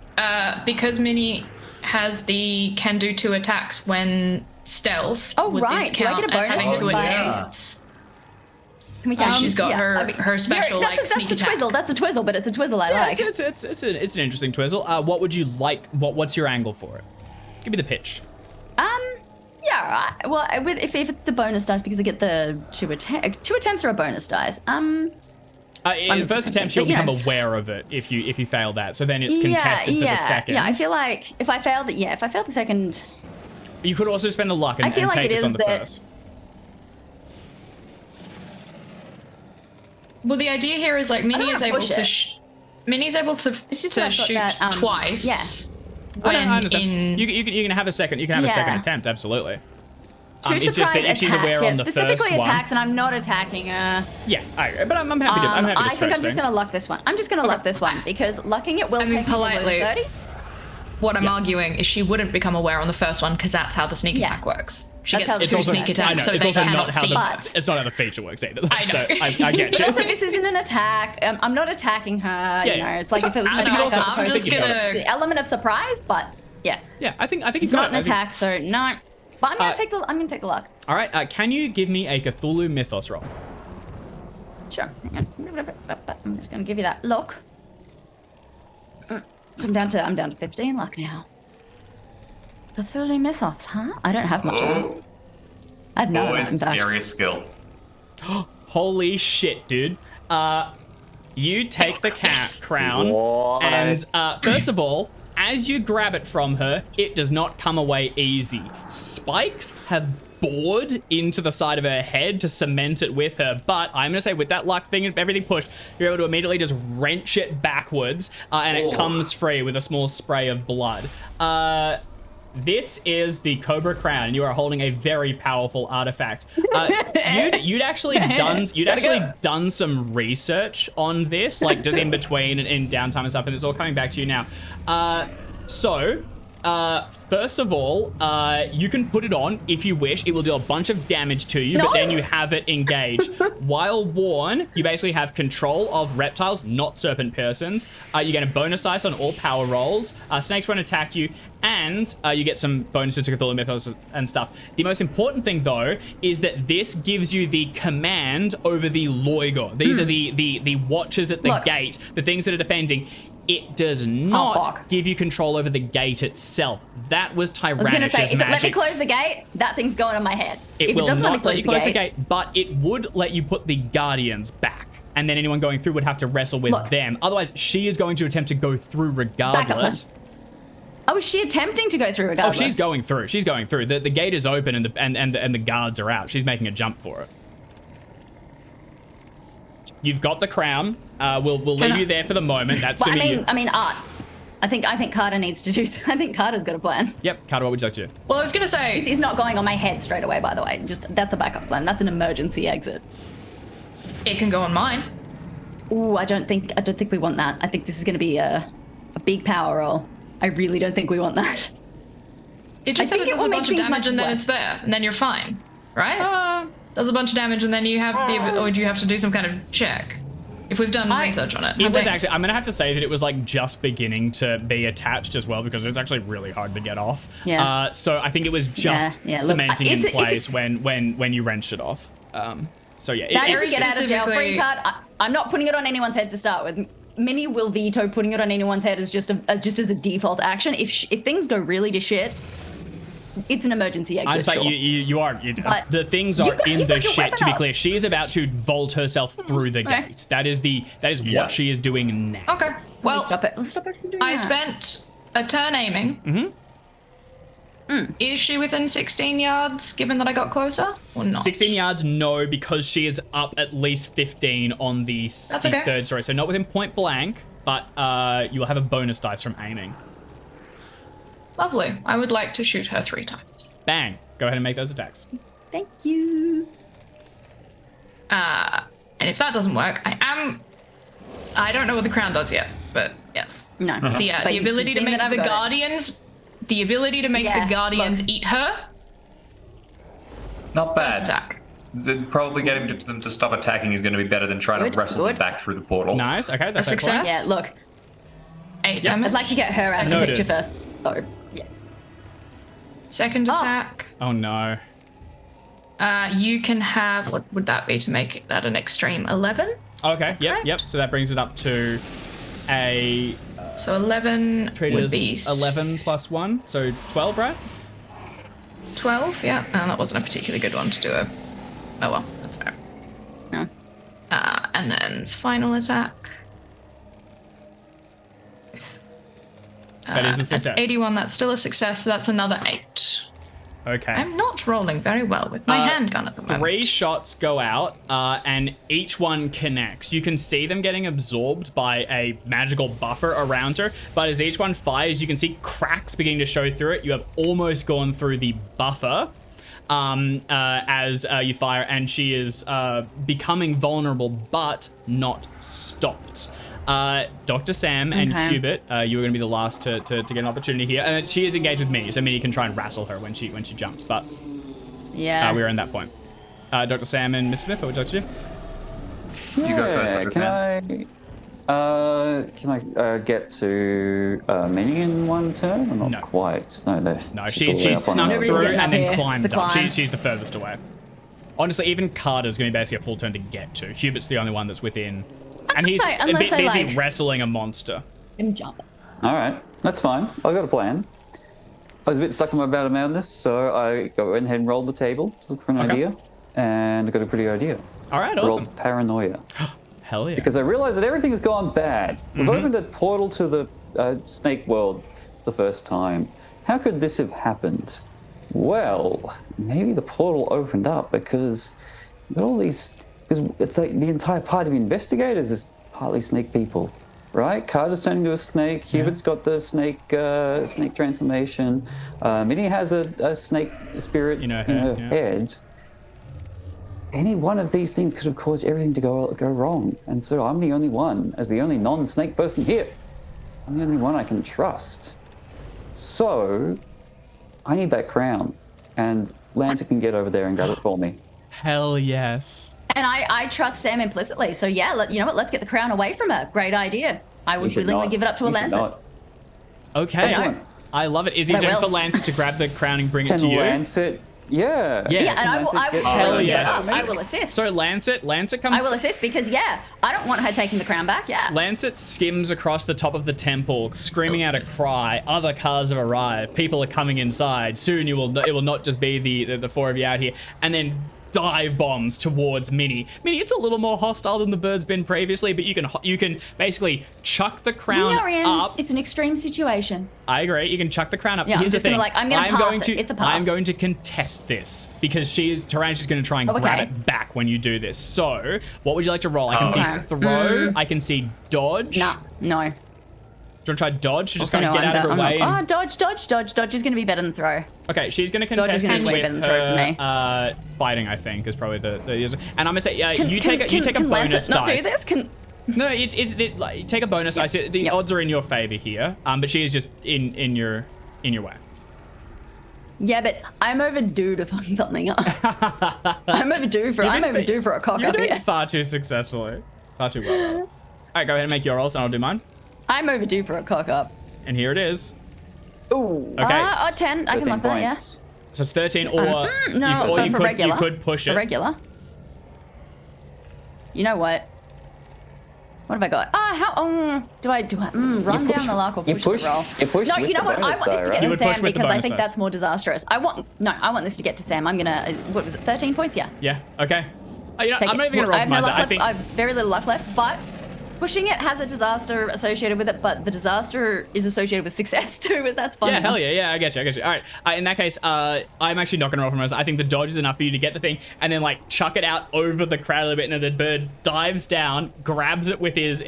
Minnie has the can do 2 attacks when stealth. Oh, would right. This Do I count get a as bonus having just to by- attacks? Can we She's got her special like that's sneak a attack. twizzle. That's a twizzle, but it's a twizzle I like. It's an interesting twizzle. What would you like? What's your angle for it? Give me the pitch. Yeah, right. Well, if it's a bonus dice because I get the 2 attempts are a bonus dice. In first attempt, you'll become aware of it if you fail that. So then it's contested for the second. Yeah, I feel like if I failed the second, you could also spend a luck and, I feel and like take it this on is the that- first. Well, the idea here is like Minnie don't is wanna able push to. it. Minnie's able to It's just that I've got shoot that, twice. yeah. I When understand. You can have a second. You can have a second attempt. Absolutely. True It's just surprise that if she's attack, aware yeah, on the specifically first one. attacks, and I'm not attacking her. Yeah, but I'm happy to. I'm happy to I think I'm stretch just things. gonna luck this one. I'm just gonna luck this one because lucking it will I mean, take me below politely. 30. What I'm arguing is she wouldn't become aware on the first one because that's how the sneak attack works. She That's how gets the 2 sneak sneak attack- I know, attacks, so it's they also cannot not how see. But- it's not how the feature works either. I know. So I get But you. also, this isn't an attack. I'm not attacking her. Yeah, You know, it's like if it was an I attack, know, I suppose I'm just it's gonna- the element of surprise. But yeah, Yeah, I think it's you got not an it. I think- attack, so no. But I'm gonna take the luck. All right, can you give me a Cthulhu Mythos roll? Sure. Hang on. I'm just gonna give you that look. So I'm down to 15 luck now. Cthulhu Mythos, huh? I don't have much of it. I have none of Always that, in fact. scariest skill. Holy shit, dude. You take the crown, What? and first of all, as you grab it from her, it does not come away easy. Spikes have bored into the side of her head to cement it with her, but I'm gonna say with that luck thing and everything pushed, you're able to immediately just wrench it backwards, and it comes free with a small spray of blood. This is the Cobra Crown, and you are holding a very powerful artifact. You'd actually done some research on this, like just in between and in downtime and stuff, and it's all coming back to you now. So First of all, you can put it on if you wish. It will do a bunch of damage to you, No. but then you have it engaged. While worn, you basically have control of reptiles, not serpent persons. You get a bonus dice on all power rolls. Snakes won't attack you, and you get some bonuses to Cthulhu Mythos and stuff. The most important thing, though, is that this gives you the command over the Loigor. These are the watchers at the gate, the things that are defending. It does not give you control over the gate itself. That was Tyrannus's magic. I was going to say, if it let me close the gate, that thing's going on my head. It if will it doesn't not let you close the gate, but it would let you put the guardians back. And then anyone going through would have to wrestle with them. Otherwise, she is going to attempt to go through regardless. Oh, is she attempting to go through regardless? Oh, she's going through. She's going through. The gate is open and the guards are out. She's making a jump for it. You've got the crown. We'll leave you there for the moment. That's Well, gonna be. I mean, Art. I think Carter needs to do. I think Carter's got a plan. Yep, Carter, what would you like to do? Well, I was going to say... This is not going on my head straight away, by the way. Just that's a backup plan. That's an emergency exit. It can go on mine. Ooh, I don't think we want that. I think this is going to be a big power roll. I really don't think we want that. It just said it does a bunch of damage and then it's there, and then you're fine, right? Does a bunch of damage and then you have or do you have to do some kind of check? If we've done research on it. It was actually, I'm going to have to say that it was like just beginning to be attached as well, because it's actually really hard to get off. Yeah. So I think it was just cementing in place when you wrenched it off. So yeah. That is get out of jail free card. I'm not putting it on anyone's head to start with. Minnie will veto putting it on anyone's head as just as a default action. If things go really to shit, it's an emergency exit. I'm sorry, the things are in the shit, to be clear. She is about to vault herself through the gates. That is what she is doing now. Okay. Well, let's stop it from doing I that. spent a turn aiming. Is she within 16 yards, given that I got closer, or not? 16 yards, no, because she is up at least 15 on the third story. So not within point blank, but you will have a bonus dice from aiming. Lovely. I would like to shoot her 3 times. Bang. Go ahead and make those attacks. Thank you. And if that doesn't work, I don't know what the crown does yet, but yes. No. The ability to make the guardians... The ability to make the guardians eat her. Not bad. First attack. Probably getting them to stop attacking is going to be better than trying to wrestle them back through the portal. Nice. Okay, that's a success. Yeah, look. 8 damage. I'd like to get her out of the picture first. Oh, yeah. Second attack. Oh no. You can have, what would that be to make that an extreme? 11? Okay, yep. So that brings it up to a... So 11 would be... 11 plus 1, so 12, right? 12, yeah. That wasn't a particularly good one to do a... Oh well, that's fair. No. And then final attack. That is a success. That's 81, that's still a success, so that's another 8. Okay. I'm not rolling very well with my handgun at the moment. 3 shots go out, and each one connects. You can see them getting absorbed by a magical buffer around her, but as each one fires, you can see cracks beginning to show through it. You have almost gone through the buffer as you fire, and she is becoming vulnerable, but not stopped. Dr. Sam and Hubert, you are going to be the last to get an opportunity here. And she is engaged with Minnie, so Minnie can try and wrestle her when she jumps. But yeah, we are in that point. Dr. Sam and Miss Smith, what would you like to do? You go first, Dr. Sam. Can I get to Minnie in one turn? Or not No. quite. No, she's snuck Nobody's through getting up and then here. climbed It's a up. climb. She's the furthest away. Honestly, even Carter's going to be basically a full turn to get to. Hubert's the only one that's within. And he's busy wrestling a monster. And jump. All right, that's fine. I've got a plan. I was a bit stuck in my battle madness, so I go ahead and roll the table to look for an idea, and I got a pretty idea. All right, awesome. Rolled paranoia. Hell yeah. Because I realized that everything has gone bad. We've opened a portal to the snake world for the first time. How could this have happened? Well, maybe the portal opened up because all these... Because the entire party of investigators is partly snake people, right? Carter's turned into a snake. Hubert's got the snake transformation. Minnie has a snake spirit in her head. Any one of these things could have caused everything to go wrong. And so I'm the only one, as the only non-snake person here. I'm the only one I can trust. So, I need that crown, and Lancer can get over there and grab it for me. Hell yes. And I trust Sam implicitly. So yeah, you know what? Let's get the crown away from her. Great idea. I would willingly give it up to a Lancer. Okay, Excellent. I love it. Is it just for Lancer to grab the crown and bring it to you? Lancet, yeah. Yeah, and I will yes. I will assist. So Lancet comes. I will assist because I don't want her taking the crown back. Yeah. Lancet skims across the top of the temple, screaming out a cry. Other cars have arrived. People are coming inside. Soon it will not just be the four of you out here. And then dive bombs towards Minnie. Minnie, it's a little more hostile than the bird's been previously, but you can basically chuck the crown up. It's an extreme situation. I agree. You can chuck the crown up. Yeah, Here's I'm just the thing. I'm gonna pass it. It's a pass. I'm going to contest this because Tarantula's going to try and grab it back when you do this. So, what would you like to roll? I can see throw. I can see dodge. No. Do you want to try dodge? She's just going to get out of her way. Dodge. Dodge is going to be better than throw. Okay, she's going to contest this with her fighting, I think, is probably the and I'm going to say, you take a bonus dice. Not do this? No, it's take a bonus dice. The odds are in your favor here, but she is just in your way. Yeah, but I'm overdue to fuck something up. I'm overdue for a cock You're up doing here. far too successfully. Far too well. All right, go ahead and make your rolls and I'll do mine. I'm overdue for a cock up. And here it is. Ooh. Okay. 10. I can lock that, yeah. points. So it's 13 or regular. You could push it. For regular. You know what? What have I got? Do I run down the luck or push the roll? No, you know what? I want this to get to Sam because I think dice. that's more disastrous. I want this to get to Sam. I'm gonna, what was it, 13 points? Yeah. Yeah, okay. I'm not even going to roll for myself. I have very little luck left, but pushing it has a disaster associated with it, but the disaster is associated with success too, but that's fun. Yeah, hell yeah, I get you. All right, in that case, I'm actually not going to roll for myself. I think the dodge is enough for you to get the thing and then like chuck it out over the crowd a little bit, and then the bird dives down, grabs it with his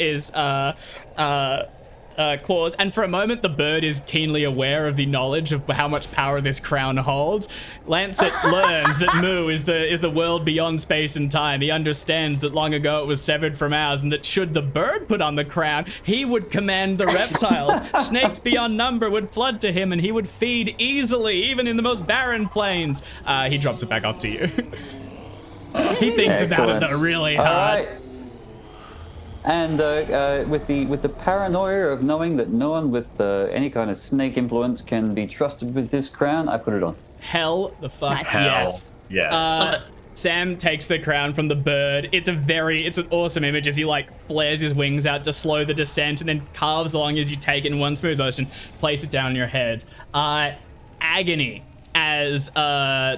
claws, and for a moment the bird is keenly aware of the knowledge of how much power this crown holds. Lancet learns that Mu is the world beyond space and time. He understands that long ago it was severed from ours, and that should the bird put on the crown, he would command the reptiles. Snakes beyond number would flood to him, and he would feed easily, even in the most barren plains. He drops it back off to you. He thinks about it though really hard. All right. And with the paranoia of knowing that no one with any kind of snake influence can be trusted with this crown, I put it on. Hell the fuck Nice. yes. Yes. Sam takes the crown from the bird. It's an awesome image as he like flares his wings out to slow the descent and then carves along as you take it in one smooth motion, place it down on your head. Agony as oh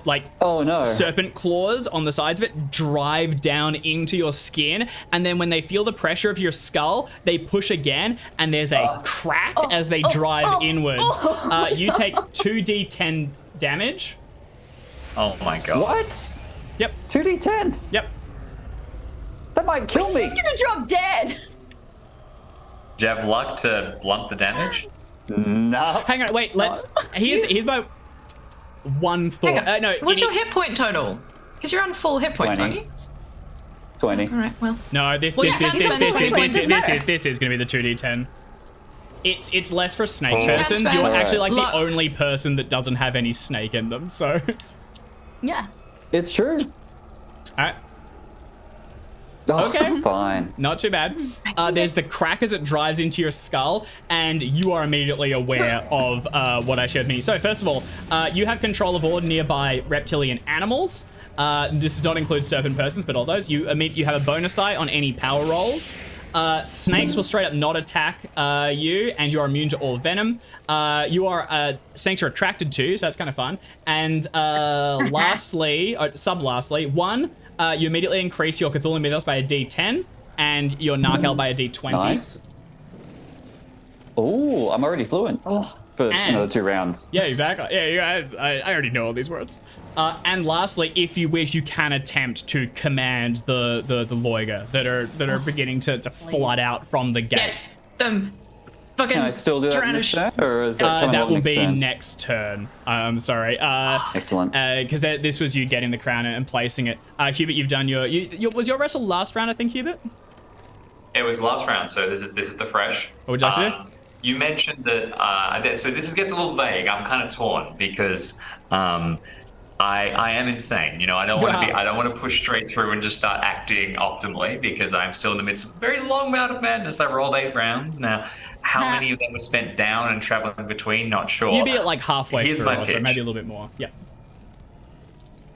no, serpent claws on the sides of it drive down into your skin, and then when they feel the pressure of your skull, they push again, and there's a crack as they drive inwards. You take 2d10 damage. Oh my god. What? Yep. 2d10? Yep. That might kill me. She's gonna drop dead. Do you have luck to blunt the damage? No. Hang on, wait, here's my one thought. No. What's your hit point total? Because you're on full hit points, 20. aren't you? 20. All right, well. No, this is going to be the 2d10. It's less for snake persons. That's You're fair. actually like Look. the only person that doesn't have any snake in them, so. Yeah. It's true. Alright, Oh, Okay. Fine. not too bad. There's the crack as it drives into your skull, and you are immediately aware of what I showed me. So first of all, you have control of all nearby reptilian animals. This does not include serpent persons, but all those. You have a bonus die on any power rolls. Snakes will straight up not attack you, and you are immune to all venom. Snakes are attracted to, so that's kind of fun. And sub-lastly, you immediately increase your Cthulhu Mythos by a D10, and your Narcal by a D20. Nice. Oh, I'm already fluent for another 2 rounds. Yeah, exactly. Yeah, I already know all these words. And lastly, if you wish, you can attempt to command the Loiga that are beginning to flood out from the gate. Get them fucking Can I still do that in this turn, or is that That will next be turn? next turn. I'm sorry. Excellent. Because this was you getting the crown and placing it. Hubert, you've done was your wrestle last round, I think, Hubert? It was last round, so this is the fresh. What would you like to do? You mentioned that. So this gets a little vague. I'm kind of torn because I am insane. You know, I don't want to be. I don't want to push straight through and just start acting optimally because I'm still in the midst of a very long bout of madness. I rolled 8 rounds now. How many of them were spent down and traveling between? Not sure. You'd be at like halfway Here's through, my also, pitch. maybe a little bit more. Yeah.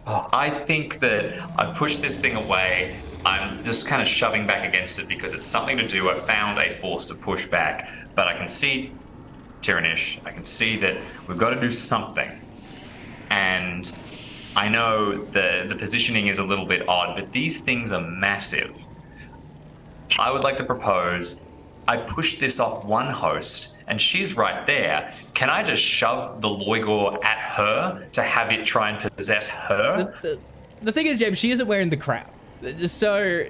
I think that I pushed this thing away. I'm just kind of shoving back against it because it's something to do. I found a force to push back, but I can see Tyrannish. I can see that we've got to do something. And I know the positioning is a little bit odd, but these things are massive. I would like to propose I push this off one host, and she's right there. Can I just shove the Loigor at her to have it try and possess her? The thing is, James, she isn't wearing the crown. So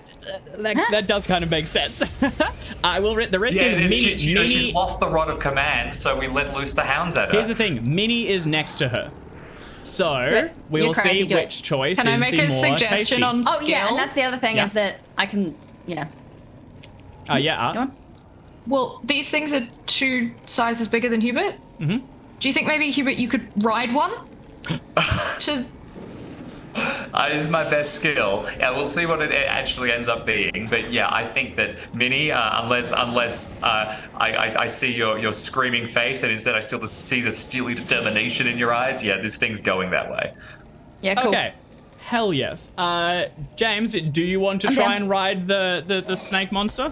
that does kind of make sense. I will. The risk is Minnie. She's lost the rod of command, so we let loose the hounds at her. Here's the thing: Minnie is next to her, so we will see which choice Can I is make the a more suggestion tasty. on Oh skill? yeah, and that's the other thing is that I can, yeah. Go on. Well, these things are 2 sizes bigger than Hubert. Mm-hmm. Do you think maybe, Hubert, you could ride one? It is my best skill. Yeah, we'll see what it actually ends up being. But yeah, I think that Minnie, unless I see your screaming face, and instead I still see the steely determination in your eyes. Yeah, this thing's going that way. Yeah, cool. Okay. Hell yes. James, do you want to try and ride the snake monster?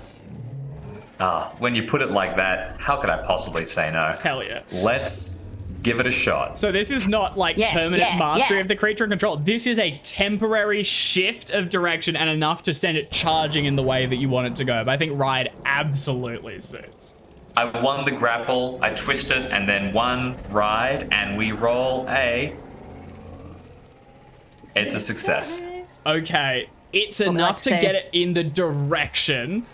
When you put it like that, how could I possibly say no? Hell yeah. Let's give it a shot. So this is not like permanent mastery of the creature and control. This is a temporary shift of direction and enough to send it charging in the way that you want it to go. But I think ride absolutely suits. I won the grapple, I twist it, and then one ride, and we roll a... It's a success. Okay. It's enough to get it in the direction.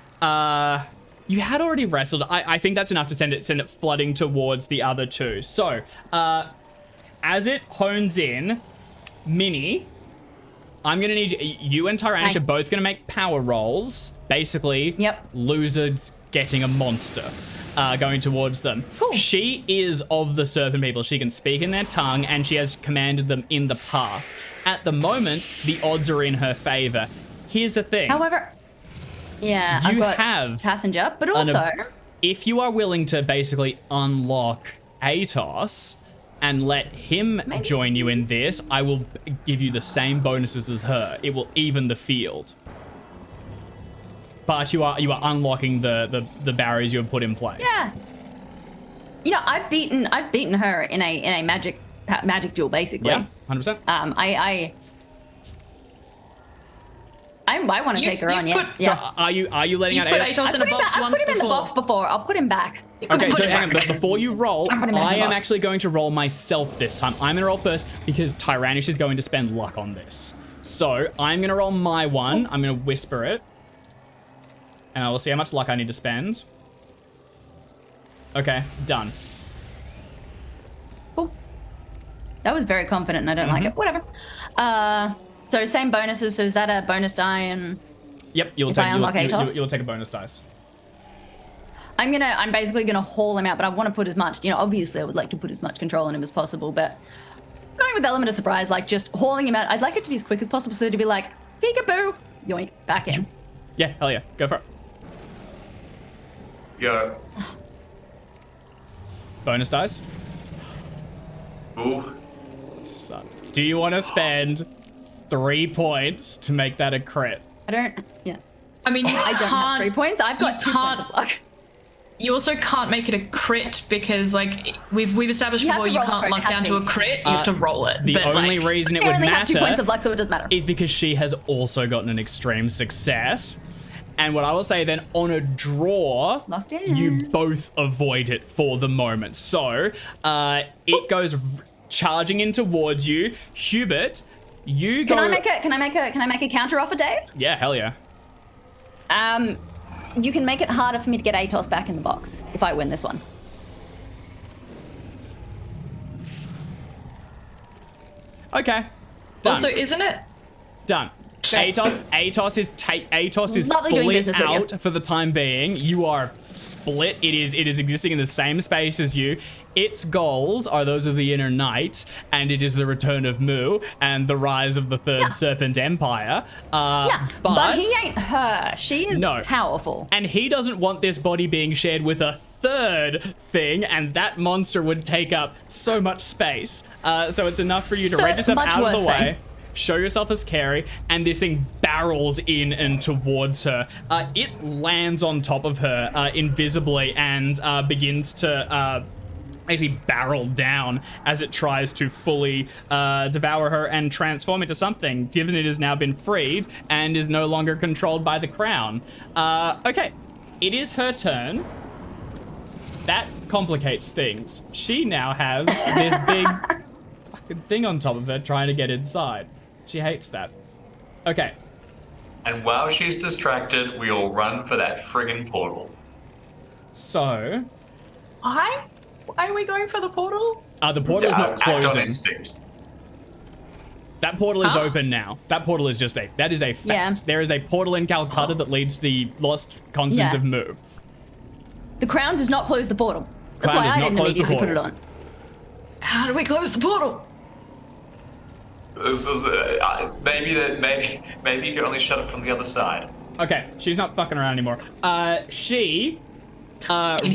You had already wrestled. I think that's enough to send it flooding towards the other 2. So, as it hones in, Minnie, I'm gonna need you and Tyrannish are both gonna make power rolls. Basically, losers getting a monster going towards them. Cool. She is of the Serpent people. She can speak in their tongue, and she has commanded them in the past. At the moment, the odds are in her favor. Here's the thing. However, I've got passenger, but also if you are willing to basically unlock Atos and let him join you in this, I will give you the same bonuses as her. It will even the field. But you are unlocking the barriers you have put in place. Yeah. You know, I've beaten her in a magic duel, basically. Yeah, 100%. I want to take her on, yes. So are you letting out Atos? Atos in a box I've once put him in the box before. I'll put him back. Okay, so hang on, but before you roll, I'm putting him in I the am box. actually going to roll myself this time. I'm going to roll first because Tyrannish is going to spend luck on this. So I'm going to roll my one. I'm going to whisper it. And I will see how much luck I need to spend. Okay, done. Cool. That was very confident and I don't like it. Whatever. So same bonuses. So is that a bonus die? And yep, you'll take a bonus dice. I'm basically gonna haul him out, but I want to put as much. You know, obviously I would like to put as much control on him as possible, but going with the element of surprise, like just hauling him out. I'd like it to be as quick as possible, so to be like peekaboo, yoink, back in. Yeah, hell yeah, go for it. Yo. Bonus dice. Ooh. So, do you want to spend 3 points to make that a crit? I don't. Yeah. I mean, I don't have 3 points. I've got 2 points of luck. You also can't make it a crit because, like, we've established before you can't luck down to a crit. You have to roll it. The only reason it would only have 2 matter points of luck, so it doesn't matter. is because she has also gotten an extreme success. And what I will say then, on a draw, Locked in. you both avoid it for the moment. So it goes charging in towards you. Hubert, you go. Can I make a counter offer, Dave? Yeah, hell yeah. You can make it harder for me to get Atos back in the box if I win this one. Okay. Done. Also, isn't it? Done. Atos is Lovely doing fully business with you. out for the time being. You are split. It is existing in the same space as you. Its goals are those of the inner night, and it is the return of Mu and the rise of the third Serpent Empire. But he ain't her. She is powerful. And he doesn't want this body being shared with a third thing, and that monster would take up so much space. So it's enough for you to rent yourself out of the way. Show yourself as Carrie, and this thing barrels in and towards her. It lands on top of her invisibly and begins to actually barrel down as it tries to fully devour her and transform into something, given it has now been freed and is no longer controlled by the crown. Okay, it is her turn. That complicates things. She now has this big fucking thing on top of her trying to get inside. She hates that. Okay. And while she's distracted, we all run for that friggin' portal. So... Why are we going for the portal? The portal is not Act on closing. instinct. That portal is open now. That portal is just that is a fact. Yeah. There is a portal in Calcutta that leads to the lost continent of Mu. The crown does not close the portal. That's Crown why does I not didn't close the immediately put it portal. on. How do we close the portal? This is, maybe you can only shut it from the other side. Okay, she's not fucking around anymore. She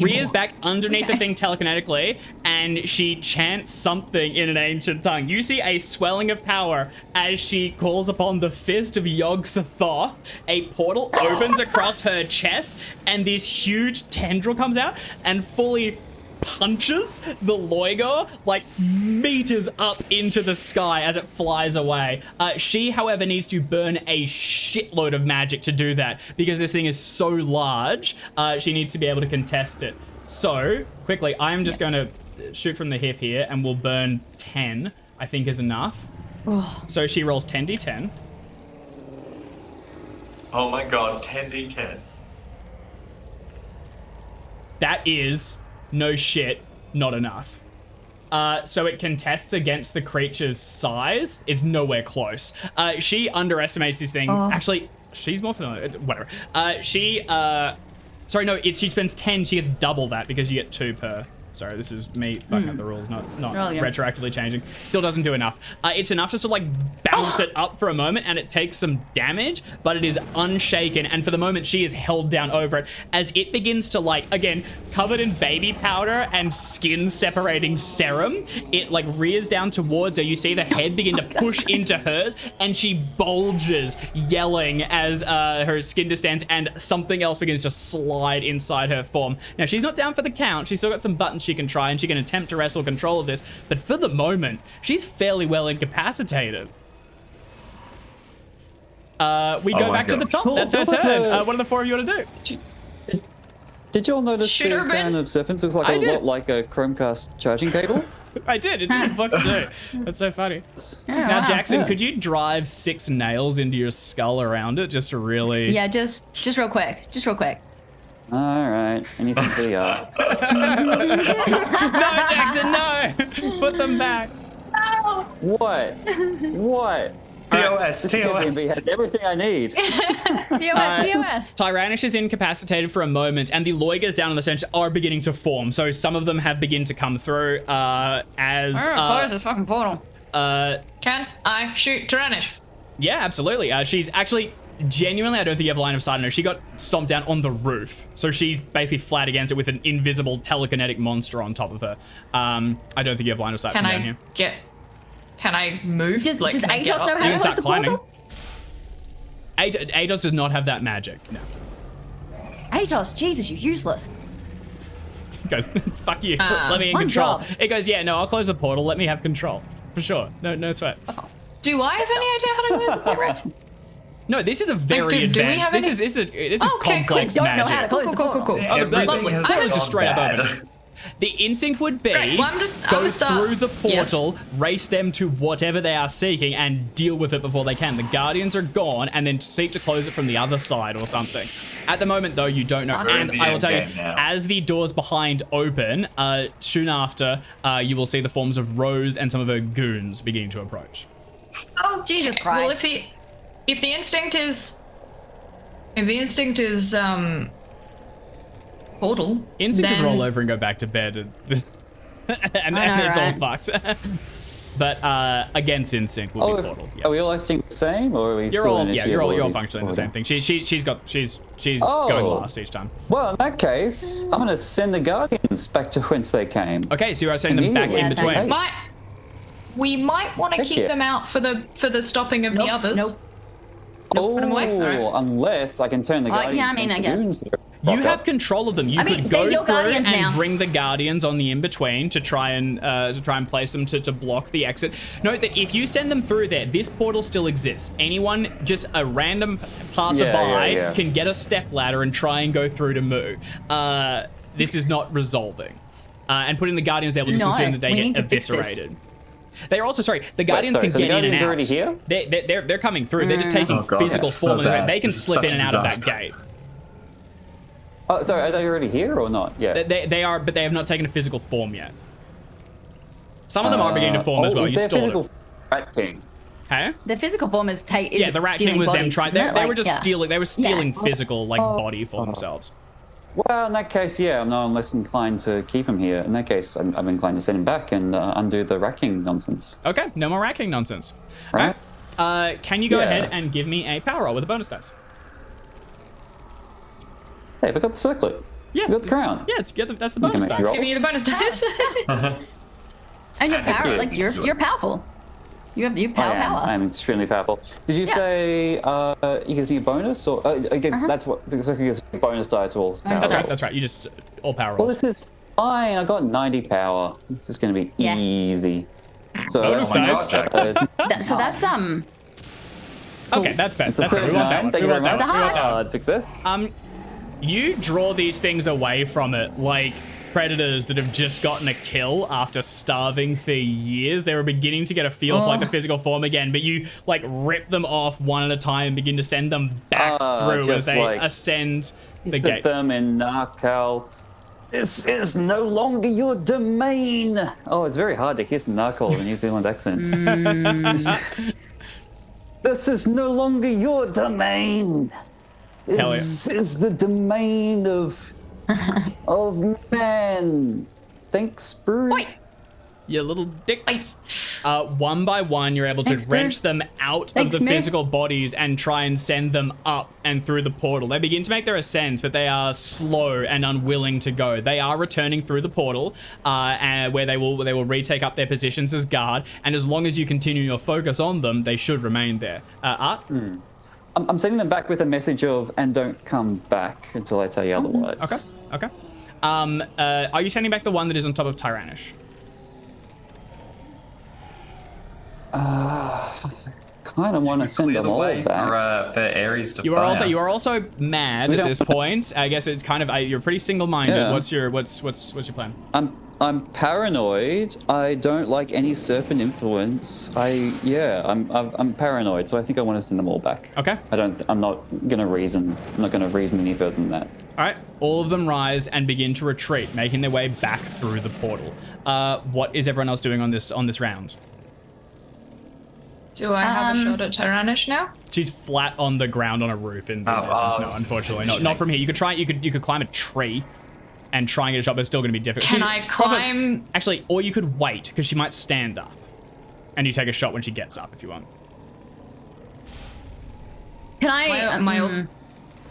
rears back underneath the thing telekinetically, and she chants something in an ancient tongue. You see a swelling of power as she calls upon the fist of Yog-Sothoth. A portal opens across her chest, and this huge tendril comes out and fully punches the Loigo like meters up into the sky as it flies away. She, however, needs to burn a shitload of magic to do that because this thing is so large. She needs to be able to contest it. So, quickly, I'm just going to shoot from the hip here, and we'll burn 10, I think is enough. So she rolls 10d10. Oh my god, 10d10. That is... no shit, not enough. So it contests against the creature's size. It's nowhere close. She underestimates this thing. Actually, she's more familiar. Whatever. She spends 10. She gets double that because you get 2 per. Sorry, this is me fucking up the rules, not retroactively changing. Still doesn't do enough. It's enough to sort of like bounce it up for a moment, and it takes some damage, but it is unshaken. And for the moment, she is held down over it as it begins to like, again, covered in baby powder and skin separating serum. It like rears down towards her. You see the head begin to push into hers, and she bulges, yelling as her skin distends, and something else begins to slide inside her form. Now, she's not down for the count. She's still got some buttons she can try, and she can attempt to wrestle control of this, but for the moment she's fairly well incapacitated. We go back to the top. That's her turn. What do the 4 of you want to do? Did you all notice Shoot the her, crown Ben. of serpents looks like lot like a Chromecast charging cable? I did. It's in the book too. That's so funny. Now, Jackson, could you drive 6 nails into your skull around it just to really... Yeah, just real quick. Just real quick. All right, anything for the art. No, Jackson, no! Put them back. What? TOS, This Airbnb has everything I need. TOS. Tyrannish is incapacitated for a moment, and the Loigers down in the center are beginning to form. So some of them have begun to come through as... close the fucking portal. Can I shoot Tyrannish? Yeah, absolutely. She's actually... genuinely, I don't think you have a line of sight on her. She got stomped down on the roof. So she's basically flat against it with an invisible telekinetic monster on top of her. I don't think you have line of sight from down here. Can I move? Does can I Atos get up? know how You can to close start the climbing. portal? Atos does not have that magic. No. Atos, Jesus, you're useless. He goes, fuck you. Let me in one control. job. It goes, yeah, no, I'll close the portal. Let me have control. For sure. No sweat. Do I have any idea how to close the portal? No, this is a very do we advanced. have This any- is Okay, complex Don't know how to magic. close the portal. Cool. Everything has I was gone just straight up bad. over. The instinct would be Great, well, I'm go gonna start- through the portal, race them to whatever they are seeking, and deal with it before they can. The Guardians are gone, and then seek to close it from the other side or something. At the moment, though, you don't know. We're in And the I will end tell you, game now. as the doors behind open, soon after, you will see the forms of Rose and some of her goons beginning to approach. Oh, Jesus Christ. Well, if the instinct is portal, Instant just then- roll over and go back to bed, and, and know, it's all right? fucked. But against instinct will be portal. Yeah. Are we all acting the same, or are we You're still all in you're all functioning the same thing. She's going last each time. Well, in that case, I'm going to send the Guardians back to whence they came. Okay, so you are sending them back in Immediately. between. Yeah, We might want to Heck keep yeah. them out for the stopping of the others. Nope. Put 'em away? All right. Unless I can turn the Guardians yeah, I mean, into I guess. goons that are You rock have up. control of them. You I mean, could they're go your through guardians and now. bring the guardians on the in between to try and place them to block the exit. Note that if you send them through there, this portal still exists. Anyone, just a random passerby, Yeah. can get a step ladder and try and go through to Moo. This is not resolving. And putting the guardians there will just No, assume that they we need get to fix this. eviscerated. They're also the guardians sorry, can so the get in and Guardians out. already here? They're coming through. They're just taking Oh, God, physical that's so form. bad. They can This is slip such in a and out of that disaster. gate. Oh, sorry, are they already here or not? Yeah. They are, but they have not taken a physical form yet. Some of them are beginning to form as well. Is You there stalled physical it. Rat King? Hey? The physical form is Yeah, the Rat King was them trying. They were just stealing. They were stealing Yeah. physical body for themselves. Well, in that case, yeah, I'm less inclined to keep him here. In that case, I'm inclined to send him back and undo the Rat King nonsense. Okay, no more Rat King nonsense. Right? Alright, can you go Yeah. ahead and give me a power roll with a bonus dice? Hey, we got the circlet. Yeah. We got the crown. Yeah, that's the We can bonus make you dice. roll. Giving you the bonus dice. And you're Thank power, you. like you're powerful. You have power. I'm extremely powerful. Did you Yeah. say he gives me a bonus, or I guess that's what the circle gives me a bonus die to all Bonus powers. That's right. dice. That's right. You just all power Well, rolls. this is fine. I got 90 power. This is going to be Yeah. easy. So, Bonus Oh my dice. God, Jackson. So that's Okay, that's better. it's a That's better. We want that 39. one. Thank We you very want that much. one. We want that one. Success. You draw these things away from it like predators that have just gotten a kill after starving for years. They were beginning to get a feel for the physical form again, but you rip them off one at a time and begin to send them back through as just they like- ascend the Set gate. them in Narcal. This is no longer your domain. Oh, it's very hard to kiss Narcal with a New Zealand accent. This is no longer your domain. Hell yeah. This is the domain of man. Thanks, Brew. Oi. You little dicks. One by one, you're able to Thanks, wrench Boo. them out Thanks, of the Mick. physical bodies and try and send them up and through the portal. They begin to make their ascent, but they are slow and unwilling to go. They are returning through the portal, and where they will retake up their positions as guard. And as long as you continue your focus on them, they should remain there. Art? I'm sending them back with a message of, and don't come back until I tell you otherwise. Okay. Are you sending back the one that is on top of Tyrannish? Kind of want to send Clear them the all way back. for Ares to You are also mad We at don't- this point. I guess it's kind of you're pretty single-minded. Yeah. What's your plan? I'm paranoid. I don't like any serpent influence. I'm paranoid, so I think I want to send them all back. Okay. I'm not gonna reason. I'm not gonna reason any further than that. All right. All of them rise and begin to retreat, making their way back through the portal. What is everyone else doing on this round? Do I have a shot at Tyrannish now? She's flat on the ground on a roof in the Oh, distance. oh, No, unfortunately, it's a not shame. from here. You could try. You could climb a tree and try and get a shot, but it's still going to be difficult. Can She's- I climb? Actually, or you could wait because she might stand up, and you take a shot when she gets up if you want. Can I? My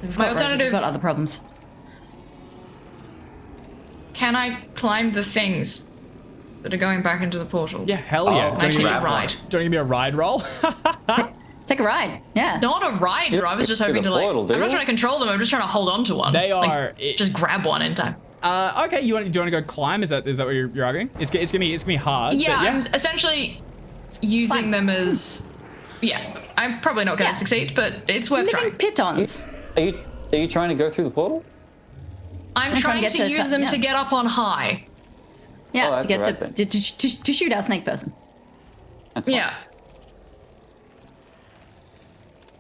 We've my got Rosie, alternative- We've got other problems. Can I climb the things that are going back into the portal? Yeah, hell yeah. Oh, Do you I want to take give a grab ride. me- do you want to give me a ride roll? Take a ride. Yeah. Not a ride, bro. I was just to hoping the to portal, do I'm not you? trying to control them. I'm just trying to hold on to one. They Like, are- just grab one in time. Okay, do you want to go climb? Is that what you're arguing? It's gonna be hard. Yeah, but yeah. I'm essentially using Fine. them as. Yeah, I'm probably not going Yeah. to succeed, but it's worth Living trying. pitons. Are you trying to go through the portal? I'm I'm trying to use them to yeah. get up on high. Yeah, Oh, to that's get alright then. to shoot our snake person. That's fine. Yeah.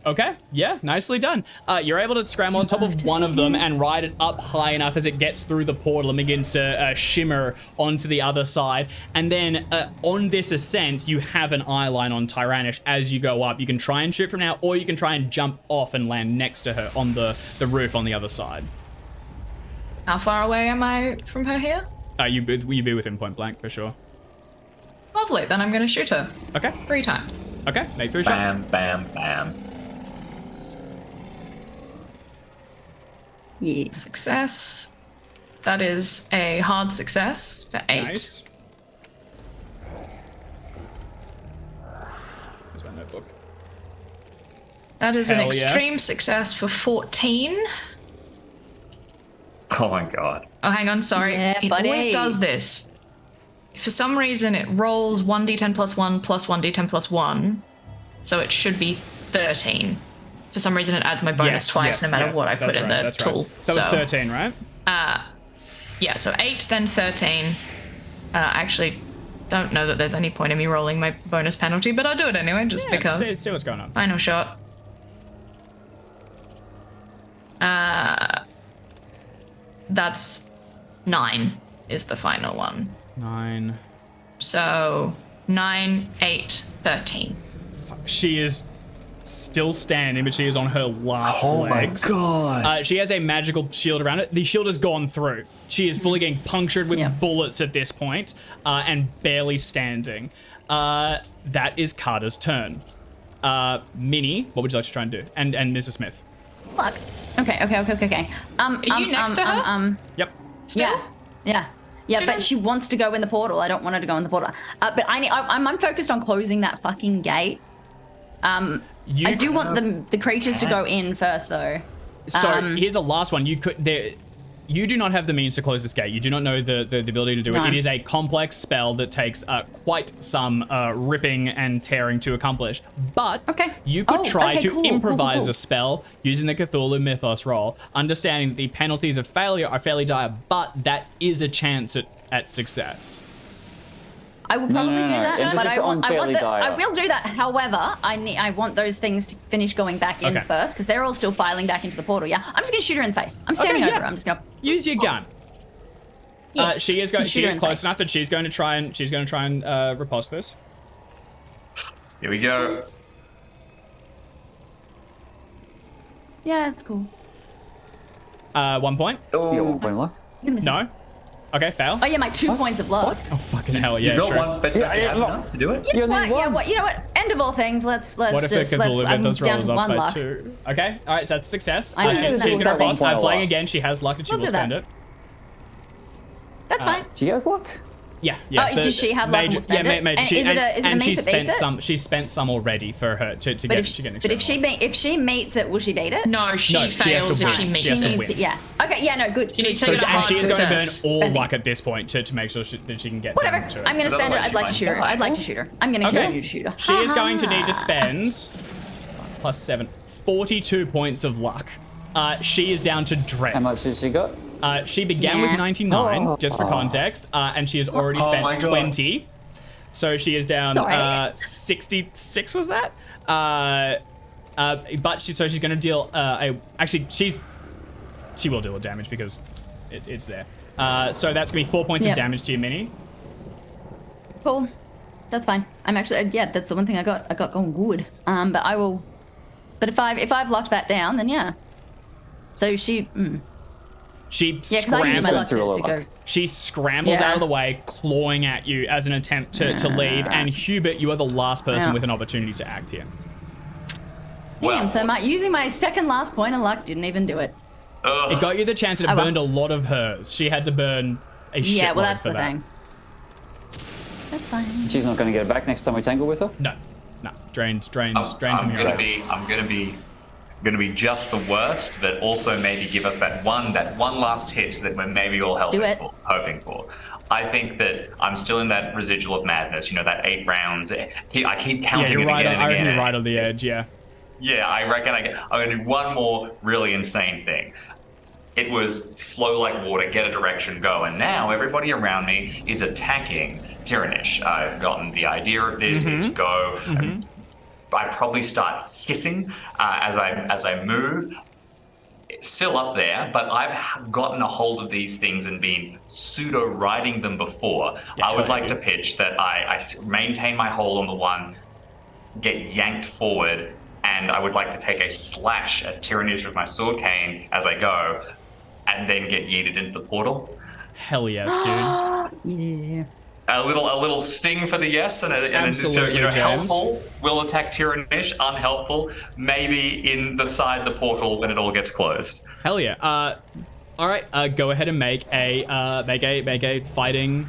Okay, yeah, nicely done. You're able to scramble on top of one of them and ride it up high enough as it gets through the portal and begins to shimmer onto the other side. And then on this ascent, you have an eye line on Tyrannish as you go up. You can try and shoot from now, or you can try and jump off and land next to her on the roof on the other side. How far away am I from her here? You'd be within point blank for sure. Lovely, then I'm going to shoot her Okay. 3 times. Okay, make 3 shots. Bam, bam, bam. Yeah. Success. That is a hard success for 8. Nice. Where's my notebook? That is an Hell yes. extreme success for 14. Oh my god. Oh, hang on, sorry. Yeah, It buddy. always does this. For some reason, it rolls 1d10 plus 1 plus 1d10 plus 1. So it should be 13. For some reason, it adds my bonus twice no matter what I put in the tool. Right. So it's 13, right? Yeah, so 8, then 13. Actually, don't know that there's any point in me rolling my bonus penalty, but I'll do it anyway, just Yeah, because. see what's going on. Final shot. That's 9 is the final one. 9. So 9, 8, 13. She is still standing, but she is on her last legs. god. She has a magical shield around it. The shield has gone through. She is fully getting punctured with Yeah. bullets at this point, and barely standing. That is Carter's turn. Minnie, what would you like to try and do? And Mrs. Smith. Fuck. Okay. Are you next to her? Yep. Still? Yeah, but she wants to go in the portal. I don't want her to go in the portal. But I'm focused on closing that fucking gate. I do want the creatures to go in first, though. So here's a last one. You do not have the means to close this gate. You do not know the ability to do No. it. It is a complex spell that takes quite some ripping and tearing to accomplish. But Okay. you could try to cool, improvise cool. a spell using the Cthulhu Mythos roll, understanding that the penalties of failure are fairly dire, but that is a chance at success. I will probably do that, Emphasis but I on fairly dire. I will do that. However, I want those things to finish going back in Okay. first because they're all still filing back into the portal. Yeah, I'm just gonna shoot her in the face. I'm standing Okay, over yeah. her. I'm just gonna. Use your gun. Yeah, She is just shoot her in the close face. enough that she's going to try and riposte this. Here we go. Yeah, it's cool. 1 point. Yo, wait, what? No. Okay, fail. Oh yeah, my 2 points of luck. Oh fucking hell, yeah, You got sure. one, but Yeah, do you yeah, have look. enough to do it? You know You what? only Yeah, won. what? You know what? End of all things. Let's What if just the let's. Cthulhu I'm Mythos down rolls to off one by luck. 2? Okay, alright, so that's success. I know She's that going was to that riposte. one I'm point flying luck. again. She has luck and she We'll will do that. spend it. That's fine. She has luck? Yeah. Oh, does she have luck and will spend it? Major, And is it a and meat she's that spent beats it? some. She's spent some already for her to But get if, to get an but if she meets it, will she beat it? No, she No, she has to fails if win. she meets She has She to needs win. to, yeah. Okay, yeah, no, good. You need to So take it a and hard she is going to burn success. all Spend it. luck at this point to make sure that she can get Whatever. down to it. I'm gonna spend it. Otherwise I'd like she to shoot her. might I'd like to shoot her. I'm gonna Okay. continue to shoot her. She is going to need Ha-ha. to spend plus 7, 42 points of luck. She is down to dregs. How much has she got? She began with Yeah. 99, Oh. just for context, and she has already Oh spent my God. 20. So she is down Sorry. 66. Was that? But she's going to deal she will deal damage because it's there. So that's going to be 4 points Yep. of damage to you, Minnie. Cool. That's fine. I'm actually yeah. That's the one thing I got going good. But I will. But if I've locked that down, then yeah. So she. She Yeah, because I used my scrambles. luck through a to lot of go. luck. She scrambles Yeah. out of the way, clawing at you as an attempt to leave. And Hubert, you are the last person Yeah. with an opportunity to act here. Damn. Well- So using my second last point of luck didn't even do it. Ugh. It got you the chance, and it Oh, well. burned a lot of hers. She had to burn a shitload Yeah. Well, that's for the that. thing. That's fine. She's not going to get it back next time we tangle with her? No, drained from I'm here. gonna be just the worst, but also maybe give us that one last hit that we're maybe all do it. hoping for. I think that I'm still in that residual of madness. You know, that 8 rounds. I keep Yeah, counting you're it right. again and I reckon again. you're right on the edge. Yeah. Yeah, I reckon I'm gonna do one more really insane thing. It was flow like water, get a direction, go, and now everybody around me is attacking Tyrannish. I've gotten the idea of this. It's go. I probably start hissing as I move. It's still up there, but I've gotten a hold of these things and been pseudo riding them before. Yeah, I would like maybe. to pitch that I maintain my hold on the one, get yanked forward, and I would like to take a slash at Tyrannish with my sword cane as I go. and then get yeeted into the portal. Hell yes, dude. Yeah. A little sting for the yes, and Absolutely, so, James. helpful will attack Tyranish, unhelpful maybe in the side of the portal when it all gets closed. Hell yeah. All right. Go ahead and make a fighting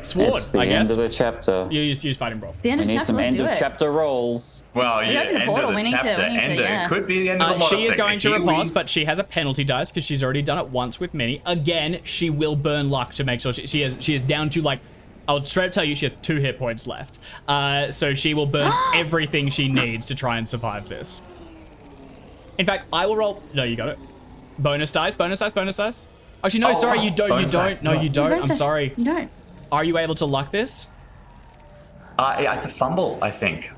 sword. It's the I guess. end of the chapter. You use fighting brawl. It's the end We of need chapter. some Let's end do of it. chapter rolls. Well, yeah, opened a end portal. of the We need to- chapter. we need to, yeah. It could be the end of a lot She of is things. going to Here we- riposte, but she has a penalty dice because she's already done it once with Minnie. Again, she will burn luck to make sure she is down to like. I'll straight up tell you she has 2 hit points left. So she will burn everything she needs to try and survive this. In fact, I will roll. No, you got it. Bonus dice. Actually, no, sorry, you don't. bonus dice. No, you don't. I'm Process- sorry. You don't. Are you able to luck this? Yeah, it's a fumble, I think.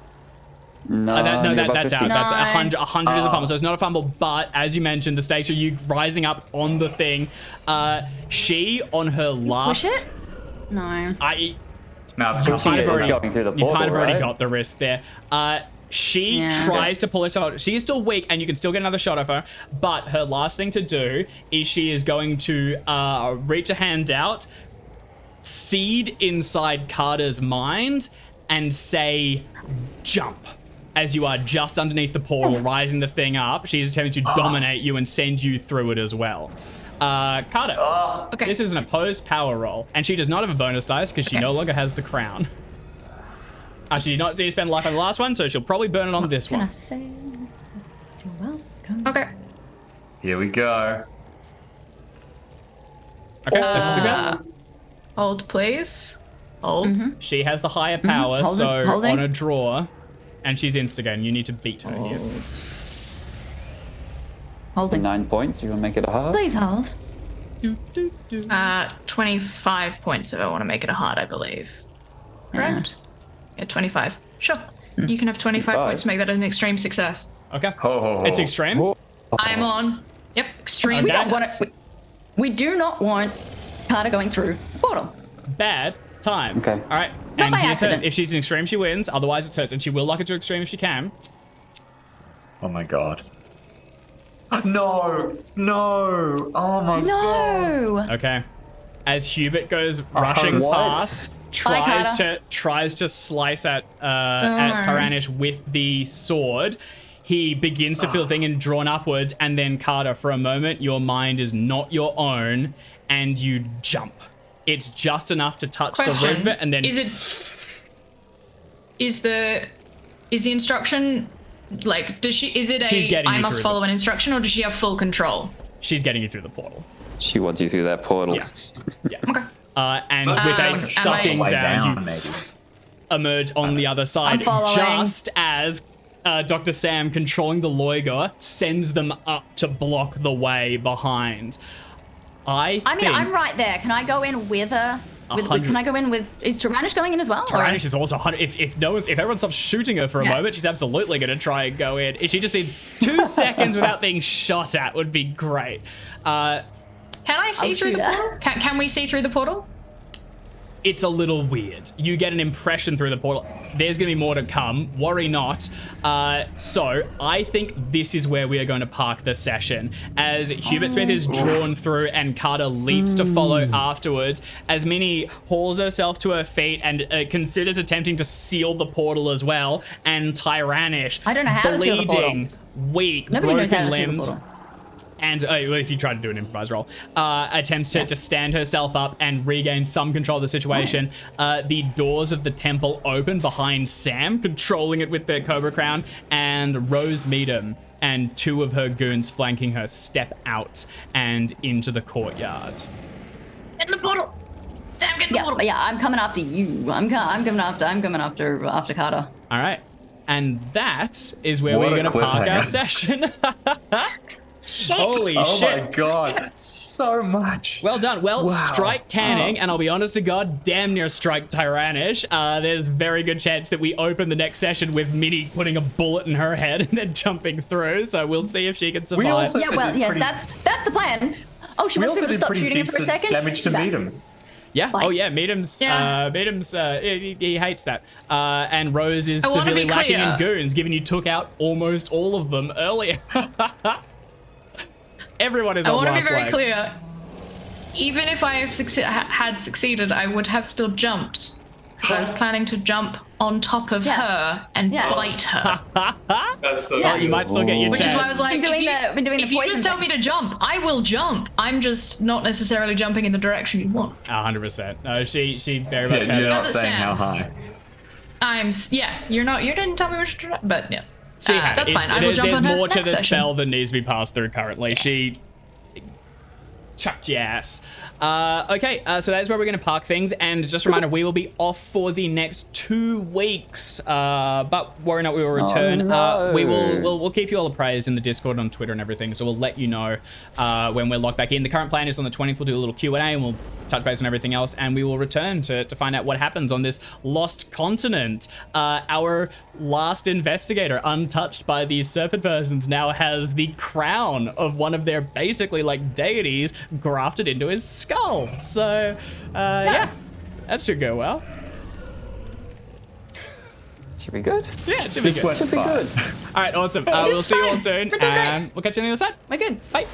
No, That's out. No. That's 100. 100 is a fumble, so it's not a fumble. But as you mentioned, the stakes are you rising up on the thing. She on her last. Push it? No. No, She kind of is already- going through the You portal, kind of already right? got the risk there. She Yeah. tries to pull herself out. She is still weak, and you can still get another shot of her. But her last thing to do is she is going to reach a hand out, seed inside Carter's mind, and say, "Jump." As you are just underneath the portal, rising the thing up, she's attempting to dominate you and send you through it as well. Carter, Okay. this is an opposed power roll, and she does not have a bonus dice because she Okay. no longer has the crown. She did not spend luck on the last one, so she'll probably burn it on this Can I one. say you're welcome? Okay. Here we go. Okay, that's a success. Hold, please. Hold. She has the higher power, Holding, so holding. on a draw, and she's instigating. You need to beat her here. Hold. Holding. 9 points. You want to make it a hard? Please hold. 25 points if I want to make it a hard, I believe. Correct? Yeah, 25. Sure. You can have 25 25. points to make that an extreme success. Okay. Ho, ho, ho. It's extreme. Whoa. I'm on. Yep, extreme Okay. We don't success. want it. We do not want Carter going through the portal. Bad times. Okay. All right. Not And by here's hers. accident. If she's an extreme, she wins. Otherwise, it's hers. And she will lock it to extreme if she can. Oh my god. No! No! Oh my god. No. Okay. As Hubert goes rushing what? past, tries to slice at Tyranish with the sword. He begins to feel the thing and drawn upwards, and then Carter, for a moment, your mind is not your own, and you jump. It's just enough to touch the roof of it, and then Is the instruction like She's I getting you must through follow an instruction, or does she have full control? she's getting you through the portal. She wants you through that portal. Yeah. Yeah. Okay. And with a am sucking I- sound, you maybe. emerge on the other side, I'm following. just as Dr. Sam, controlling the Loiger, sends them up to block the way behind. I mean, I'm right there. Can I go in with her? Can I go in with? Is Tyranish going in as well? or- Tyranish is also if everyone stops shooting her for a Yeah. moment, she's absolutely going to try and go in. If she just needs 2 seconds without being shot at, would be great. Can I see I'll through shoot the her. portal? Can we see through the portal? It's a little weird. You get an impression through the portal. There's going to be more to come. Worry not. So I think this is where we are going to park the session. As Hubert Smith is drawn through and Carter leaps to follow afterwards, as Minnie hauls herself to her feet and considers attempting to seal the portal as well, and Tyranish, I don't know how to seal the portal. bleeding, weak, Nobody knows how broken to seal the limbs. portal. And if you try to do an improvised roll, attempts to stand herself up and regain some control of the situation. The doors of the temple open behind Sam, controlling it with their Cobra Crown, and Rose Meadham and 2 of her goons flanking her step out and into the courtyard. In the portal. Sam, get in the Yeah, portal. yeah. I'm coming after you. I'm coming after Carter. All right. And that is where What we're a going to park our cliffhanger. session. Holy Oh shit. my god. So much. Well done. Well, Wow. strike Canning, and I'll be honest to God, damn near strike Tyranish. There's very good chance that we open the next session with Minnie putting a bullet in her head and then jumping through, so we'll see if she can survive. also- Yeah, well, did yes, pretty- that's the plan. Oh, she We wants also people to did stop pretty shooting him for a decent second. damage to Yeah. Meadham. Yeah. Like- Oh, yeah. Meadham's, Yeah. he hates that. And Rose is I wanna severely be lacking in clear. goons, given you took out almost all of them earlier. Everyone is I on want to be last very legs. clear. Even if I had succeeded, I would have still jumped. Because I was planning to jump on top of her and bite her. That's so Yeah. You might still get your Which chance. is why I was like, if you just tell me to jump, I will jump. I'm just not necessarily jumping in the direction you want. 100%. No, she very much had You're it. not As it saying how stands. high. You didn't tell me which direction, but yes. She had That's it. fine. I will jump There's on her more to next the session. spell than needs to be passed through currently. She chucked your ass. Okay, so that's where we're going to park things. And just a reminder, we will be off for the next 2 weeks. But worry not, we will return. no. We'll keep you all appraised in the Discord, on Twitter, and everything. So we'll let you know when we're locked back in. The current plan is on the 20th. We'll do a little Q&A and we'll touch base on everything else. And we will return to find out what happens on this lost continent. Our last investigator, untouched by these serpent persons, now has the crown of one of their basically like deities grafted into his skull. So, yeah, that should go well. Should be good. Yeah, it should be This good. went Should be fine. good. All right, awesome. We'll see you all fine. soon, We're doing great. and we'll catch you on the other side. We're good. Bye.